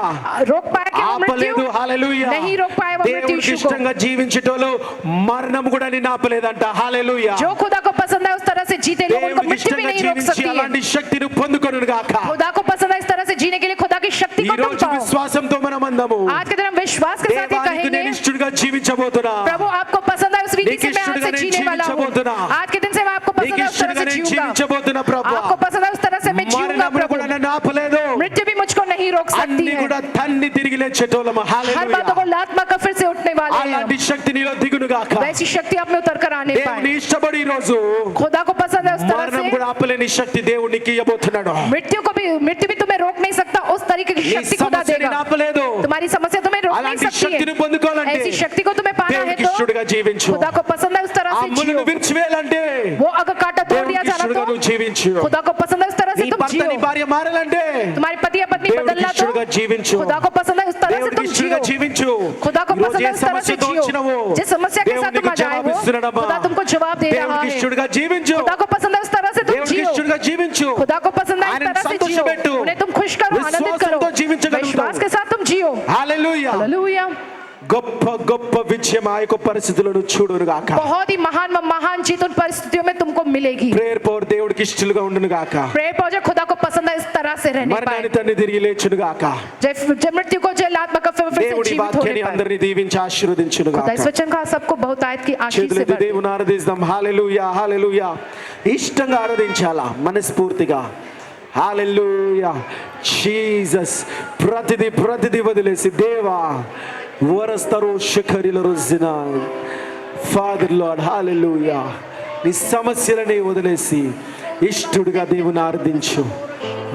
Speaker 3: रोक पाया क्या वो मृत्यु,
Speaker 2: ఆపలేదు. హల్లెలూయా.
Speaker 3: नहीं रोक पाया वो मृत्यु
Speaker 2: దేవుడికి
Speaker 3: यीशु को।
Speaker 2: ఇష్టంగా జీవించేటోళ్ళు మరణము కూడా నిన్ను ఆపలేదంట. హల్లెలూయా.
Speaker 3: जो खुदा को पसंद है उस तरह से जीते लोग उनको
Speaker 2: దేవుడికి
Speaker 3: मृत्यु भी
Speaker 2: ఇష్టంగా
Speaker 3: नहीं रोक
Speaker 2: జీవించి
Speaker 3: सकती है।
Speaker 2: అలాంటి శక్తిని పొందుకొనును గాక.
Speaker 3: खुदा को पसंद है इस तरह से जीने के लिए खुदा की शक्ति
Speaker 2: ఈ
Speaker 3: को तुम
Speaker 2: రోజు
Speaker 3: पाओ।
Speaker 2: విశ్వాసంతో మనం అందాము,
Speaker 3: आज के दिन हम विश्वास के साथ ये
Speaker 2: దేవానికి
Speaker 3: कहेंगे,
Speaker 2: నేను ఇష్టడుగా జీవించబోతున్నా,
Speaker 3: प्रभु आपको पसंद है उस रीति
Speaker 2: నీకు
Speaker 3: से मैं आज
Speaker 2: ఇష్టడుగా
Speaker 3: से
Speaker 2: నేను
Speaker 3: जीने वाला हूँ।
Speaker 2: జీవించబోతున్నా.
Speaker 3: आज के दिन से मैं आपको
Speaker 2: నీకు
Speaker 3: पसंद है उस तरह
Speaker 2: ఇష్టడుగా
Speaker 3: से
Speaker 2: నేను
Speaker 3: जीऊंगा।
Speaker 2: జీవించబోతున్నా ప్రభు.
Speaker 3: आपको पसंद है उस तरह से मैं जीऊंगा
Speaker 2: మరణమును కూడా
Speaker 3: प्रभु।
Speaker 2: నన్ను ఆపలేదు.
Speaker 3: मृत्यु भी मुझको नहीं रोक सकती
Speaker 2: అన్ని
Speaker 3: है।
Speaker 2: కూడా తన్ని తిరిగి లేచేటోళ్ళము.
Speaker 3: हर बातों को
Speaker 2: హల్లెలూయా.
Speaker 3: लात मार कर फिर से उठने वाले वाले
Speaker 2: అలాంటి శక్తి నీలో దిగును గాక.
Speaker 3: वैसी शक्ति आप में उतर कर आने
Speaker 2: దేవుని
Speaker 3: पाए।
Speaker 2: ఇష్టపడి ఈ రోజు
Speaker 3: खुदा को पसंद है उस तरह
Speaker 2: మరణం
Speaker 3: से,
Speaker 2: కూడా ఆపలేని శక్తి దేవుడు నీకు ఇవ్వబోతున్నాడు.
Speaker 3: मृत्यु भी तुम्हें रोक नहीं सकता, उस तरीके की
Speaker 2: నీ
Speaker 3: शक्ति खुदा
Speaker 2: సమస్యని
Speaker 3: देगा।
Speaker 2: ఆపలేదు.
Speaker 3: तुम्हारी समस्या तुम्हें रोक नहीं
Speaker 2: అలాంటి
Speaker 3: सकती
Speaker 2: శక్తిని
Speaker 3: है।
Speaker 2: పొందుకోవాలంటే
Speaker 3: ऐसी शक्ति को तुम्हें पाना है
Speaker 2: దేవునికి
Speaker 3: तो
Speaker 2: ఇష్టడుగా జీవించు.
Speaker 3: खुदा को पसंद है उस तरह
Speaker 2: ఆ
Speaker 3: से
Speaker 2: ముళ్ళును
Speaker 3: जियो।
Speaker 2: విరిచివేయాలంటే
Speaker 3: वो अगर कांटा तोड़ दिया
Speaker 2: దేవునికి
Speaker 3: जाना
Speaker 2: ఇష్టడుగా
Speaker 3: तो
Speaker 2: నువ్వు జీవించు.
Speaker 3: खुदा को पसंद है उस तरह से
Speaker 2: నీ
Speaker 3: तुम
Speaker 2: భర్త
Speaker 3: जियो।
Speaker 2: నీ భార్య మారాలంటే
Speaker 3: तुम्हारी पति या पत्नी
Speaker 2: దేవునికి
Speaker 3: बदलना
Speaker 2: ఇష్టడుగా
Speaker 3: तो
Speaker 2: జీవించు.
Speaker 3: खुदा को पसंद है उस तरह से
Speaker 2: దేవునికి
Speaker 3: तुम
Speaker 2: ఇష్టడుగా
Speaker 3: जियो।
Speaker 2: జీవించు.
Speaker 3: खुदा को
Speaker 2: ఈ రోజు
Speaker 3: पसंद
Speaker 2: ఏ
Speaker 3: है उस तरह से
Speaker 2: సమస్యతో
Speaker 3: जियो।
Speaker 2: వచ్చినవో
Speaker 3: जिस समस्या के साथ तुम
Speaker 2: దేవునికి
Speaker 3: आज आए हो,
Speaker 2: జవాబిస్తున్నాడమ్మా.
Speaker 3: खुदा तुमको जवाब दे रहा
Speaker 2: దేవునికి
Speaker 3: है।
Speaker 2: ఇష్టడుగా జీవించు.
Speaker 3: खुदा को पसंद है उस तरह से तुम
Speaker 2: దేవునికి
Speaker 3: जियो।
Speaker 2: ఇష్టడుగా జీవించు.
Speaker 3: खुदा को पसंद है इस
Speaker 2: ఆయనను
Speaker 3: तरह से जियो।
Speaker 2: సంతోషపెట్టు.
Speaker 3: उन्हें तुम खुश करो, आनंदित करो,
Speaker 2: విశ్వాసంతో జీవించగలుగుతావు.
Speaker 3: विश्वास के साथ तुम जियो।
Speaker 2: హల్లెలూయా.
Speaker 3: हालेलुया।
Speaker 2: గొప్ప గొప్ప విజయం ఆ యొక్క పరిస్థితులను చూడును గాక.
Speaker 3: बहुत ही महान जीत उन परिस्थितियों में तुमको मिलेगी।
Speaker 2: ప్రేయర్ పవర్ దేవుడికి ఇష్టలుగా ఉండును గాక.
Speaker 3: प्रेयर पहुंचे खुदा को पसंद है इस तरह से रहने पाए।
Speaker 2: మరణాన్ని తన్ని తిరిగి లేచును గాక.
Speaker 3: जब मृत्यु को जय आत्मा का फिर से
Speaker 2: దేవుడి
Speaker 3: जीवित होने
Speaker 2: వాక్యాన్ని
Speaker 3: पाए।
Speaker 2: అందరిని దీవించి ఆశీర్వదించును
Speaker 3: खुदा
Speaker 2: గాక.
Speaker 3: इस वचन का सबको बहुत आयत की आशीष से
Speaker 2: చేతులెత్తి
Speaker 3: भर दे।
Speaker 2: దేవుని ఆరాధిద్దాం. హల్లెలూయా హల్లెలూయా. ఇష్టంగా ఆరాధించాలా మనస్ఫూర్తిగా. హల్లెలూయా జీసస్. ప్రతిది వదిలేసి దేవా వరస్తరు శిఖరిల రోజున ఫాదర్ లార్డ్ హల్లెలూయా నీ సమస్యలని వదిలేసి ఇష్టడుగా దేవుని ఆరాధించు.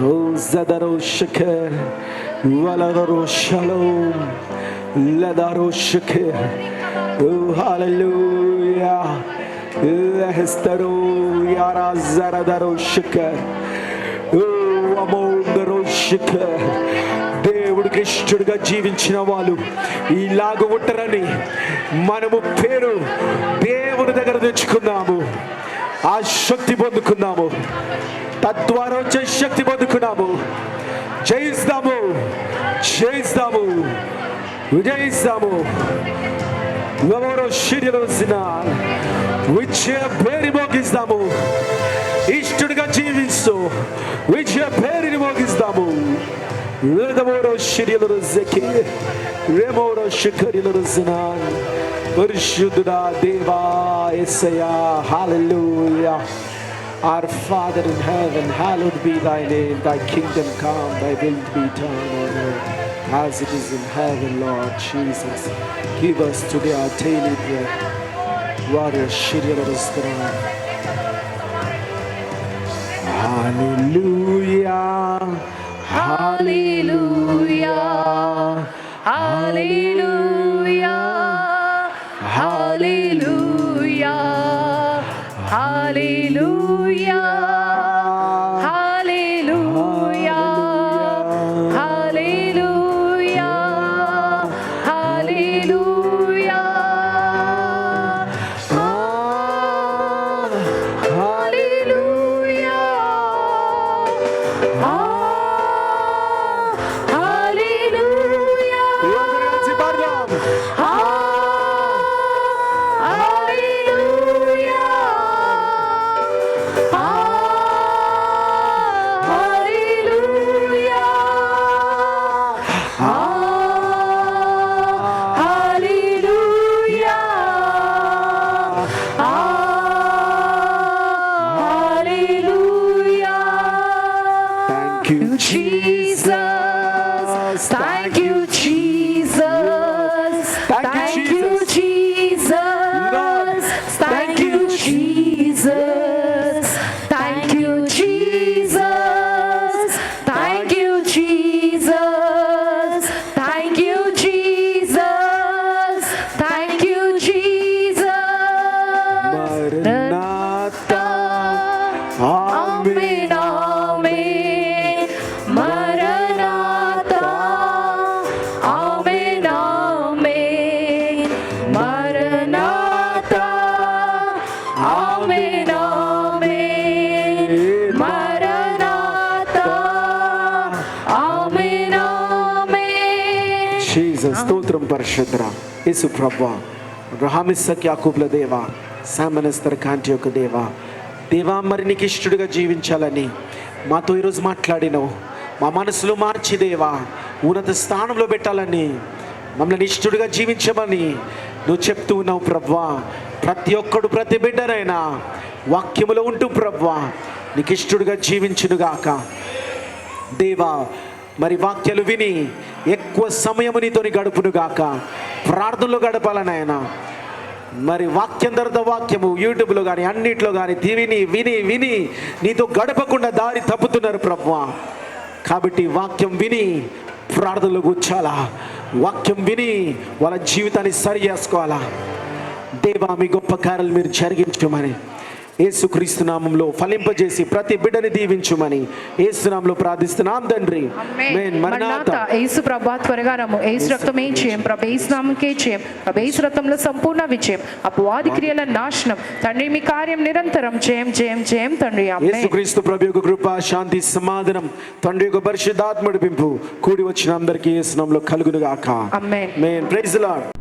Speaker 2: ఓ జదరో శిఖర్ వలరో షలోమ్ లదరో శిఖర్. ఓ హల్లెలూయా లహస్తరో యారా జరదరో శిఖర్. ఓ అమోందరో శిఖర్. దేవుడికి ఇష్టడుగా జీవించిన వాళ్ళు ఇలాగ ఉంటారని మనము పేరు దేవుని దగ్గర తెచ్చుకున్నాము. ఆ శక్తి పొందుకున్నాము. తద్వారా వచ్చే శక్తి పొందుకున్నాము. జయిస్తాము జయిస్తాము విజయిస్తాము. ఎవరో శిర్యలోసిన విజయ పేరు మోగిస్తాము. ఇష్టడుగా జీవిస్తూ విజయ పేరుని మోగిస్తాము. Redamoro shiriyaloro zeki, remoro shikariyaloro zinan. Parishudra Deva Isaya, hallelujah. Our Father in heaven, hallowed be thy name. Thy kingdom come, thy will be done on earth as it is in heaven, Lord Jesus. Give us today our daily bread. Warrior shiriyaloro zinan. Hallelujah.
Speaker 3: Hallelujah, hallelujah, hallelujah, hallelujah, hallelujah, hallelujah, hallelujah. Jesus, thank you, Jesus, thank you, Jesus, thank you, Jesus, thank you, Jesus, thank you, Jesus, thank you, Jesus, thank you, Jesus.
Speaker 2: Maranatha,
Speaker 3: Amen, amen. Maranatha, amen, amen. Maranatha, amen, amen. Maranatha, amen, amen.
Speaker 2: Jesus స్తోత్రం పరిశుద్ధ యేసు ప్రభువా అబ్రహాము ఇస్సాకు యాకోబుల దేవా సామనస్తర కాంటి యొక్క దేవా దేవా మరి నీకు ఇష్టడుగా జీవించాలని మాతో ఈరోజు మాట్లాడినావు. మా మనసులో మార్చి దేవా ఉన్నత స్థానంలో పెట్టాలని మమ్మల్ని ఇష్టడుగా జీవించమని నువ్వు చెప్తూ ఉన్నావు ప్రభువా. ప్రతి ఒక్కడు ప్రతి బిడ్డనైనా వాక్యములో ఉంటూ ప్రభువా నీకు ఇష్టడుగా జీవించునుగాక దేవా. మరి వాక్యాలు విని ఎక్కువ సమయం నీతోని గడుపును గాక. ప్రార్థనలో గడపాలనాయన. మరి వాక్యం తర్వాత వాక్యము యూట్యూబ్లో కానీ అన్నిట్లో కానీ విని విని విని నీతో గడపకుండా దారి తప్పుతున్నారు ప్రభువా. కాబట్టి వాక్యం విని ప్రార్థనలో కూర్చోాలా, వాక్యం విని వాళ్ళ జీవితాన్ని సరి చేసుకోవాలా. దేవా మీ గొప్ప కార్యాలు మీరు జరిగించమని యేసుక్రీస్తు నామంలో ఫలింపజేసి ప్రతి బిడ్డని దీవించుమని యేసు నామంలో ప్రార్థిస్తున్నాం తండ్రి. ఆమేన్.
Speaker 3: మరణాత యేసు ప్రభా త్వరగా రమ్ము. యేసు రక్తమే జయం, ప్రభు యేసు నామకే జయం, ప్రభు యేసు రక్తంలో సంపూర్ణ విజయం, అపవాది క్రియల నాశనం. తండ్రి మీ కార్యం నిరంతరం జయం జయం జయం తండ్రి. ఆమేన్.
Speaker 2: యేసుక్రీస్తు ప్రభు యొక్క కృప, శాంతి, సమాధానం, తండ్రి యొక్క పరిశుద్ధాత్మ నడిపింపు కూడి వచ్చిన అందరికీ యేసు నామములో కలుగును గాక.
Speaker 3: Amen.
Speaker 2: Amen. Praise the lord.